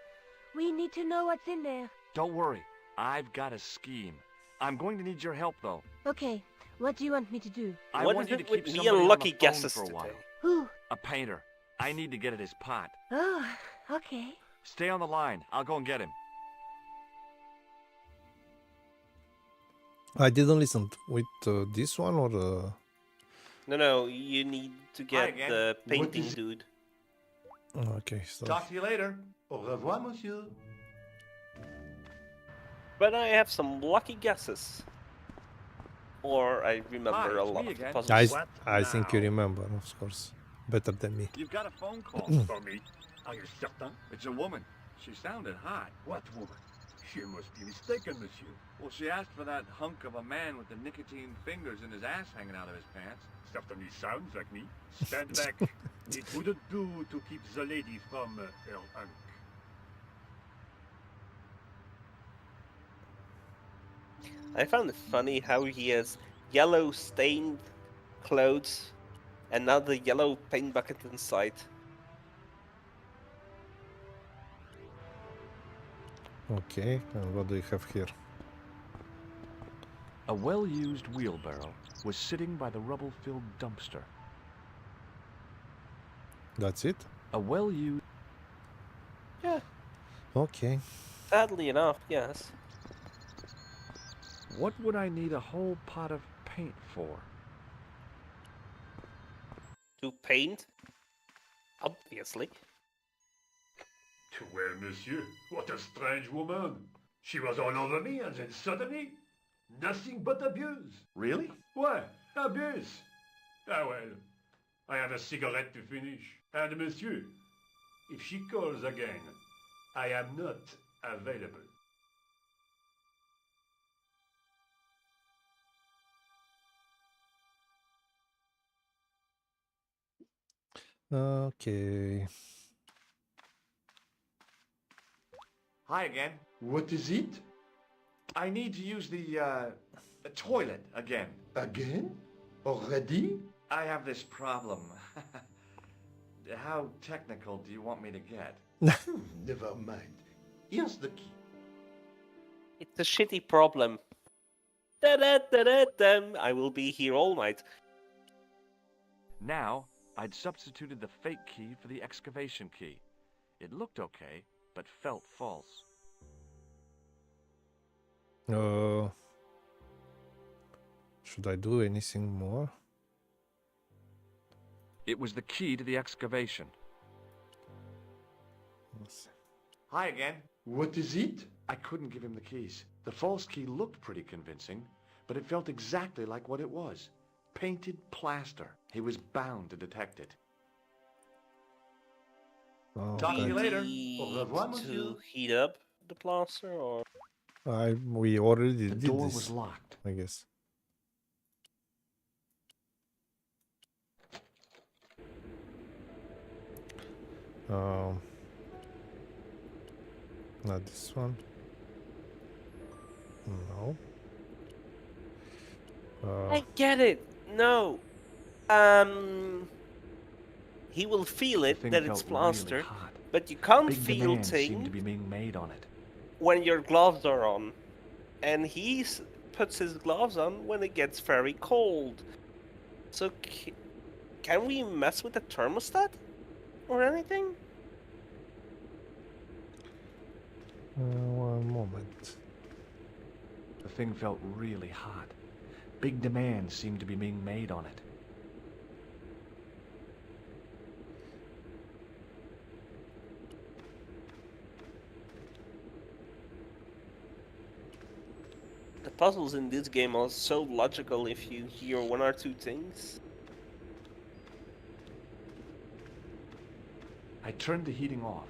We need to know what's in there. Don't worry. I've got a scheme. I'm going to need your help, though. Okay. What do you want me to do? I What want is you to it keep with me somebody and on lucky the phone guesses for a today? while. Who? A painter. I need to get at his pot. Oh, okay. Stay on the line. I'll go and get him. I didn't listen with this one or No, you need to get again. the What painting is it? dude. okay. So Talk to you later. Au revoir, monsieur. But I have some lucky guesses. Or I remember Hi, a it's lot me of the again. puzzles. What I think you now? remember, of course, better than me. You've got a phone call. For me? Are you certain? It's a woman. She sounded hot. What woman? She must be mistaken, monsieur. Well, she asked for that hunk of a man with the nicotine fingers and his ass hanging out of his pants. Certainly sounds like me. Stand back. It wouldn't do to keep the lady from her unk. I found it funny how he has yellow stained clothes and now the yellow paint bucket inside. Okay, and what do you have here? A well-used wheelbarrow was sitting by the rubble-filled dumpster. That's it? A well-used... Yeah, Okay. sadly enough, yes. What would I need a whole pot of paint for? To paint? Obviously. Well, monsieur, what a strange woman. She was all over me and then suddenly, nothing but abuse. Really? Why, abuse? Ah well, I have a cigarette to finish. And monsieur, if she calls again, I am not available. Okay. Hi again. What is it? I need to use the toilet again. Again? Already? I have this problem. How technical do you want me to get? Never mind. Here's the key. It's a shitty problem. Da-da-da-da-dum. I will be here all night. Now, I'd substituted the fake key for the excavation key. It looked okay, but felt false. Should I do anything more? It was the key to the excavation. Let's see. Hi again. What is it? I couldn't give him the keys. The false key looked pretty convincing, but it felt exactly like what it was. Painted plaster. He was bound to detect it. Oh, Talk to you okay. later. Au revoir, To monsieur. heat up the plaster, or We already The did door this, was locked. I guess. Not this one. No. I get it. No. He will feel The it thing that felt it's plaster, really hot. but you can't Big feel demands seemed to things be being made on it. when your gloves are on, and he puts his gloves on when it gets very cold. So can we mess with the thermostat or anything? One moment. The thing felt really hot. Big demands seemed to be being made on it. The puzzles in this game are so logical if you hear one or two things. I turned the heating off.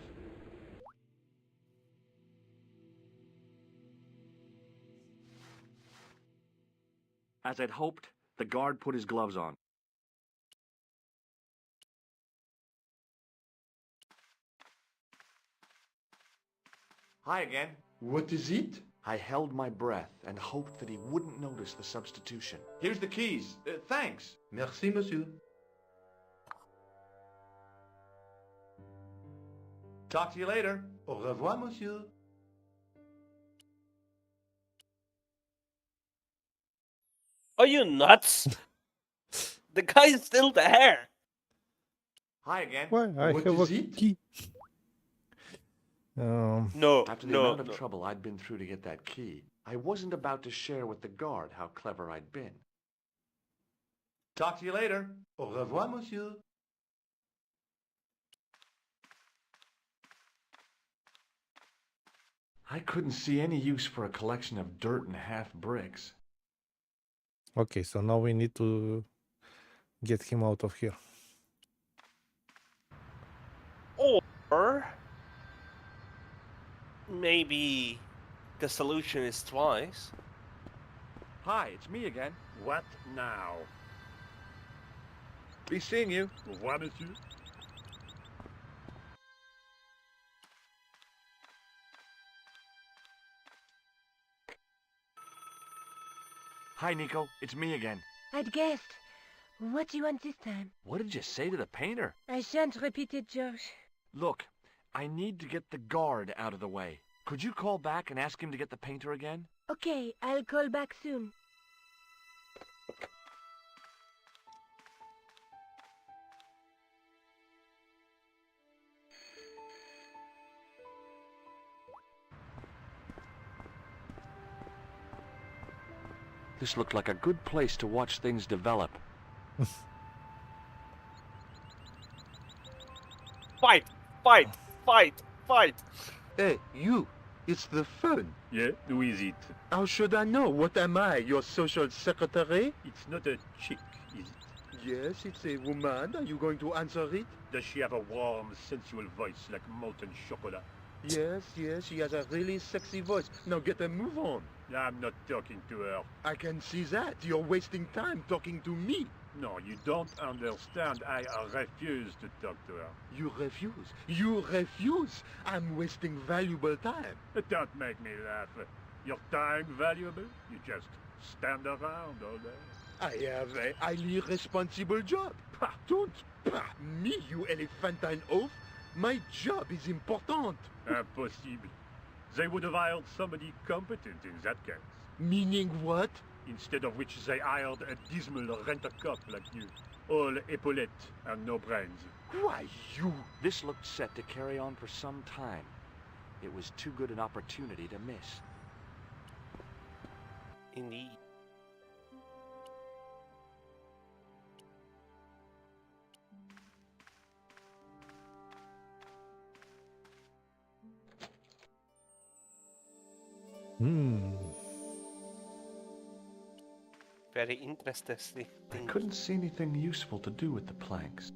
As I'd hoped, the guard put his gloves on. Hi again. What is it? I held my breath and hoped that he wouldn't notice the substitution. Here's the keys. Thanks. Merci, monsieur. Talk to you later. Au revoir, monsieur. Are you nuts? The guy's still there. Hi again. Why? I What have a is it? key. No, After the no, amount of no. trouble I'd been through to get that key, I wasn't about to share with the guard how clever I'd been. Talk to you later. Au revoir, monsieur. I couldn't see any use for a collection of dirt and half bricks. Okay, so now we need to get him out of here. Or maybe the solution is twice. Hi, it's me again. What now? Be seeing you. Au revoir, monsieur. Hi, Nico. It's me again. I'd guessed. What do you want this time? What did you say to the painter? I shan't repeat it, Josh. Look, I need to get the guard out of the way. Could you call back and ask him to get the painter again? Okay, I'll call back soon. This looked like a good place to watch things develop. Fight! Fight! Fight! Fight! Hey, you. It's the phone. Yeah, who is it? How should I know? What am I, your social secretary? It's not a chick, is it? Yes, it's a woman. Are you going to answer it? Does she have a warm, sensual voice like molten chocolate? Yes, she has a really sexy voice. Now get a move on. I'm not talking to her. I can see that. You're wasting time talking to me. No, you don't understand. I refuse to talk to her. You refuse. You refuse. I'm wasting valuable time. Don't make me laugh. Your time valuable? You just stand around all day. I have a highly responsible job. Don't. Me, you elephantine oaf. My job is important. Impossible. They would have hired somebody competent in that case. Meaning what? Instead of which they hired a dismal rent-a-cop like you. All epaulettes and no brains. Why, you... This looked set to carry on for some time. It was too good an opportunity to miss. Indeed. Very interesting. I couldn't see anything useful to do with the planks.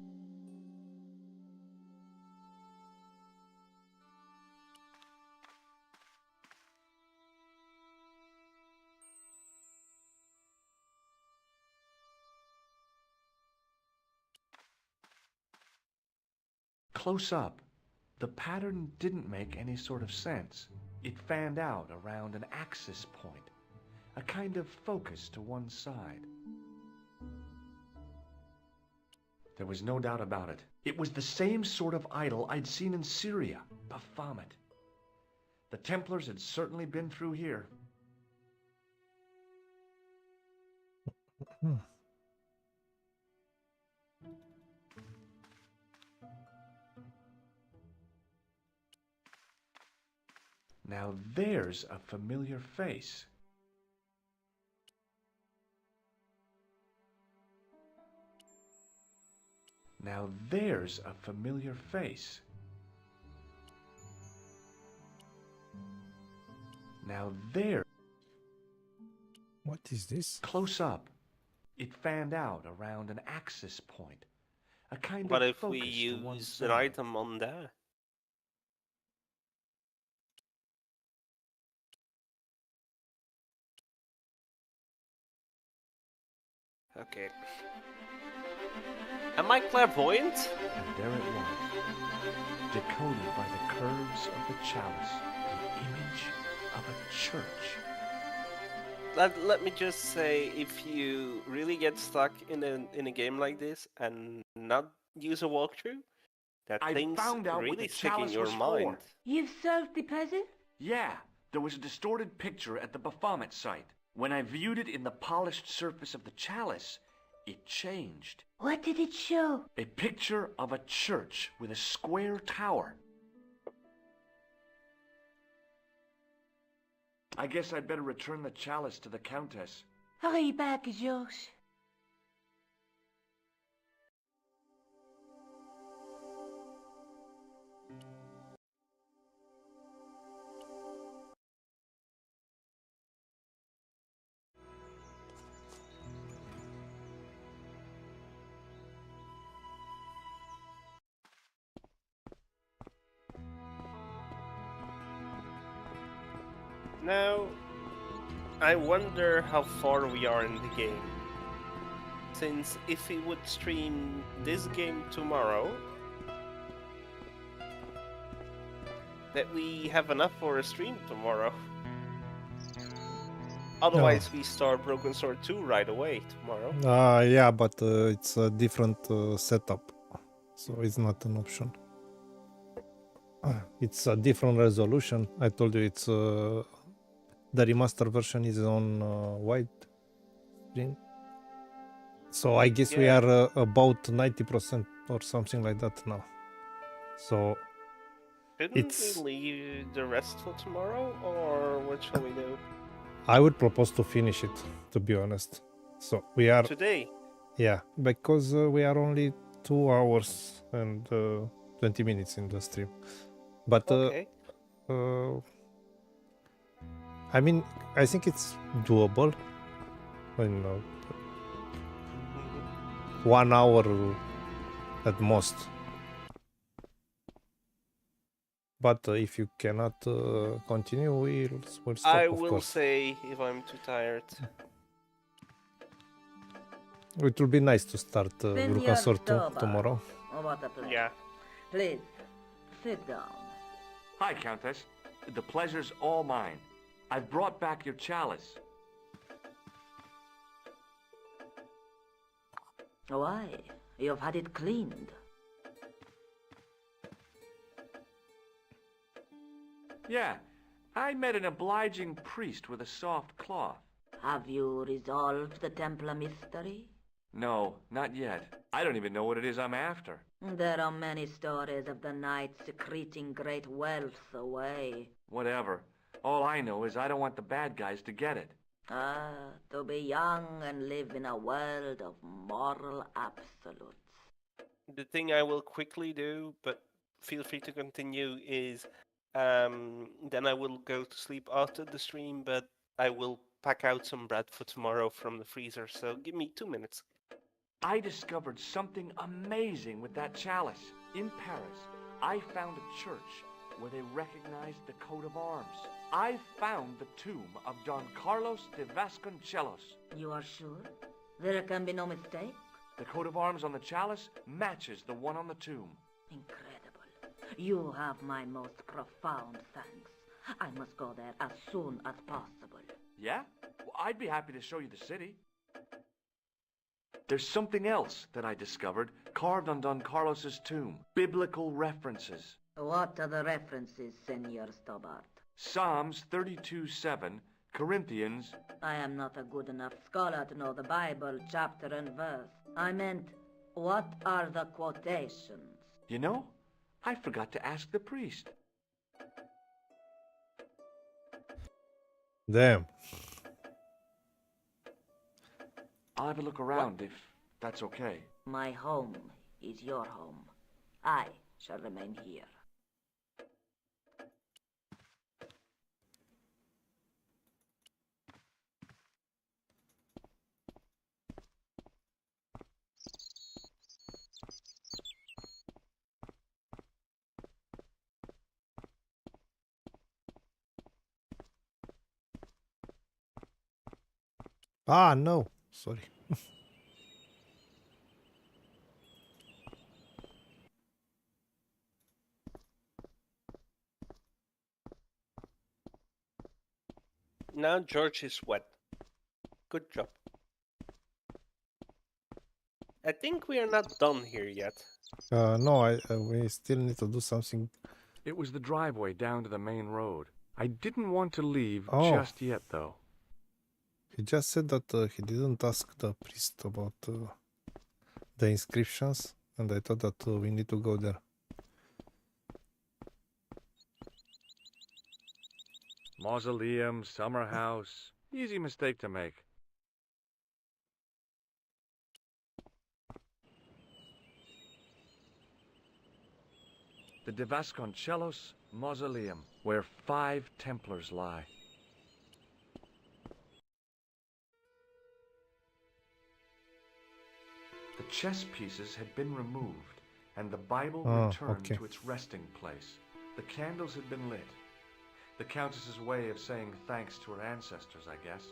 Close up, the pattern didn't make any sort of sense. It fanned out around an axis point, a kind of focus to one side. There was no doubt about it. It was the same sort of idol I'd seen in Syria, Baphomet. The Templars had certainly been through here. Now there's a familiar face. Now there's a familiar face. Now there. What is this? Close up, it fanned out around an axis point, a kind What of if we focus to one use an side. item on there? Okay. Am I clairvoyant? And there it was, decoded by the curves of the chalice. image of a church. Let me just say, if you really get stuck in a game like this and not use a walkthrough, that I things found out what really the stick in chalice your was mind. for. You've solved the puzzle? Yeah, there was a distorted picture at the Baphomet site. When I viewed it in the polished surface of the chalice, it changed. What did it show? A picture of a church with a square tower. I guess I'd better return the chalice to the Countess. Hurry back, Georges. Now, I wonder how far we are in the game. Since if we would stream this game tomorrow, that we have enough for a stream tomorrow. Otherwise, we start Broken Sword 2 right away tomorrow. Yeah, but it's a different setup, so it's not an option. It's a different resolution. I told you it's the remaster version is on wide screen. So I guess we are about 90% or something like that now. So Shouldn't we leave the rest for tomorrow, or what shall we do? I would propose to finish it, to be honest. So we are today. Yeah, because we are only 2 hours and 20 minutes in the stream. But okay. I mean, I think it's doable. In 1 hour at most. But if you cannot continue, we'll stop. I of will course. say if I'm too tired. It will be nice to start Broken Sword 2 tomorrow. What a pleasure. Yeah. Please, sit down. Hi, Countess. The pleasure's all mine. I've brought back your chalice. Why? You've had it cleaned. Yeah, I met an obliging priest with a soft cloth. Have you resolved the Templar mystery? No, not yet. I don't even know what it is I'm after. There are many stories of the knight secreting great wealth away. Whatever. All I know is I don't want the bad guys to get it. To be young and live in a world of moral absolutes. The thing I will quickly do, but feel free to continue, is then I will go to sleep after the stream, but I will pack out some bread for tomorrow from the freezer, so give me 2 minutes. I discovered something amazing with that chalice. In Paris, I found a church where they recognized the coat of arms. I found the tomb of Don Carlos de Vasconcelos. You are sure? There can be no mistake? The coat of arms on the chalice matches the one on the tomb. Incredible. You have my most profound thanks. I must go there as soon as possible. Yeah? Well, I'd be happy to show you the city. There's something else that I discovered carved on Don Carlos's tomb. Biblical references. What are the references, Senor Stobart? Psalms 32:7, Corinthians. I am not a good enough scholar to know the Bible chapter and verse. I meant, what are the quotations? You know, I forgot to ask the priest. Damn. I'll have a look around if that's okay. My home is your home. I shall remain here. Ah, no. Sorry. Now George is wet. Good job. I think we are not done here yet. No, we still need to do something. It was the driveway down to the main road. I didn't want to leave Oh. just yet, though. He just said that he didn't ask the priest about the inscriptions, and I thought that we need to go there. Mausoleum, summer house. Easy mistake to make. The De Vasconcelos Mausoleum, where 5 Templars lie. The chess pieces had been removed, and the Bible returned to its resting place. The candles had been lit. The Countess's way of saying thanks to her ancestors, I guess.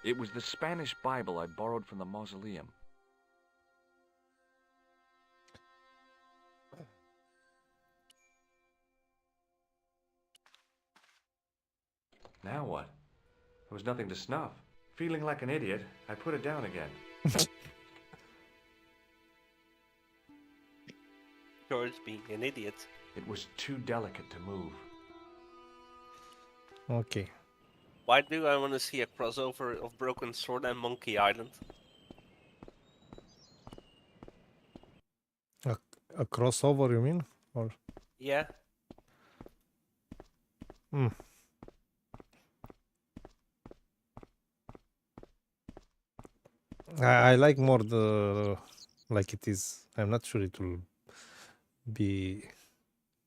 It was the Spanish Bible I borrowed from the mausoleum. Now what? There was nothing to snuff. Feeling like an idiot, I put it down again. George being an idiot. It was too delicate to move. Okay. Why do I want to see a crossover of Broken Sword and Monkey Island? A crossover, you mean? Or Yeah. I like more the like it is. I'm not sure it will be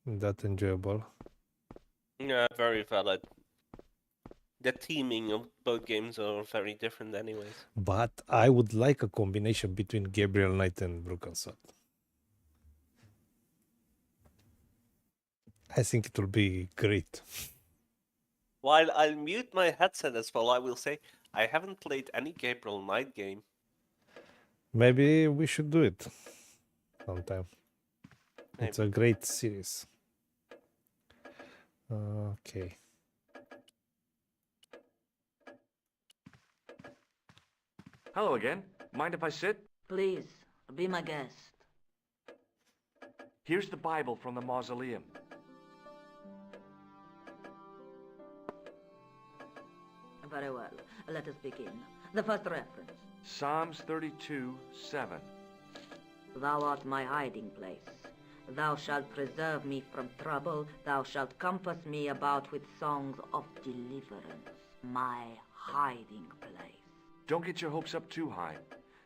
that enjoyable. Yeah, very valid. The theming of both games are very different anyways. But I would like a combination between Gabriel Knight and Broken Sword. I think it will be great. While I'll mute my headset as well, I will say I haven't played any Gabriel Knight game. Maybe we should do it sometime. Maybe. It's a great series. Okay. Hello again. Mind if I sit? Please, be my guest. Here's the Bible from the mausoleum. Very well. Let us begin. The first reference. Psalms 32:7. Thou art my hiding place. Thou shalt preserve me from trouble. Thou shalt compass me about with songs of deliverance. My hiding place. Don't get your hopes up too high.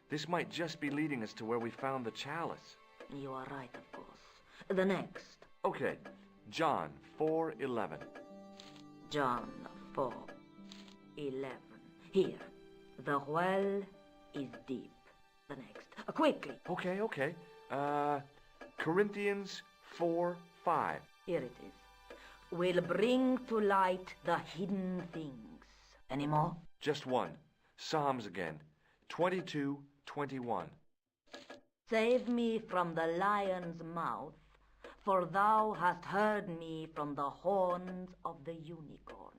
This might just be leading us to where we found the chalice. You are right, of course. The next. Okay, John 4:11. John 4:11. Here. The well is deep. The next. Quickly. Okay. Corinthians 4:5. Here it is. Will bring to light the hidden things. Any more? Just one. Psalms again. 22:21. Save me from the lion's mouth, for thou hast heard me from the horns of the unicorns.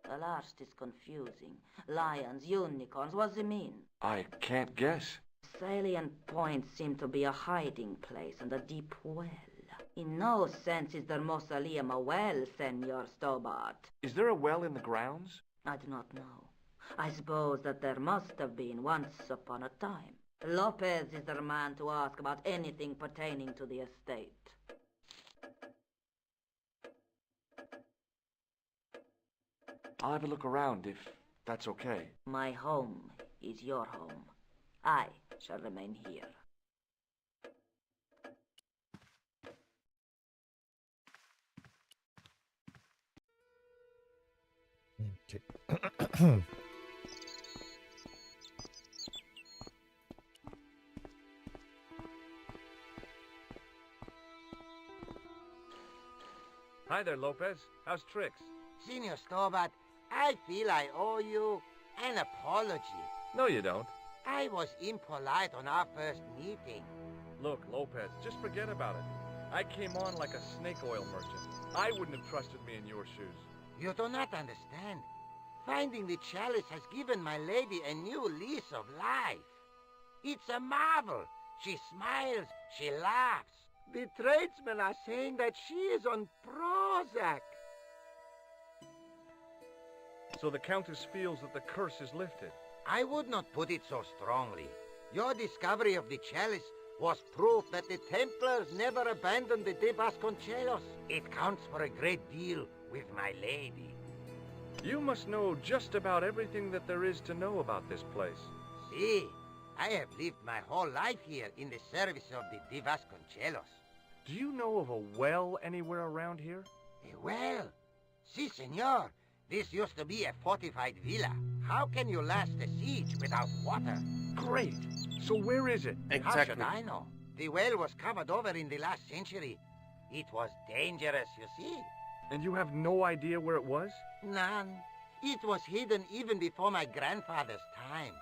The last is confusing. Lions, unicorns, what does it mean? I can't guess. Salient points seem to be a hiding place and a deep well. In no sense is their mausoleum a well, Senor Stobart. Is there a well in the grounds? I do not know. I suppose that there must have been once upon a time. Lopez is the man to ask about anything pertaining to the estate. I'll have a look around if that's okay. My home is your home. I shall remain here. Okay. Hi there, Lopez. How's tricks? Senor Stobart, I feel I owe you an apology. No, you don't. I was impolite on our first meeting. Look, Lopez, just forget about it. I came on like a snake oil merchant. I wouldn't have trusted me in your shoes. You do not understand. Finding the chalice has given my lady a new lease of life. It's a marvel. She smiles, she laughs. The tradesmen are saying that she is on Prozac. So the Countess feels that the curse is lifted. I would not put it so strongly. Your discovery of the chalice was proof that the Templars never abandoned the De Vasconcelos. It counts for a great deal with my lady. You must know just about everything that there is to know about this place. See, I have lived my whole life here in the service of the De Vasconcelos. Do you know of a well anywhere around here? A well? Si, senor. This used to be a fortified villa. How can you last a siege without water? Great. So where is it? How should I know? The well was covered over in the last century. It was dangerous, you see. And you have no idea where it was? None. It was hidden even before my grandfather's time.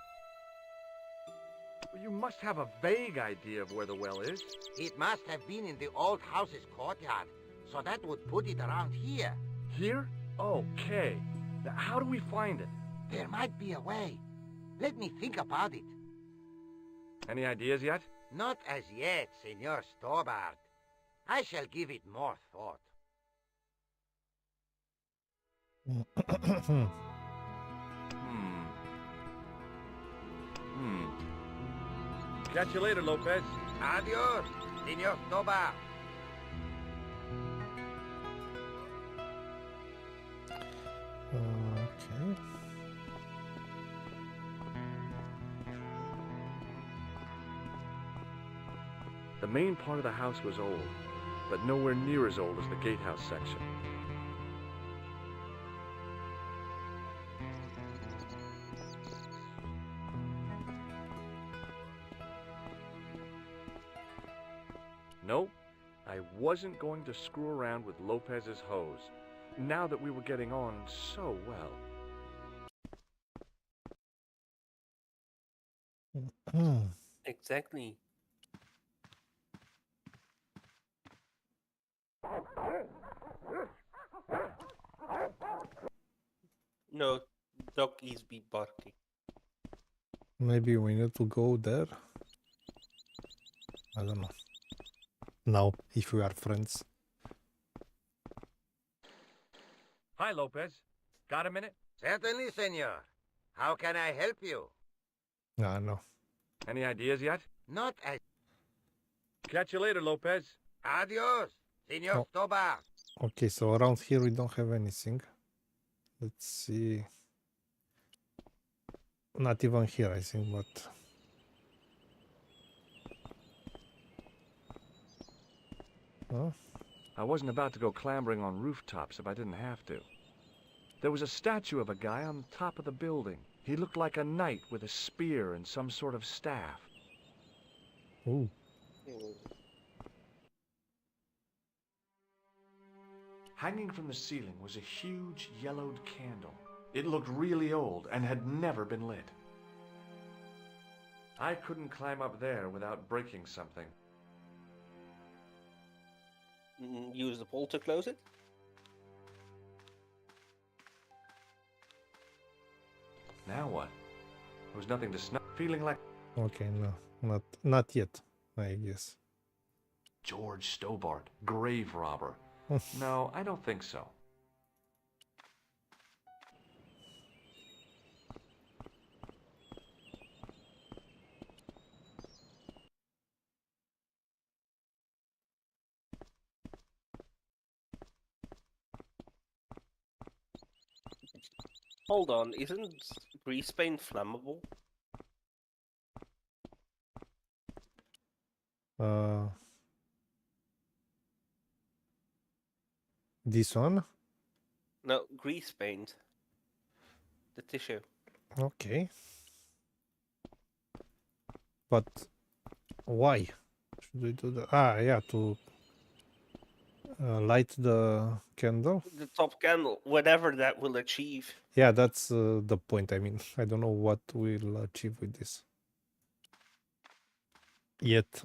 You must have a vague idea of where the well is. It must have been in the old house's courtyard, so that would put it around here. Here? Okay. Now, how do we find it? There might be a way. Let me think about it. Any ideas yet? Not as yet, Senor Stobart. I shall give it more thought. Catch you later, Lopez. Adios, Senor Stobart. Okay. The main part of the house was old, but nowhere near as old as the gatehouse section. No, I wasn't going to screw around with Lopez's hose, now that we were getting on so well. Exactly. No, doggies be barking. Maybe we need to go there. I don't know. Now, if we are friends. Hi, Lopez. Got a minute? Certainly, senor. How can I help you? No. Any ideas yet? Not as... Catch you later, Lopez. Adios, Senor Stobart. Okay, so around here we don't have anything. Let's see. Not even here, I think, but... Huh? I wasn't about to go clambering on rooftops if I didn't have to. There was a statue of a guy on top of the building. He looked like a knight with a spear and some sort of staff. Ooh. Hanging from the ceiling was a huge yellowed candle. It looked really old and had never been lit. I couldn't climb up there without breaking something. Use the pole to close it? Now what? There was nothing to snap. Feeling like... Okay, no. Not yet, I guess. George Stobart, grave robber. No, I don't think so. Hold on, isn't grease paint flammable? This one? No, grease paint. The tissue. Okay. But why should we do that? Ah, yeah, to light the candle. The top candle, whatever that will achieve. Yeah, that's the point. I mean, I don't know what we'll achieve with this. Yet.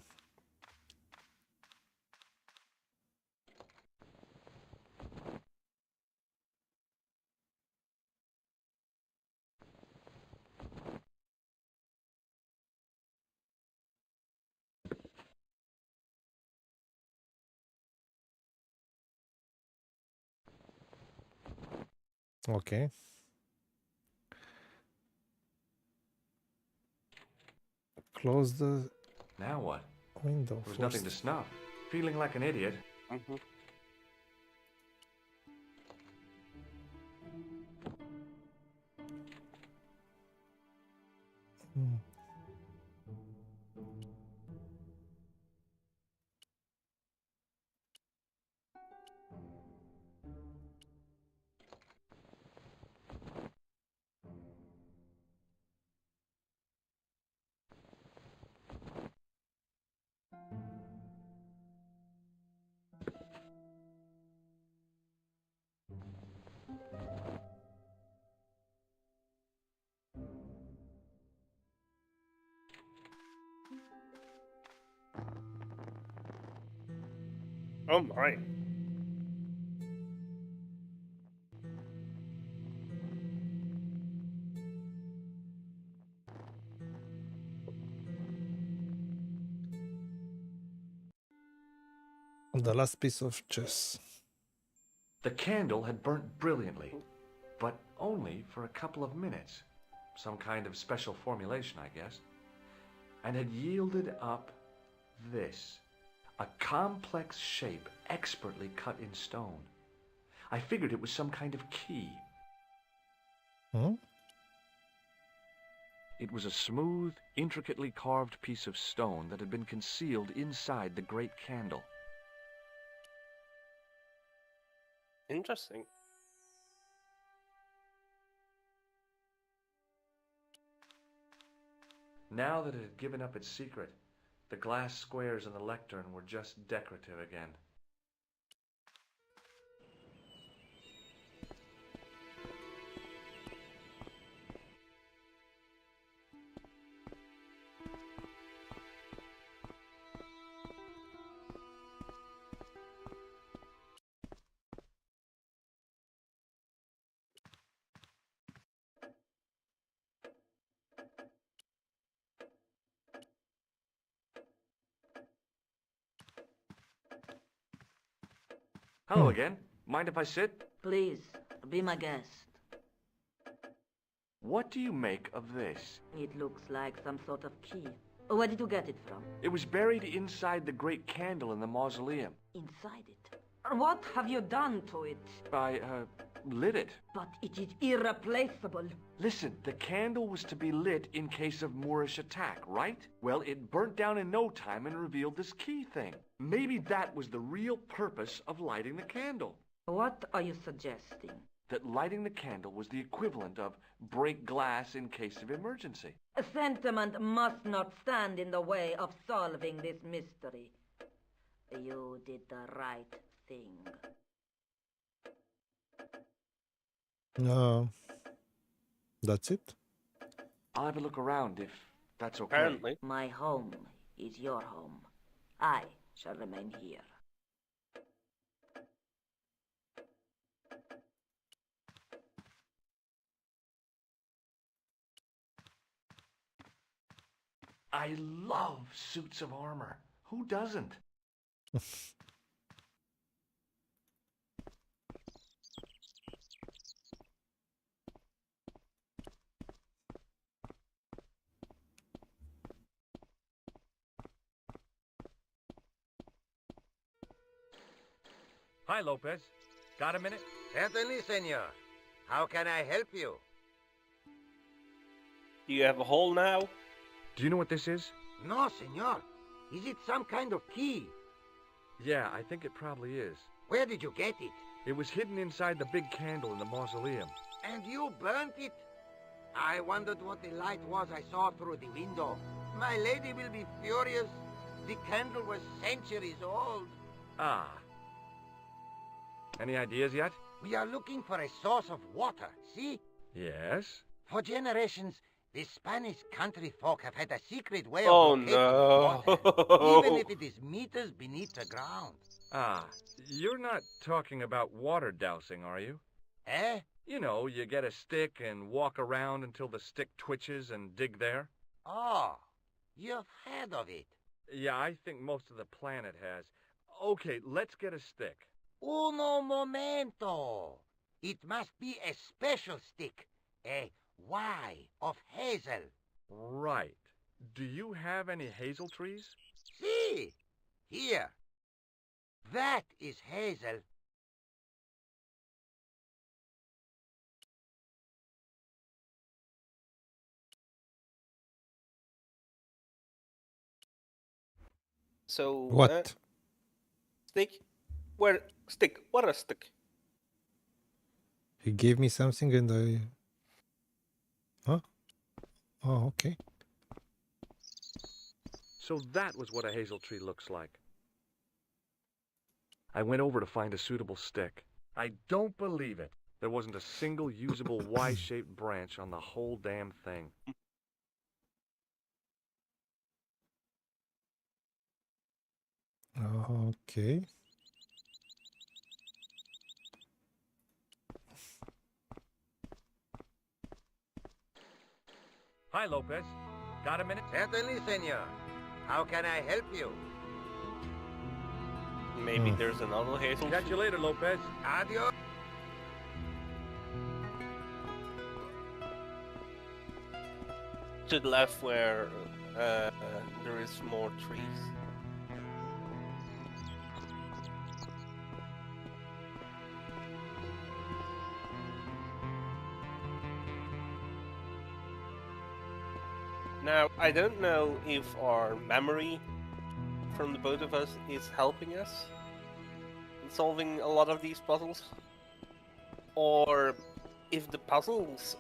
Okay. Close the Now what? window There was first. nothing to snuff. Feeling like an idiot. Mm-hmm. Hmm. Oh my. The last piece of chess. The candle had burnt brilliantly, but only for a couple of minutes. Some kind of special formulation, I guess. And had yielded up this. A complex shape expertly cut in stone. I figured it was some kind of key. Hmm? It was a smooth, intricately carved piece of stone that had been concealed inside the great candle. Interesting. Now that it had given up its secret, the glass squares on the lectern were just decorative again. Hello again. Mind if I sit? Please, be my guest. What do you make of this? It looks like some sort of key. Where did you get it from? It was buried inside the great candle in the mausoleum. Inside it. What have you done to it? I, lit it. But it is irreplaceable. Listen, the candle was to be lit in case of Moorish attack, right? Well, it burnt down in no time and revealed this key thing. Maybe that was the real purpose of lighting the candle. What are you suggesting? That lighting the candle was the equivalent of break glass in case of emergency. A sentiment must not stand in the way of solving this mystery. You did the right thing. That's it? I'll have a look around if that's okay. Apparently. My home is your home. I shall remain here. I love suits of armor. Who doesn't? Hi, Lopez. Got a minute? Certainly, senor. How can I help you? Do you have a hole now? Do you know what this is? No, senor. Is it some kind of key? Yeah, I think it probably is. Where did you get it? It was hidden inside the big candle in the mausoleum. And you burnt it? I wondered what the light was I saw through the window. My lady will be furious. The candle was centuries old. Ah. Any ideas yet? We are looking for a source of water, see? Yes? For generations, The Spanish country folk have had a secret way Oh, of locating water, no. even if it is meters beneath the ground. Ah, you're not talking about water dousing, are you? Eh? You know, you get a stick and walk around until the stick twitches and dig there. Oh, you've heard of it. Yeah, I think most of the planet has. Okay, let's get a stick. Uno momento. It must be a special stick. A Y of hazel. Right. Do you have any hazel trees? See? Here. That is hazel. So What? stick? Where stick? What a stick? He gave me something and I... Huh? Oh, okay. So that was what a hazel tree looks like. I went over to find a suitable stick. I don't believe it. There wasn't a single usable Y-shaped branch on the whole damn thing. Okay. Hi, Lopez. Got a minute? Certainly, senor. How can I help you? Maybe there's another hazel. Catch you later, Lopez. Adios. To the left where there is more trees. Now, I don't know if our memory from the both of us is helping us in solving a lot of these puzzles, or if the puzzles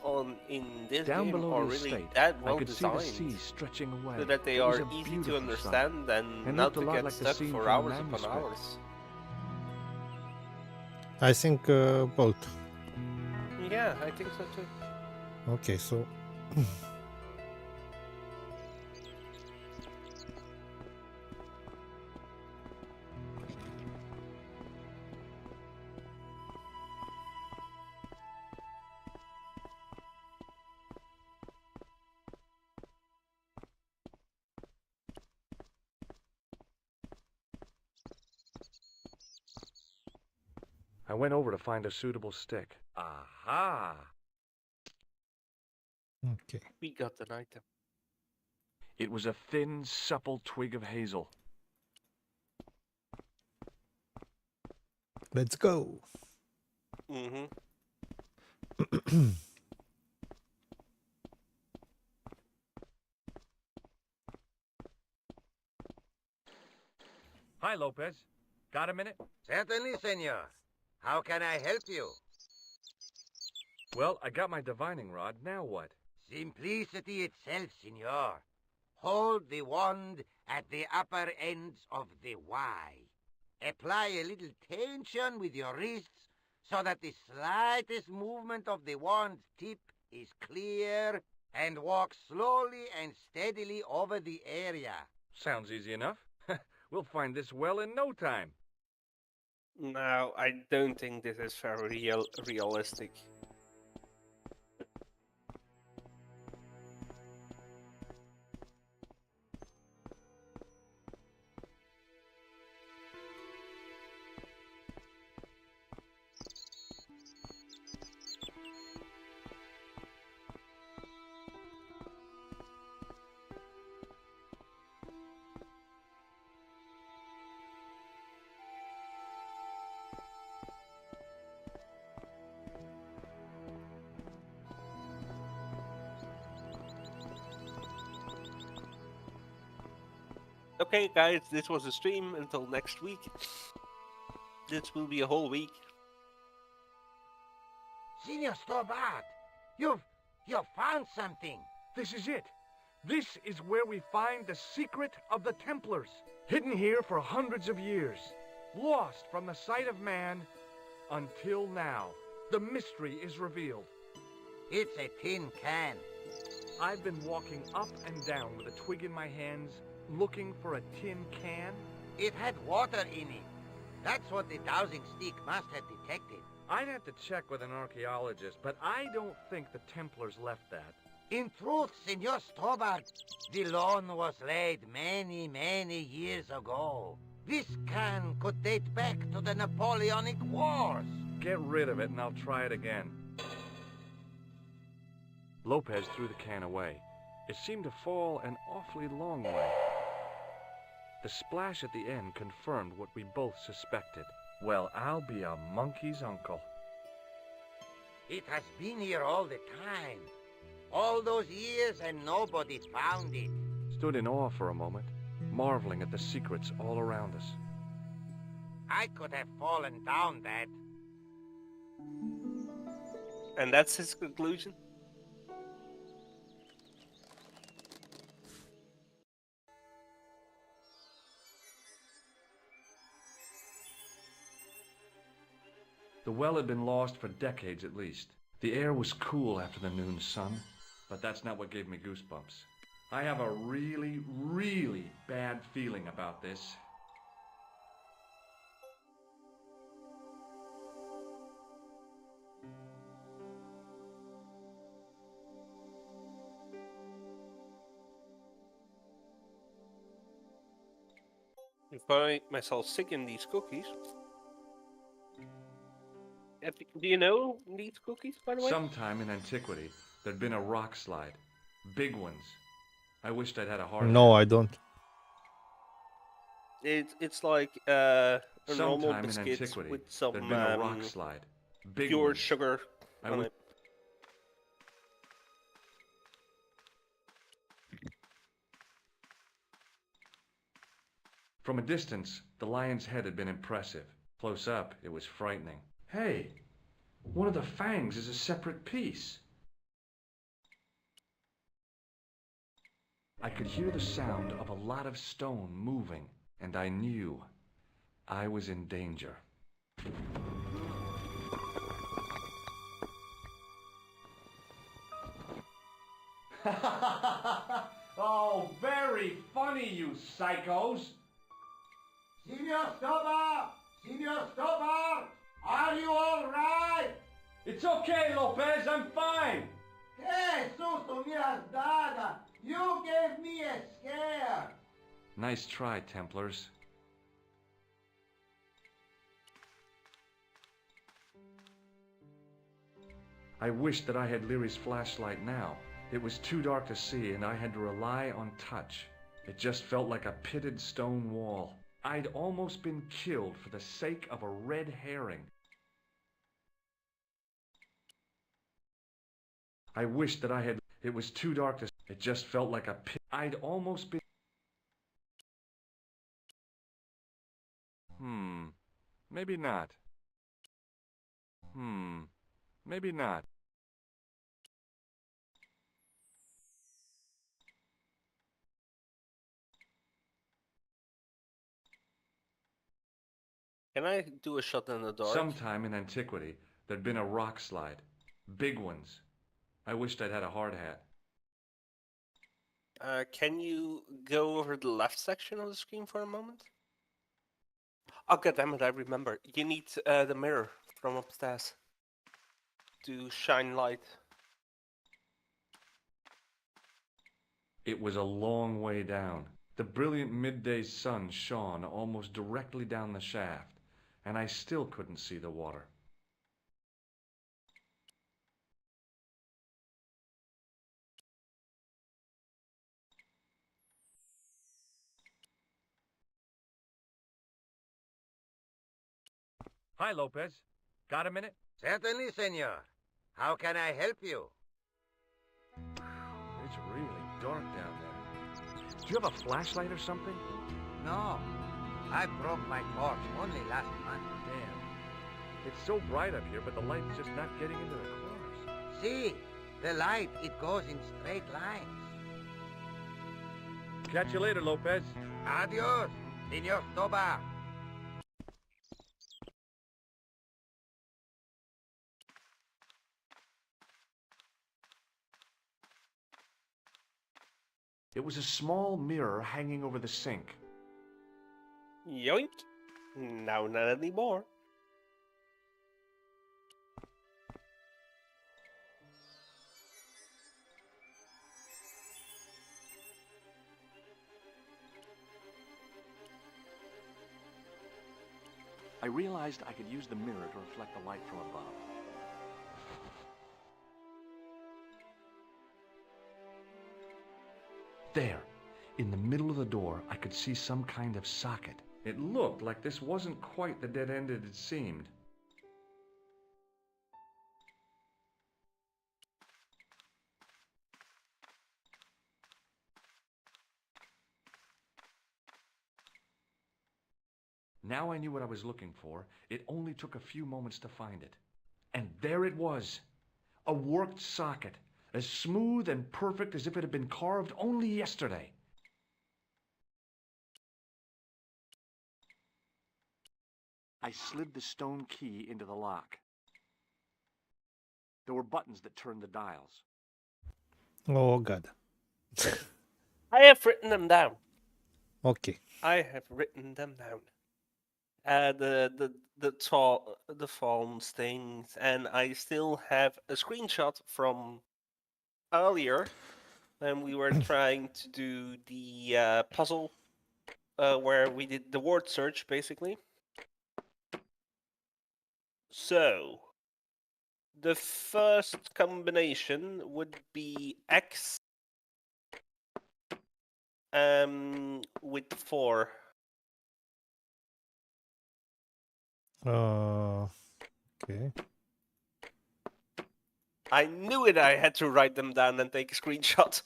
in this Down game below are the really estate, that I well could see the designed, sea stretching away. so that they It was are a easy to beautiful understand and and not looked a to lot get like the stuck scene for from the hours upon manuscript. hours. I think both. Yeah, I think so too. Okay, so... I went over to find a suitable stick. Aha! Okay. We got an item. It was a thin, supple twig of hazel. Let's go. Mm-hmm. Hi, Lopez. Got a minute? Certainly, senor. How can I help you? Well, I got my divining rod. Now what? Simplicity itself, senor. Hold the wand at the upper ends of the Y. Apply a little tension with your wrists so that the slightest movement of the wand's tip is clear, and walk slowly and steadily over the area. Sounds easy enough. We'll find this well in no time. No, I don't think this is very realistic. Okay, guys, this was a stream until next week. This will be a whole week. Senor Stobart, you've found something. This is it. This is where we find the secret of the Templars. Hidden here for hundreds of years. Lost from the sight of man until now. The mystery is revealed. It's a tin can. I've been walking up and down with a twig in my hands, looking for a tin can. It had water in it. That's what the dowsing stick must have detected. I'd have to check with an archaeologist, but I don't think the Templars left that. In truth, Senor Stobart, the loan was laid many, many years ago. This can could date back to the Napoleonic Wars. Get rid of it and I'll try it again. Lopez threw the can away. It seemed to fall an awfully long way. The splash at the end confirmed what we both suspected. Well, I'll be a monkey's uncle. It has been here all the time. All those years and nobody found it. Stood in awe for a moment, marveling at the secrets all around us. I could have fallen down that. And that's his conclusion? The well had been lost for decades at least. The air was cool after the noon sun, but that's not what gave me goosebumps. I have a really, really bad feeling about this. If I make myself sick in these cookies. Do you know these cookies, by the way? Sometime in antiquity, there'd been a rock slide. Big ones. I wished I'd had a heart No, attack. I don't. It's like a normal Sometime in biscuits antiquity, with some there'd been a rock slide. Big pure ones. sugar I on would- it. From a distance, the lion's head had been impressive. Close up, it was frightening. Hey, one of the fangs is a separate piece. I could hear the sound of a lot of stone moving, and I knew I was in danger. Oh, very funny, you psychos! Senor Stobart! Senor Stobart! Are you all right? It's okay, Lopez, I'm fine! Hey, susto me has dado! You gave me a scare! Nice try, Templars. I wished that I had Leary's flashlight now. It was too dark to see, and I had to rely on touch. It just felt like a pitted stone wall. I'd almost been killed for the sake of a red herring. I wished that I had... It was too dark to... It just felt like a pit... I'd almost been... Maybe not. Maybe not. Can I do a shot in the dark? Sometime in antiquity, there'd been a rock slide. Big ones. I wished I'd had a hard hat. Can you go over the left section of the screen for a moment? Oh, goddammit, I remember. You need the mirror from upstairs to shine light. It was a long way down. The brilliant midday sun shone almost directly down the shaft, and I still couldn't see the water. Hi, Lopez. Got a minute? Certainly, senor. How can I help you? It's really dark down there. Do you have a flashlight or something? No. I broke my torch only last month. Damn. It's so bright up here, but the light's just not getting into the corners. See, the light, it goes in straight lines. Catch you later, Lopez. Adios, Senor Stobart. It was a small mirror hanging over the sink. Yoink. Now not anymore. I realized I could use the mirror to reflect the light from above. There, in the middle of the door, I could see some kind of socket. It looked like this wasn't quite the dead end it had seemed. Now I knew what I was looking for. It only took a few moments to find it. And there it was. A worked socket, as smooth and perfect as if it had been carved only yesterday. I slid the stone key into the lock. There were buttons that turned the dials. Oh god. I have written them down. Okay. I have written them down. The phones things, and I still have a screenshot from earlier when we were trying to do the puzzle where we did the word search, basically. So, the first combination would be X with 4. Okay. I knew it. I had to write them down and take a screenshot.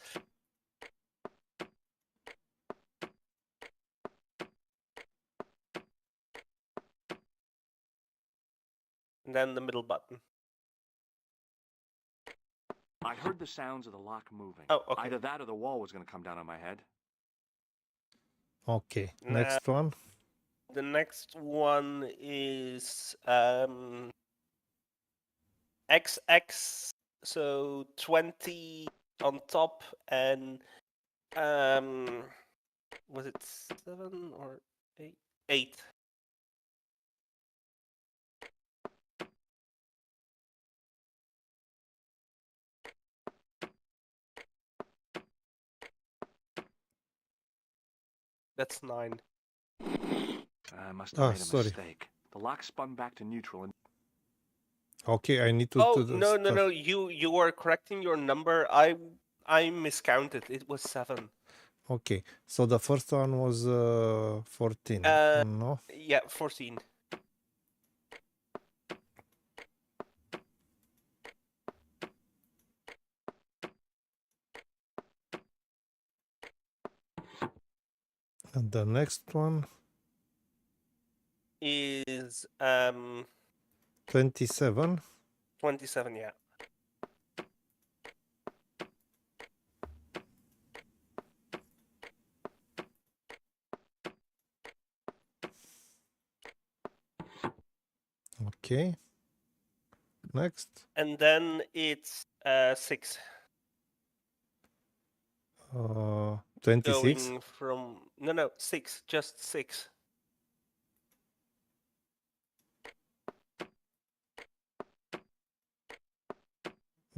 And then the middle button. I heard the sounds of the lock moving. Oh, okay. Either that or the wall was going to come down on my head. Okay. Next one. The next one is XX, so 20 on top, and was it 7 or 8? 8. That's 9. I must have made a sorry. mistake. The lock spun back to neutral and... Okay, I need to Oh, do no, you were correcting your number. I miscounted. It was 7. Okay, so the first one was 14. No? Yeah, 14. And the next one? Is 27. 27, yeah. Okay. Next. And then it's 6. 26. Going from... No, 6. Just 6.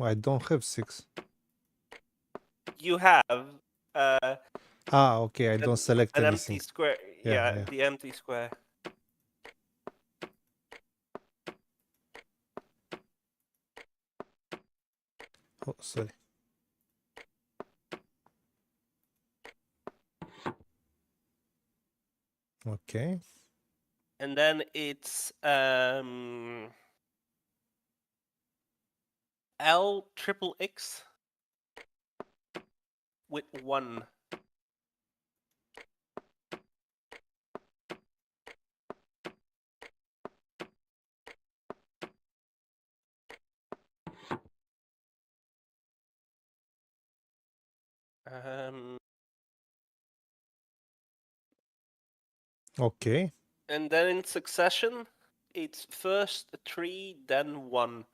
I don't have 6. You have... okay, I don't select an anything. empty square. Yeah, the empty square. Oh, sorry. Okay. And then it's L XXX with 1. Okay. And then in succession, it's first a 3, then 1.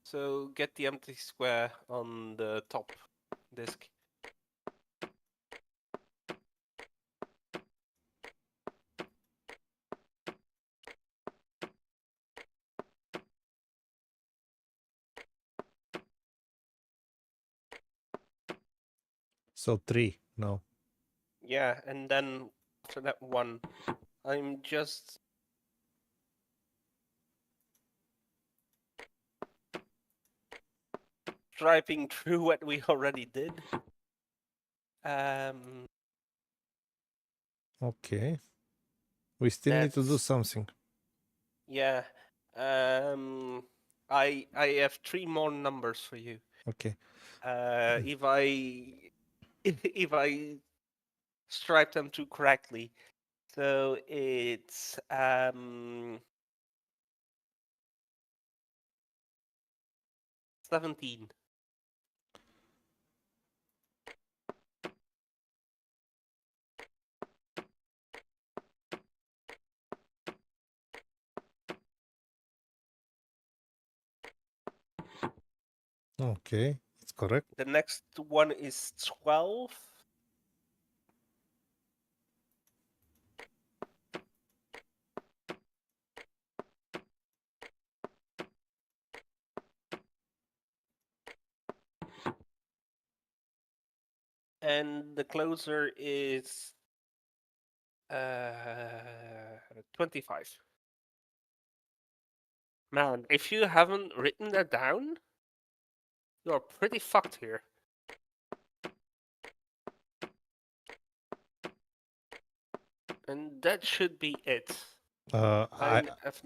So get the empty square on the top disk. So 3 now. Yeah, and then after that 1. I'm just striping through what we already did. Okay. We still need to do That's something. yeah. I have 3 more numbers for you. Okay. If I stripe them too correctly, so it's 17. Okay, it's correct. The next one is 12. And the closer is 25. Man, if you haven't written that down, you're pretty fucked here. And that should be it. I have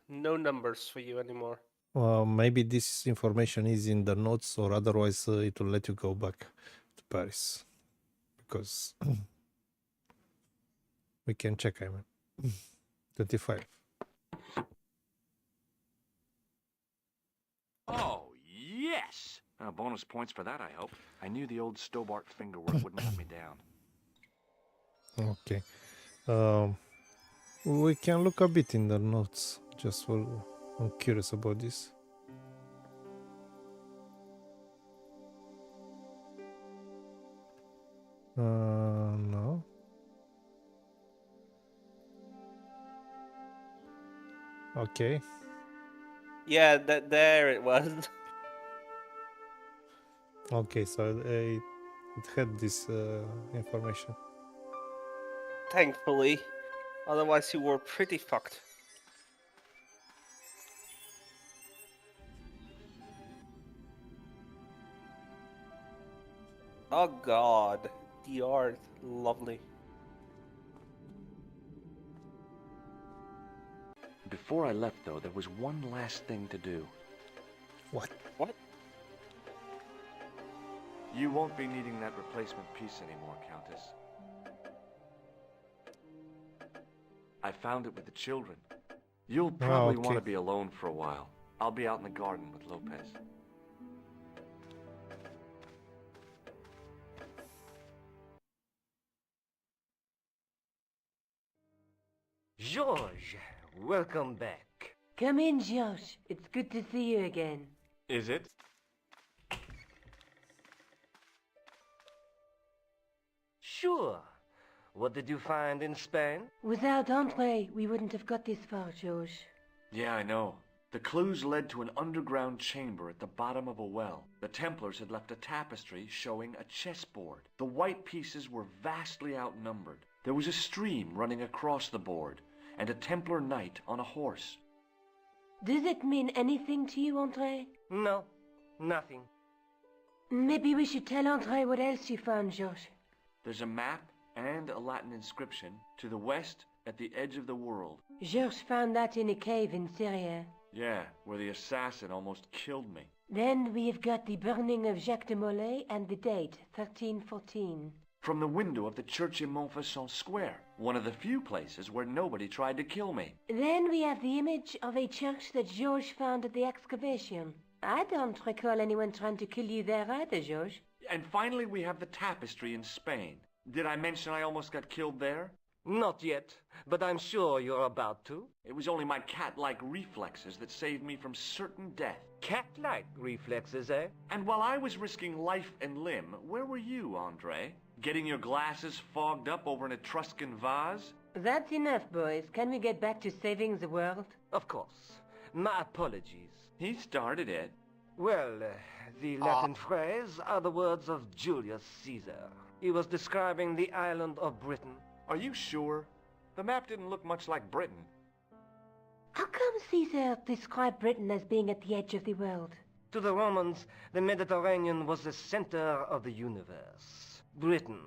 no numbers for you anymore. Maybe this information is in the notes, or otherwise it will let you go back to Paris. Because we can check, I mean. 25. Oh, yes! Bonus points for that, I hope. I knew the old Stobart fingerwork wouldn't let me down. Okay. We can look a bit in the notes, just for... I'm curious about this. No. Okay. Yeah, there it was. Okay, so it had this information. Thankfully. Otherwise you were pretty fucked. Oh god. The art. Lovely. Before I left, though, there was one last thing to do. What? What? You won't be needing that replacement piece anymore, Countess. I found it with the children. You'll probably want to be alone for a while. I'll be out in the garden with Lopez. George, welcome back. Come in, Josh. It's good to see you again. Is it? Sure. What did you find in Spain? Without Andre, we wouldn't have got this far, George. Yeah, I know. The clues led to an underground chamber at the bottom of a well. The Templars had left a tapestry showing a chessboard. The white pieces were vastly outnumbered. There was a stream running across the board, and a Templar knight on a horse. Does it mean anything to you, Andre? No, nothing. Maybe we should tell Andre what else you found, Josh. There's a map and a Latin inscription to the west at the edge of the world. George found that in a cave in Syria. Yeah, where the assassin almost killed me. Then we have got the burning of Jacques de Molay and the date, 1314. From the window of the church in Montfaucon Square, one of the few places where nobody tried to kill me. Then we have the image of a church that George found at the excavation. I don't recall anyone trying to kill you there either, George. And finally we have the tapestry in Spain. Did I mention I almost got killed there? Not yet, but I'm sure you're about to. It was only my cat-like reflexes that saved me from certain death. Cat-like reflexes, eh? And while I was risking life and limb, where were you, Andre? Getting your glasses fogged up over an Etruscan vase? That's enough, boys. Can we get back to saving the world? Of course. My apologies. He started it. Well, the Latin phrase are the words of Julius Caesar. He was describing the island of Britain. Are you sure? The map didn't look much like Britain. How come Caesar described Britain as being at the edge of the world? To the Romans, the Mediterranean was the center of the universe. Britain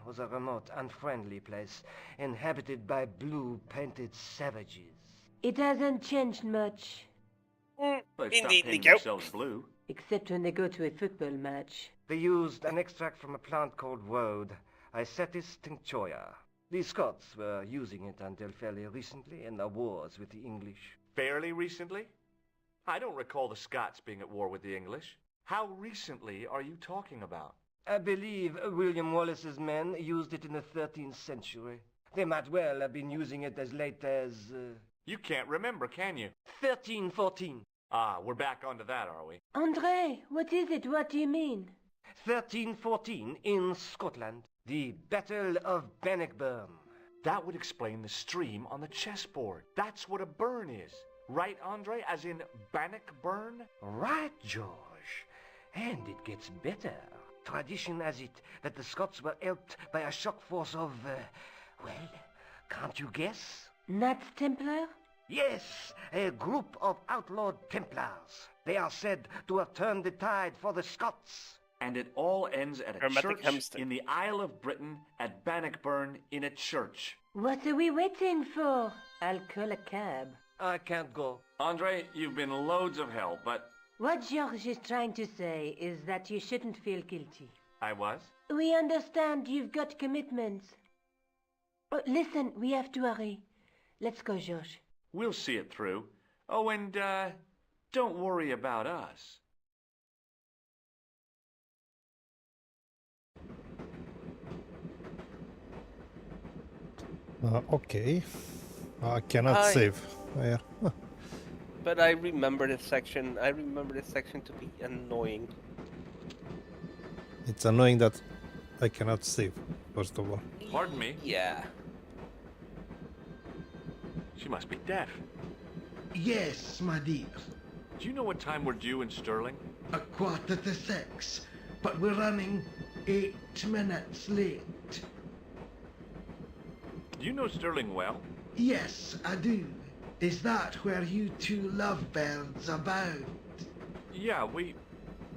was a remote, unfriendly place, inhabited by blue-painted savages. It hasn't changed much. They've stopped Indeed, painting Nico. themselves blue. Except when they go to a football match. They used an extract from a plant called woad, Icetis tinctoria. The Scots were using it until fairly recently in the wars with the English. Fairly recently? I don't recall the Scots being at war with the English. How recently are you talking about? I believe William Wallace's men used it in the 13th century. They might well have been using it as late as... You can't remember, can you? 1314. Ah, we're back onto that, are we? André, what is it? What do you mean? 1314 in Scotland. The Battle of Bannockburn. That would explain the stream on the chessboard. That's what a burn is. Right, Andre? As in Bannockburn? Right, George. And it gets better. Tradition has it that the Scots were helped by a shock force of, well, can't you guess? Knights Templar? Yes, a group of outlawed Templars. They are said to have turned the tide for the Scots. And it all ends at a Hermetic church hamster. in the Isle of Britain at Bannockburn in a church. What are we waiting for? I'll call a cab. I can't go. Andre, you've been loads of help, but What George is trying to say is that you shouldn't feel guilty. I was. We understand you've got commitments. Oh, listen, we have to hurry. Let's go, George. We'll see it through. Oh, and, don't worry about us. Okay. I cannot save. Yeah. But I remember this section. I remember this section to be annoying. It's annoying that I cannot save, first of all. Pardon me? Yeah. She must be deaf. Yes, my dear. Do you know what time we're due in Sterling? 6:15, but we're running 8 minutes late. Do you know Sterling well? Yes, I do. Is that where you two lovebirds abound? Yeah, we...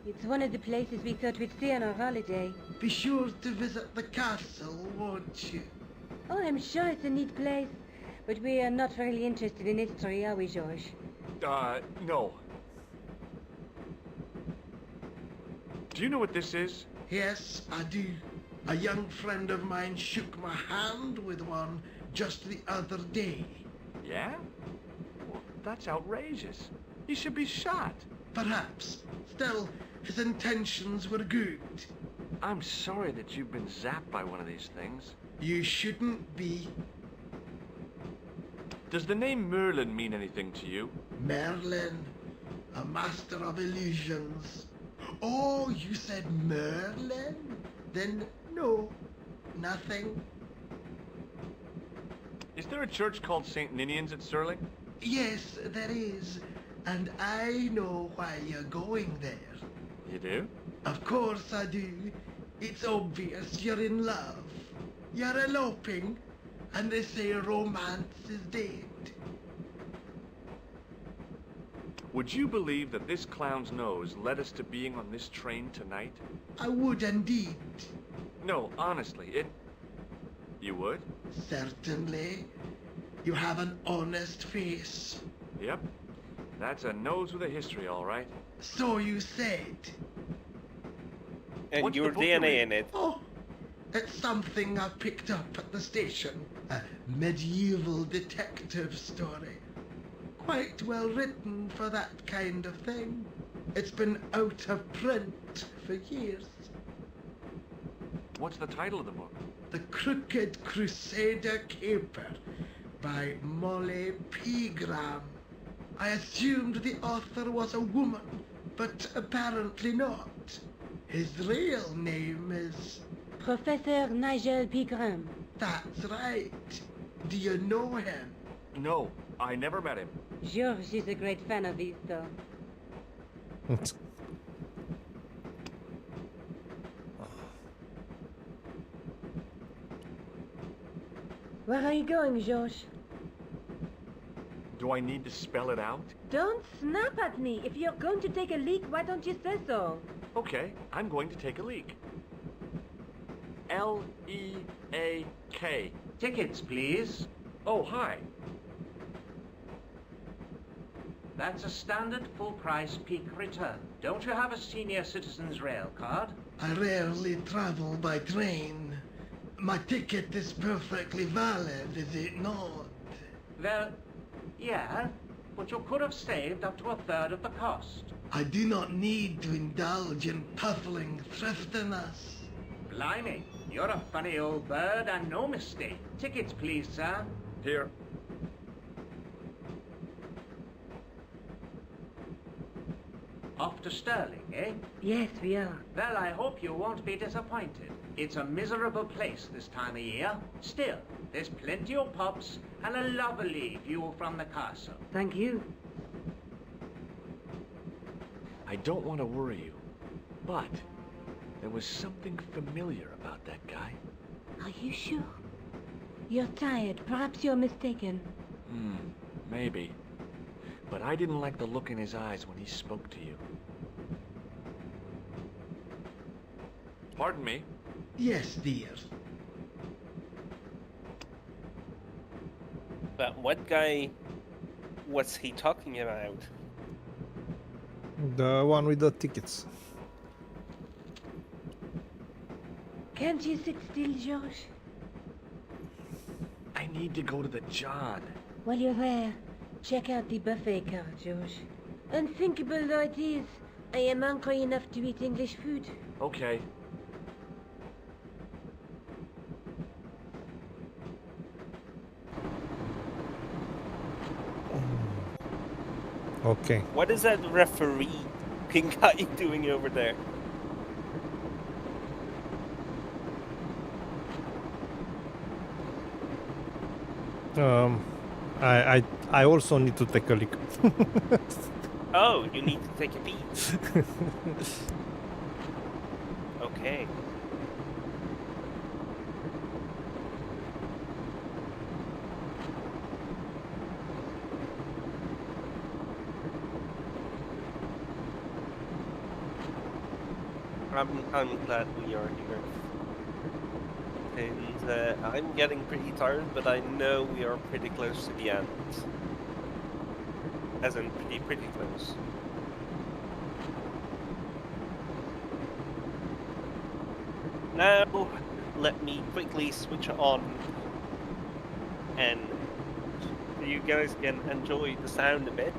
It's one of the places we thought we'd stay on our holiday. Be sure to visit the castle, won't you? Oh, I'm sure it's a neat place. But we are not really interested in history, are we, George? No. Do you know what this is? Yes, I do. A young friend of mine shook my hand with one just the other day. Yeah? Well, that's outrageous. He should be shot. Perhaps. Still, his intentions were good. I'm sorry that you've been zapped by one of these things. You shouldn't be. Does the name Merlin mean anything to you? Merlin, a master of illusions. Oh, you said Merlin? Then no, nothing. Is there a church called St. Ninian's at Sterling? Yes, there is. And I know why you're going there. You do? Of course I do. It's obvious you're in love. You're eloping, and they say romance is dead. Would you believe that this clown's nose led us to being on this train tonight? I would indeed. No, honestly, it... You would? Certainly. You have an honest face. Yep. That's a nose with a history, all right. So you said. And What's your the book you DNA read? in it. Oh, it's something I picked up at the station. A medieval detective story. Quite well written for that kind of thing. It's been out of print for years. What's the title of the book? The Crooked Crusader Caper by Molly Pegram. I assumed the author was a woman, but apparently not. His real name is... Professor Nigel Pegram. That's right. Do you know him? No, I never met him. George is a great fan of his, though. Where are you going, George? Do I need to spell it out? Don't snap at me. If you're going to take a leak, why don't you say so? Okay, I'm going to take a leak. L-E-A-K. Tickets, please. Oh, hi. That's a standard full-price peak return. Don't you have a senior citizen's rail card? I rarely travel by train. My ticket is perfectly valid, is it not? Well, yeah, but you could have saved up to a third of the cost. I do not need to indulge in puffling thriftiness. Blimey, you're a funny old bird and no mistake. Tickets, please, sir. Here. Off to Stirling, eh? Yes, we are. Well, I hope you won't be disappointed. It's a miserable place this time of year. Still, there's plenty of pubs and a lovely view from the castle. Thank you. I don't want to worry you, but there was something familiar about that guy. Are you sure? You're tired. Perhaps you're mistaken. Maybe. But I didn't like the look in his eyes when he spoke to you. Pardon me? Yes, dear. But what guy was he talking about? The one with the tickets. Can't you sit still, George? I need to go to the John. While you're there, check out the buffet car, George. Unthinkable though it is, I am hungry enough to eat English food. Okay. Okay. What is that referee pink guy doing over there? I also need to take a look. Oh, you need to take a pee. Okay. I'm glad we are here. And I'm getting pretty tired, but I know we are pretty close to the end. As in pretty close. Now, let me quickly switch on and you guys can enjoy the sound a bit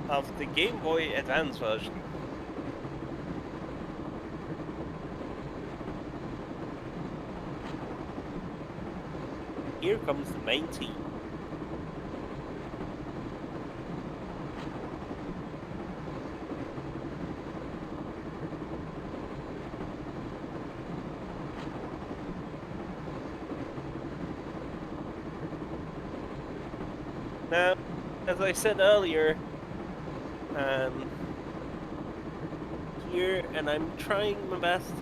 of the Game Boy Advance version. Here comes the main team. Now, as I said earlier, here, and I'm trying my best,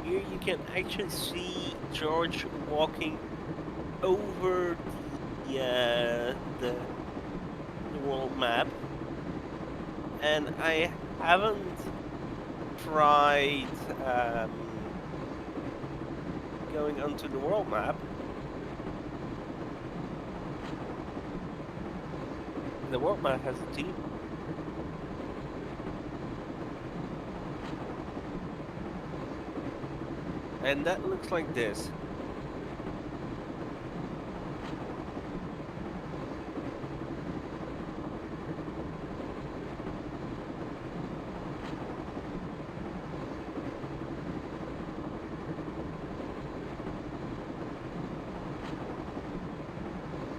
here you can actually see George walking over the world map, and I haven't tried going onto the world map. The world map has a team. And that looks like this.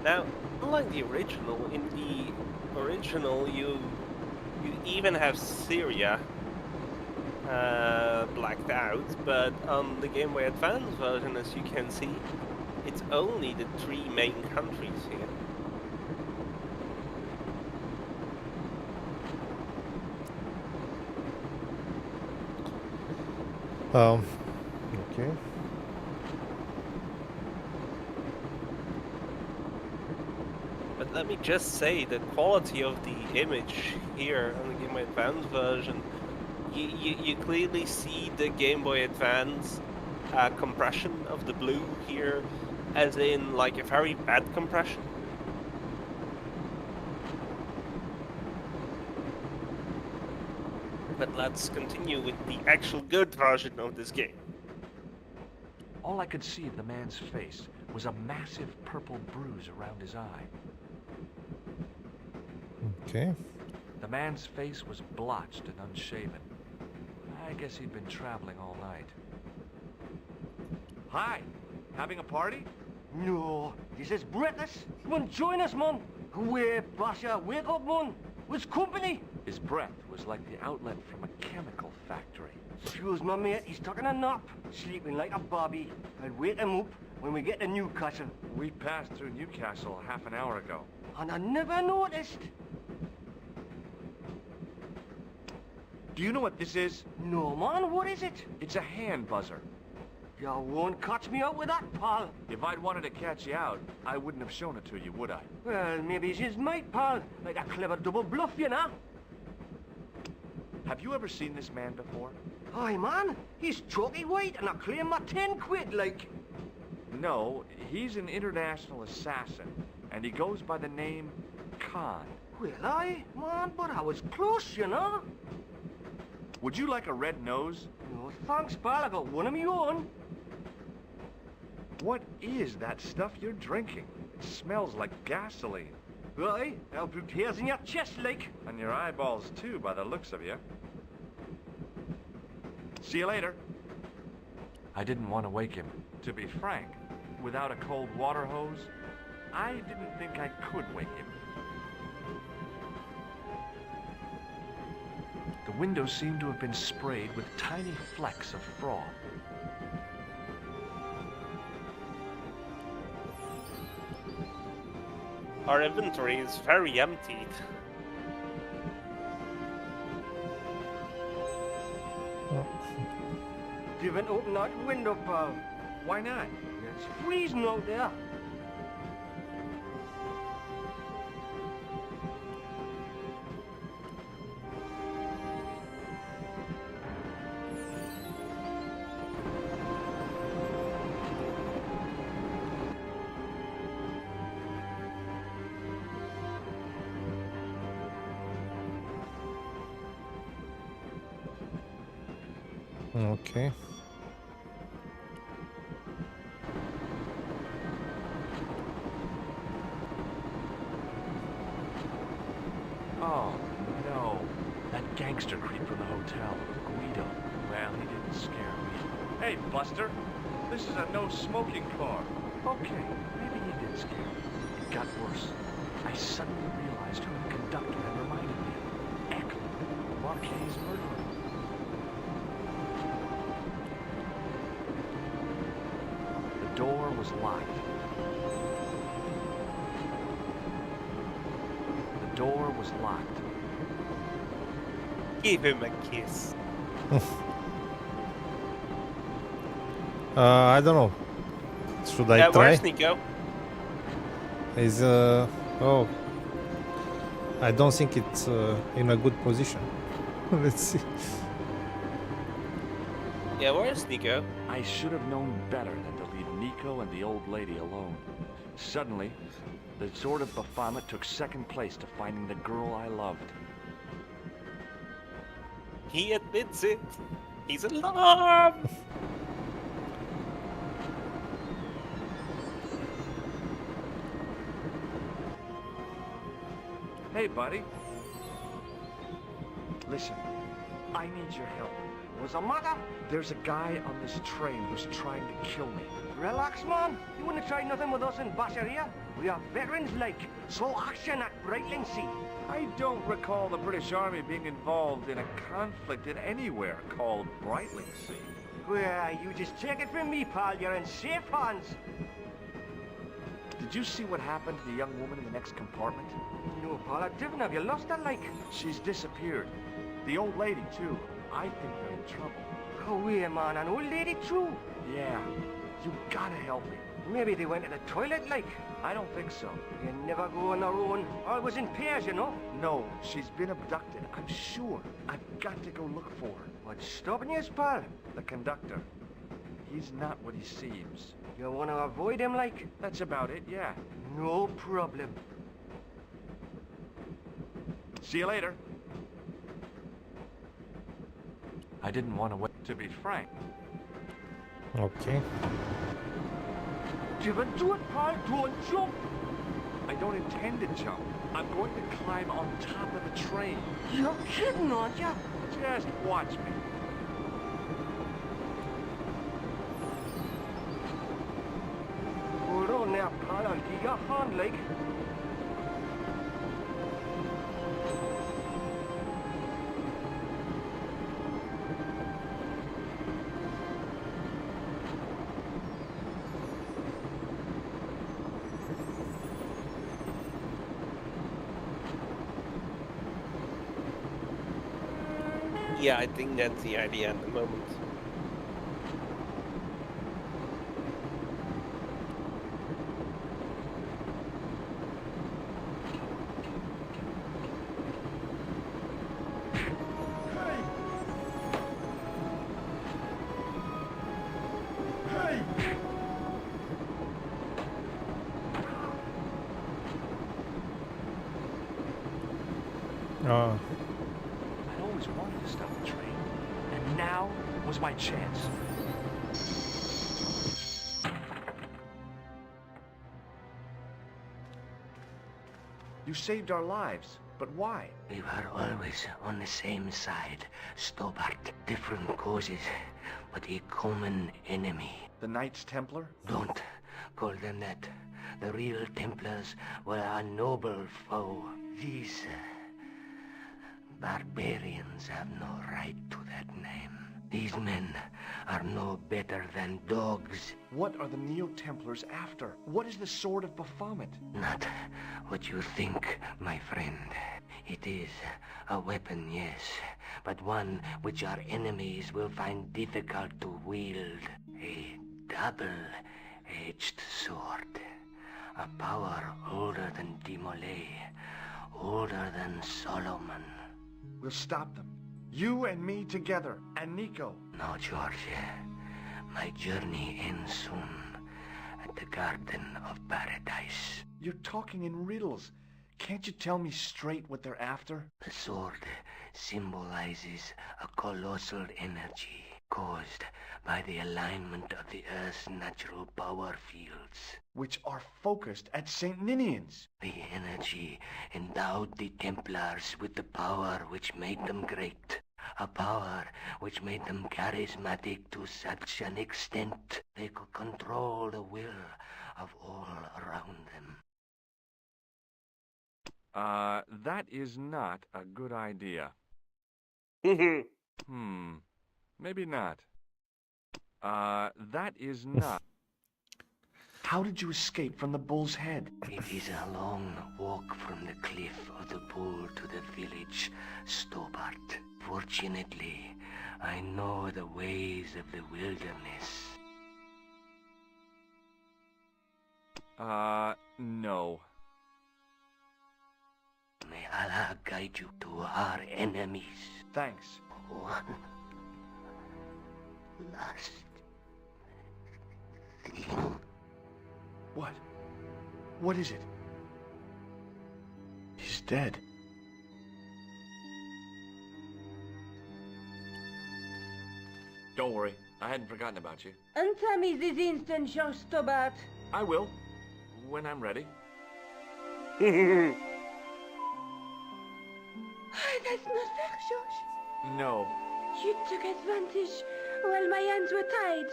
Now, unlike the original, in the original you even have Syria blacked out, but on the Game Boy Advance version, as you can see, it's only the 3 main countries here. Okay. let me just say, the quality of the image here on the Game Boy Advance version, you clearly see the Game Boy Advance compression of the blue here, as in like a very bad compression. But let's continue with the actual good version of this game. All I could see of the man's face was a massive purple bruise around his eye. Okay. The man's face was blotched and unshaven. I guess he'd been traveling all night. Hi! Having a party? No, this is breakfast. Come on, join us, man. Away, Basha, wake up, man. What's company? His breath was like the outlet from a chemical factory. Excuse my mate, he's taking a nap. Sleeping like a bobby. I'll wake him up when we get to Newcastle. We passed through Newcastle half an hour ago. And I never noticed. Do you know what this is? No, man, what is it? It's a hand buzzer. You won't catch me out with that, pal. If I'd wanted to catch you out, I wouldn't have shown it to you, would I? Well, maybe it's his mate, pal. Like a clever double bluff, you know. Have you ever seen this man before? Aye, man. He's chalky white and I claim my 10 quid, like. No, he's an international assassin, and he goes by the name Khan. Well, aye, man, but I was close, you know. Would you like a red nose? No, thanks, pal. I got one of my own. What is that stuff you're drinking? It smells like gasoline. Aye, I'll put hairs in your chest, like. And your eyeballs, too, by the looks of you. See you later. I didn't want to wake him. To be frank, without a cold water hose, I didn't think I could wake him. The windows seemed to have been sprayed with tiny flecks of froth. Our inventory is very emptied. Didn't open that window, pal. Why not? It's freezing out there. Okay. Oh, no. That gangster creep from the hotel, Guido. Well, he didn't scare me. Hey, Buster. This is a no-smoking car. Okay, maybe he did scare me. It got worse. I suddenly realized who the conductor had reminded me of. Eklund, Marquet's murderer. The door was locked. The door was locked. Give him a kiss. I don't know. Should I Yeah, try? where's Nico? Is oh, I don't think it's in a good position. Let's see. Yeah, where's Nico? I should have known better than to leave Nico and the old lady alone. Suddenly, the sort of Baphomet took second place to finding the girl I loved. He admits it. He's in love. Hey, buddy. Listen, I need your help. What's the matter? There's a guy on this train who's trying to kill me. Relax, man. You wouldn't try nothing with us in Basharia. We are veterans like. Slow action at Breitling Sea. I don't recall the British Army being involved in a conflict in anywhere called Breitling Sea. Well, you just take it from me, pal. You're in safe hands. Did you see what happened to the young woman in the next compartment? No, pal, I didn't. Have you lost her, like? She's disappeared. The old lady, too. I think they're in trouble. Oh, yeah, man. An old lady, too. Yeah. You gotta help me. Maybe they went to the toilet, like. I don't think so. You never go on their own. Always in pairs, you know. No, she's been abducted, I'm sure. I've got to go look for her. What's stopping you, pal? The conductor. He's not what he seems. You want to avoid him, like? That's about it, yeah. No problem. See you later. I didn't want to wait, to be frank. Okay. Give it to it, pal. Don't jump. I don't intend to jump. I'm going to climb on top of the train. You're kidding, aren't you? Just watch me. Hold on now, pal. I'll give you a hand, like. Yeah, I think that's the idea at the moment. Oh. I always wanted to stop the train, and now was my chance. You saved our lives, but why? We were always on the same side, Stobart. Different causes, but a common enemy. The Knights Templar? Don't call them that. The real Templars were a noble foe. These barbarians have no right to that name. These men are no better than dogs. What are the Neo-Templars after? What is the Sword of Baphomet? Not what you think, my friend. It is a weapon, yes, but one which our enemies will find difficult to wield. A double-edged sword. A power older than Dimolay, older than Solomon. We'll stop them. You and me together, and Nico. No, George. My journey ends soon at the Garden of Paradise. You're talking in riddles. Can't you tell me straight what they're after? The sword symbolizes a colossal energy caused by the alignment of the Earth's natural power fields. Which are focused at St. Ninian's. The energy endowed the Templars with the power which made them great. A power which made them charismatic to such an extent they could control the will of all around them. That is not a good idea. Maybe not. That is not. How did you escape from the bull's head? It is a long walk from the cliff of the bull to the village, Stobart. Fortunately, I know the ways of the wilderness. No. May Allah guide you to our enemies. Thanks. One last thing. What? What is it? He's dead. Don't worry. I hadn't forgotten about you. Answer me this instant, George Stobart. I will. When I'm ready. That's not fair, George. No. You took advantage while my hands were tied.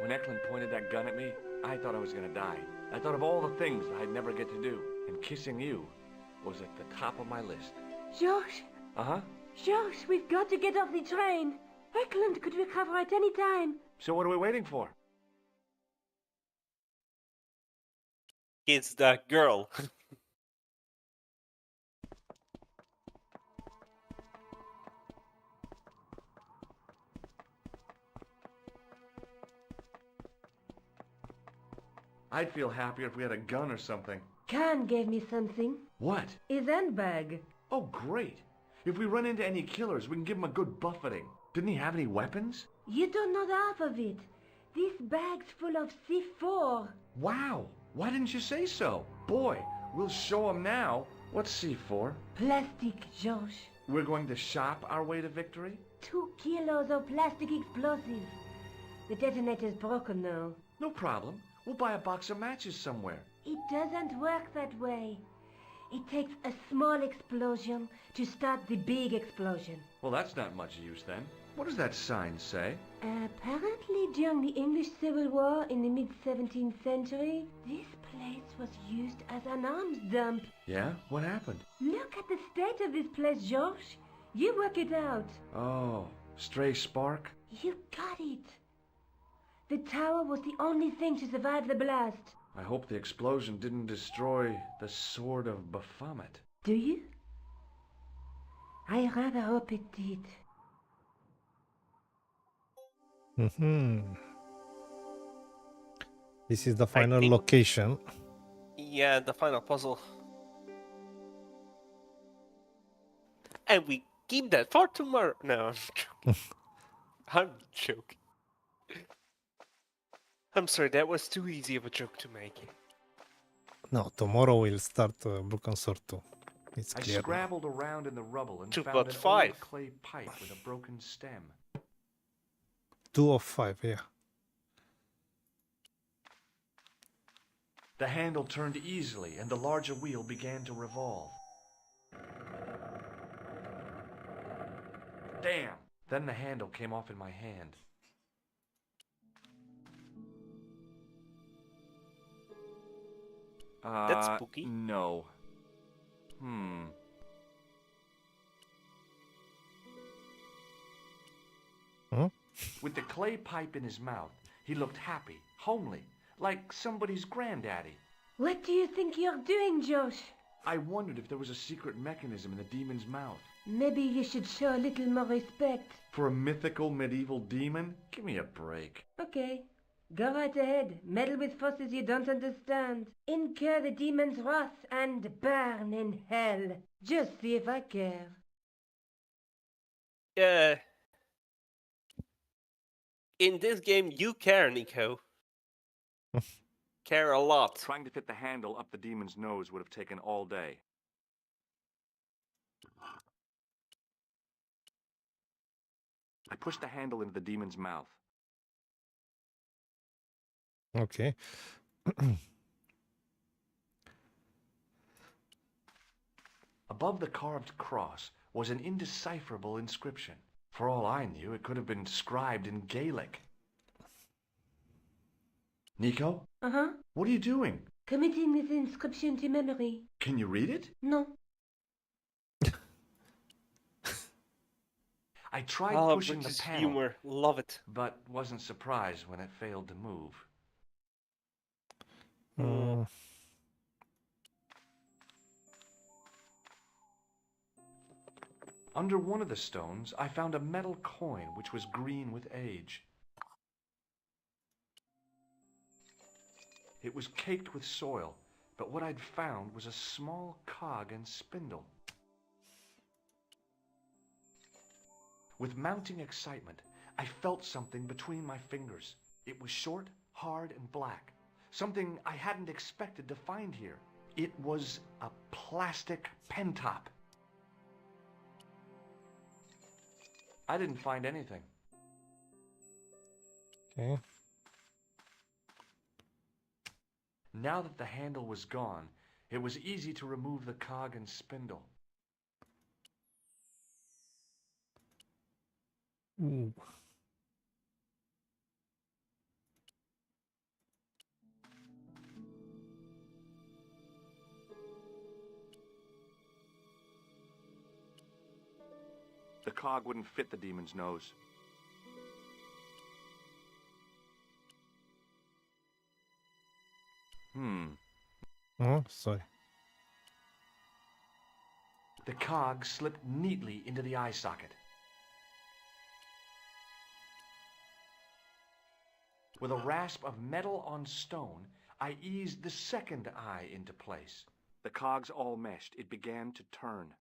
When Eklund pointed that gun at me, I thought I was gonna die. I thought of all the things I'd never get to do. And kissing you was at the top of my list. George? Uh-huh. George, we've got to get off the train. Eklund could recover at any time. So what are we waiting for? It's that girl. I'd feel happier if we had a gun or something. Khan gave me something. What? His handbag. Oh, great. If we run into any killers, we can give them a good buffeting. Didn't he have any weapons? You don't know half of it. This bag's full of C4. Wow. Why didn't you say so? Boy, we'll show them now. What's C4? Plastic, George. We're going to shop our way to victory? 2 kilos of plastic explosives. The detonator's broken now. No problem. We'll buy a box of matches somewhere. It doesn't work that way. It takes a small explosion to start the big explosion. Well, that's not much use then. What does that sign say? Apparently during the English Civil War in the mid-17th century, this place was used as an arms dump. Yeah? What happened? Look at the state of this place, George. You work it out. Oh, stray spark? You got it. The tower was the only thing to survive the blast. I hope the explosion didn't destroy the Sword of Baphomet. Do you? I rather hope it did. This is the final location. Yeah, the final puzzle. And we keep that for tomorrow. No, I'm joking. I'm joking. I'm sorry, that was too easy of a joke to make. No, tomorrow we'll start Broken Sword 2. It's I clear. scrabbled around in the rubble and 2 found but an 5. old clay pipe with a broken stem. 2 of 5, yeah. The handle turned easily and the larger wheel began to revolve. Damn! Then the handle came off in my hand. That's spooky. No. Huh? With the clay pipe in his mouth, he looked happy, homely, like somebody's granddaddy. What do you think you're doing, Josh? I wondered if there was a secret mechanism in the demon's mouth. Maybe you should show a little more respect. For a mythical medieval demon? Give me a break. Okay. Go right ahead. Meddle with forces you don't understand. Incur the demon's wrath and burn in hell. Just see if I care. In this game, you care, Nico. Care a lot. Trying to fit the handle up the demon's nose would have taken all day. I pushed the handle into the demon's mouth. Okay. Above the carved cross was an indecipherable inscription. For all I knew, it could have been scribed in Gaelic. Nico? Uh-huh. What are you doing? Committing this inscription to memory. Can you read it? No. I tried Oh, pushing the British panel, humor. Love it. but wasn't surprised when it failed to move. Under one of the stones, I found a metal coin which was green with age. It was caked with soil, but what I'd found was a small cog and spindle. With mounting excitement, I felt something between my fingers. It was short, hard, and black. Something I hadn't expected to find here. It was a plastic pen top. I didn't find anything. Okay. Now that the handle was gone, it was easy to remove the cog and spindle. Ooh. The cog wouldn't fit the demon's nose. Oh, sorry. The cog slipped neatly into the eye socket. With a rasp of metal on stone, I eased the second eye into place. The cogs all meshed. It began to turn.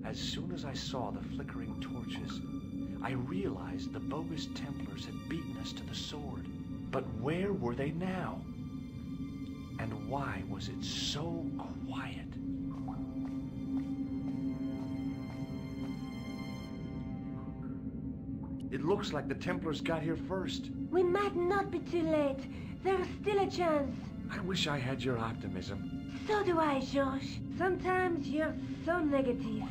As soon as I saw the flickering torches, I realized the bogus Templars had beaten us to the sword. But where were they now? And why was it so quiet? It looks like the Templars got here first. We might not be too late. There's still a chance. I wish I had your optimism. So do I, Georges. Sometimes you're so negative.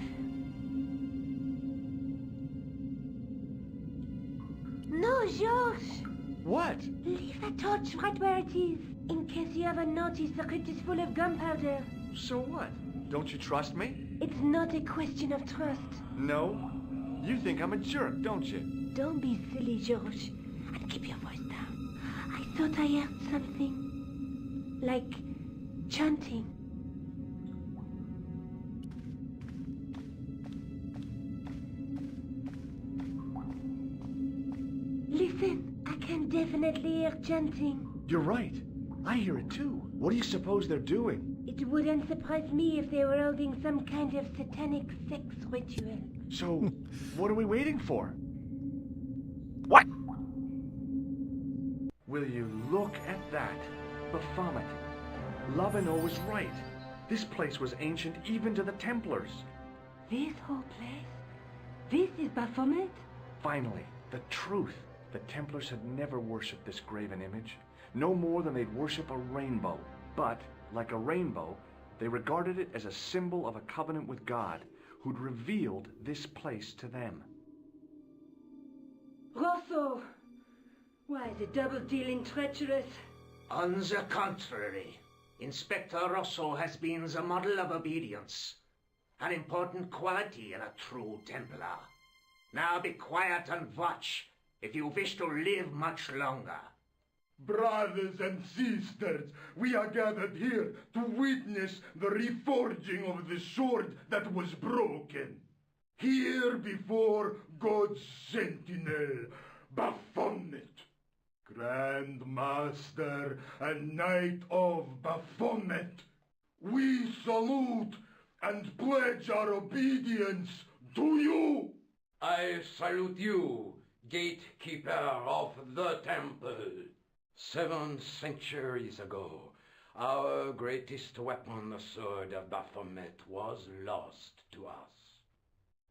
No, Georges! What? Leave the torch right where it is, in case you ever notice that it is full of gunpowder. So what? Don't you trust me? It's not a question of trust. No? You think I'm a jerk, don't you? Don't be silly, Georges, and keep your voice down. I thought I heard something. Like chanting. Listen, I can definitely hear chanting. You're right. I hear it too. What do you suppose they're doing? It wouldn't surprise me if they were holding some kind of satanic sex ritual. So, what are we waiting for? What? Will you look at that? Baphomet. Lovino was right. This place was ancient even to the Templars. This whole place? This is Baphomet? Finally, the truth. The Templars had never worshipped this graven image, no more than they'd worship a rainbow. But, like a rainbow, they regarded it as a symbol of a covenant with God, who'd revealed this place to them. Rosso! Why, the double-dealing treacherous? On the contrary, Inspector Rosso has been the model of obedience, an important quality in a true Templar. Now be quiet and watch, if you wish to live much longer. Brothers and sisters, we are gathered here to witness the reforging of the sword that was broken. Here before God's sentinel, Baphomet, Grand Master and Knight of Baphomet, we salute and pledge our obedience to you. I salute you, gatekeeper of the temple. 7 centuries ago, our greatest weapon, the sword of Baphomet, was lost to us.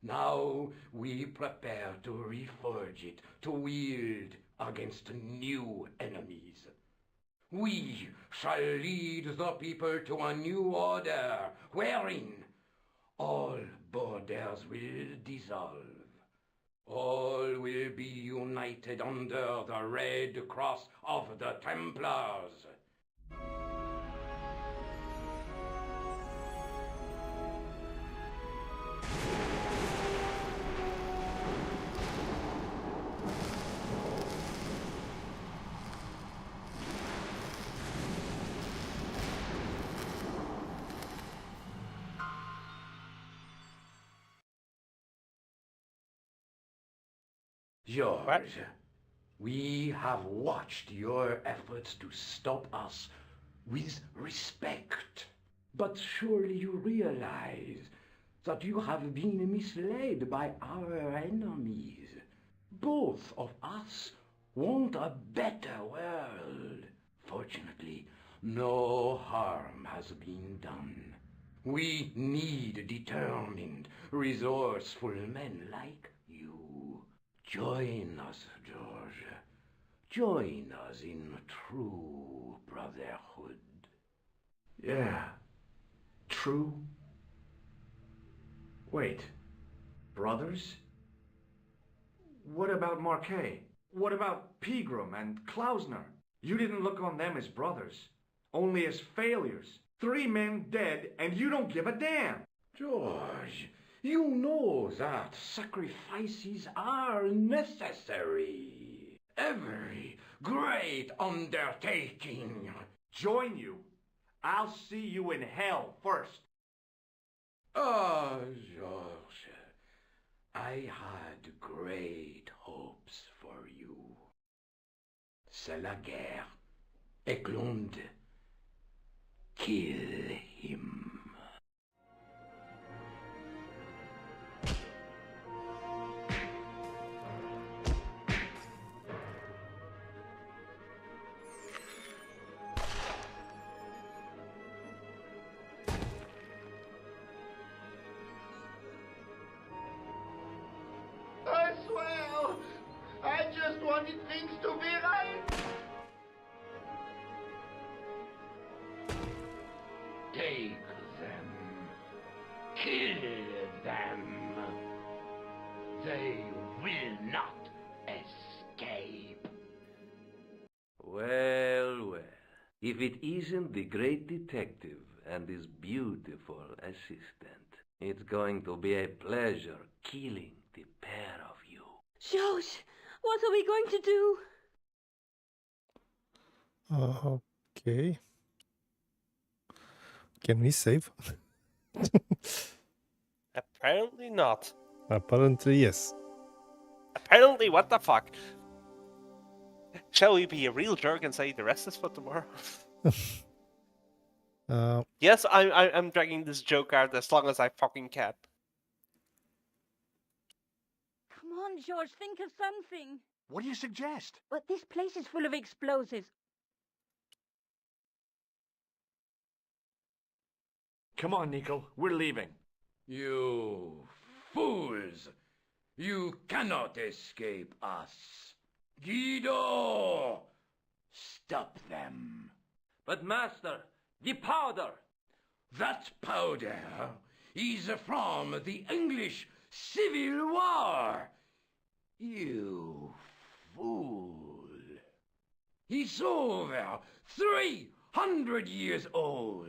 Now we prepare to reforge it, to wield against new enemies. We shall lead the people to a new order, wherein all borders will dissolve. All will be united under the red cross of the Templars. George, we have watched your efforts to stop us with respect. But surely you realize that you have been misled by our enemies. Both of us want a better world. Fortunately, no harm has been done. We need determined, resourceful men like you. Join us, George. Join us in true brotherhood. Yeah. True? Wait. Brothers? What about Marquet? What about Pegram and Klausner? You didn't look on them as brothers, only as failures. 3 men dead, and you don't give a damn. George, you know that sacrifices are necessary. Every great undertaking. Join you. I'll see you in hell first. Ah, George, I had great hopes for you. C'est la guerre. Eklund, kill him. I swear, I just wanted things to be right. Take them. Kill them. They will not escape. Well, well. If it isn't the great detective and his beautiful assistant, it's going to be a pleasure killing the pair of you. George, what are we going to do? Okay. Can we save? Apparently not. Apparently, yes. Apparently, what the fuck? Shall we be a real jerk and say the rest is for tomorrow? Yes, I'm dragging this joke out as long as I fucking can. Come on, George, think of something. What do you suggest? But this place is full of explosives. Come on, Nico. We're leaving. You fools! You cannot escape us. Guido! Stop them. But master, the powder! That powder is from the English Civil War. You fool. It's over 300 years old.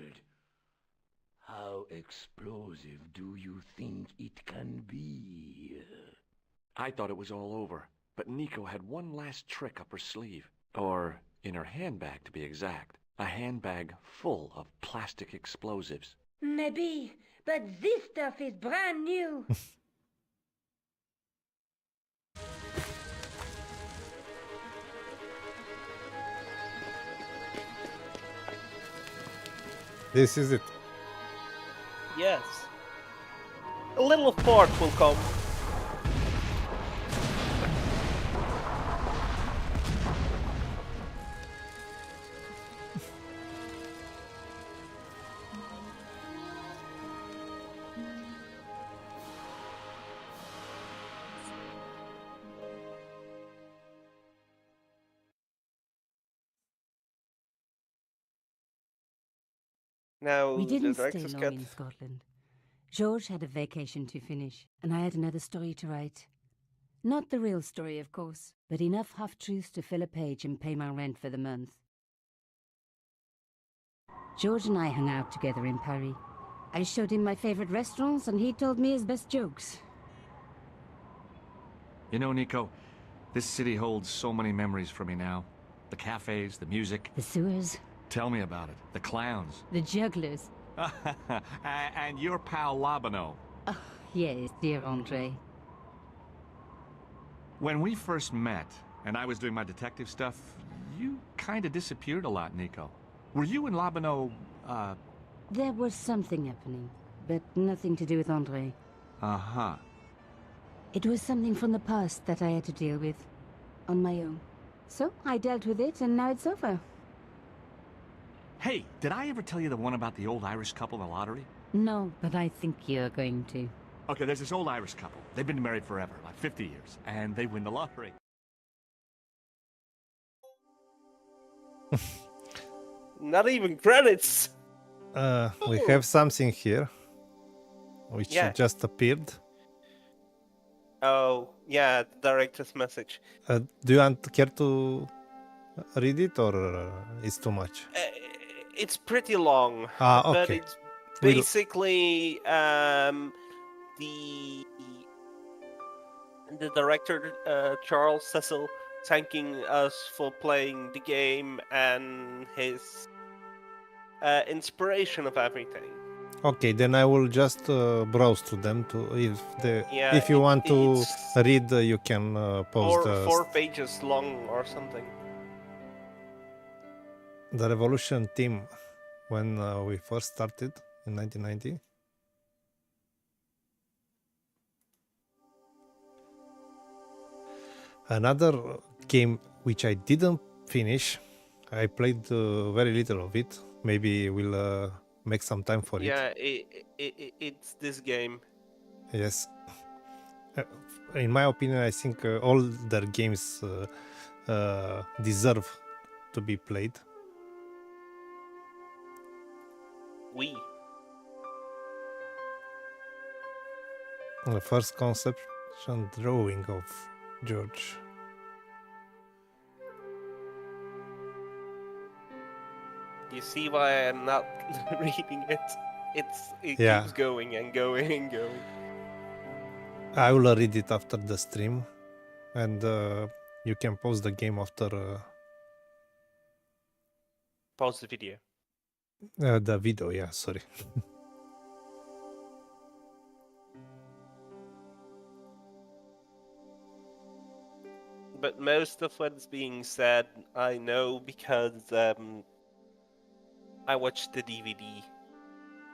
How explosive do you think it can be? I thought it was all over, but Nico had one last trick up her sleeve. Or in her handbag, to be exact. A handbag full of plastic explosives. Maybe, but this stuff is brand new. This is it. Yes. A little fort will come. Now, We didn't the stay director's long cut. in Scotland. George had a vacation to finish, and I had another story to write. Not the real story, of course, but enough half-truths to fill a page and pay my rent for the month. George and I hung out together in Paris. I showed him my favorite restaurants, and he told me his best jokes. You know, Nico, this city holds so many memories for me now. The cafes, the music. The sewers. Tell me about it. The clowns. The jugglers. And your pal Labano. Oh, yes, dear Andre. When we first met, and I was doing my detective stuff, you kind of disappeared a lot, Nico. Were you and Labano, There was something happening, but nothing to do with Andre. Uh-huh. It was something from the past that I had to deal with, on my own. So, I dealt with it, and now it's over. Hey, did I ever tell you the one about the old Irish couple in the lottery? No, but I think you're going to. Okay, there's this old Irish couple. They've been married forever, like 50 years, and they win the lottery. Not even credits. We have something here, which Yeah. just appeared. Oh, yeah, the director's message. Do you care to read it, or it's too much? It's pretty long, Ah, but okay. it's We'll- basically the director Charles Cecil thanking us for playing the game and his inspiration of everything. Okay, then I will just browse through them to Yeah, if you want to it's read, you can pause four pages long or something. the Revolution team when we first started in 1990. Another game which I didn't finish, I played very little of it. Maybe we'll make some time for it. Yeah, it's this game. Yes. In my opinion, I think all their games deserve to be played. We. The first conception drawing of George. You see why I'm not reading it? It Yeah. keeps going and going and going. I will read it after the stream, and you can pause the game after Pause the video. the video. Yeah, sorry. But most of what's being said, I know because I watched the DVD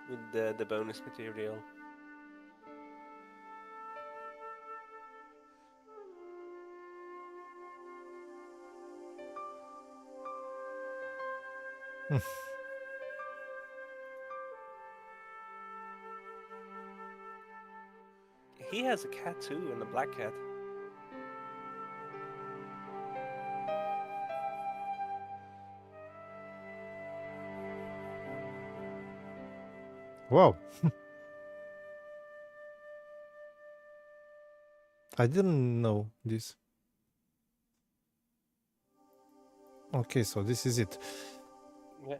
with the bonus material. He has a cat too, and a black cat. Wow. I didn't know this. Okay, so this is it. Yeah.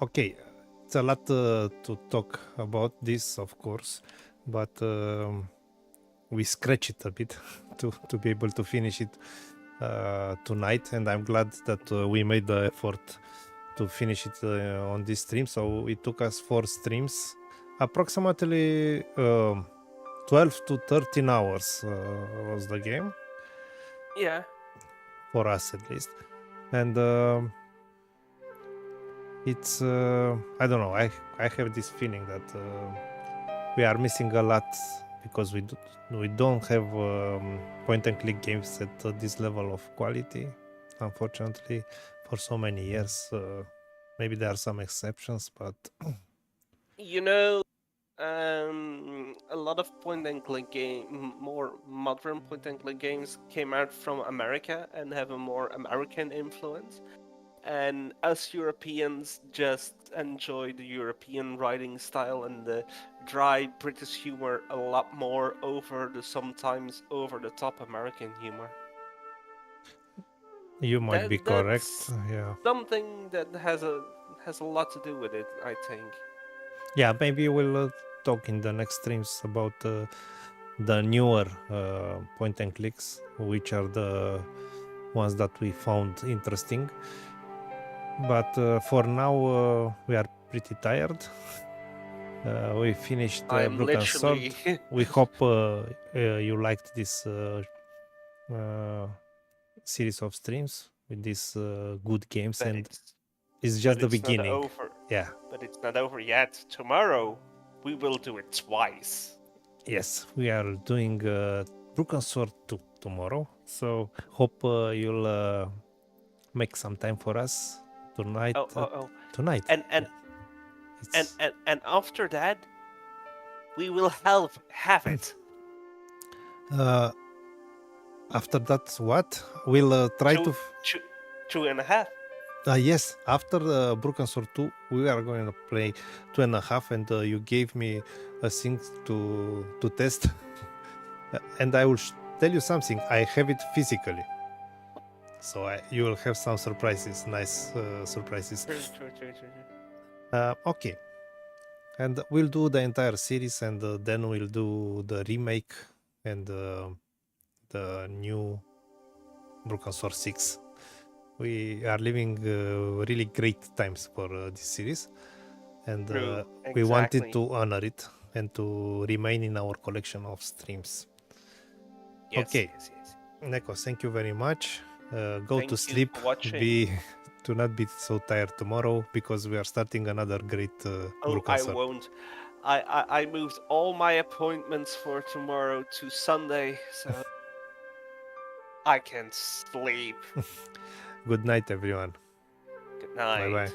Okay, it's a lot to talk about this, of course, but we scratch it a bit to be able to finish it tonight, and I'm glad that we made the effort to finish it on this stream. So it took us 4 streams, approximately 12 to 13 hours was the game. Yeah. For us at least, and it's I don't know. I have this feeling that we are missing a lot because we don't have point and click games at this level of quality. Unfortunately, for so many years, maybe there are some exceptions, but You know, a lot of point and click more modern point and click games came out from America and have a more American influence. And us Europeans just enjoy the European writing style and the dry British humor a lot more over the sometimes over the top American humor. you might be correct. That's Yeah. something that has a lot to do with it, I think. Yeah, maybe we'll talk in the next streams about the newer point and clicks, which are the ones that we found interesting. But for now, we are pretty tired. We finished Broken Sword. We hope you liked this series of streams with these good games, But and it's just the beginning. Not over. Yeah. But it's not over yet. Tomorrow, we will do it twice. Yes, we are doing Broken Sword 2 tomorrow. So hope you'll make some time for us tonight. Tonight. And after that, we will have it. After that, what? We'll try to... 2.5. Yes, after Broken Sword 2, we are going to play 2.5, and you gave me a thing to test. And I will tell you something, I have it physically. So you will have some surprises, nice surprises. Okay. And we'll do the entire series, and then we'll do the remake and the new Broken Sword 6. we are living really great times for this series, and True, we wanted exactly. to honor it and to remain in our collection of streams. Yes, Okay, yes, yes. Neko, thank you very much. Go Thank to you sleep. for watching. Do not be so tired tomorrow because we are starting another great Oh, I Concert. won't. I moved all my appointments for tomorrow to Sunday, so I can sleep. Good night, everyone. Good night. Bye bye.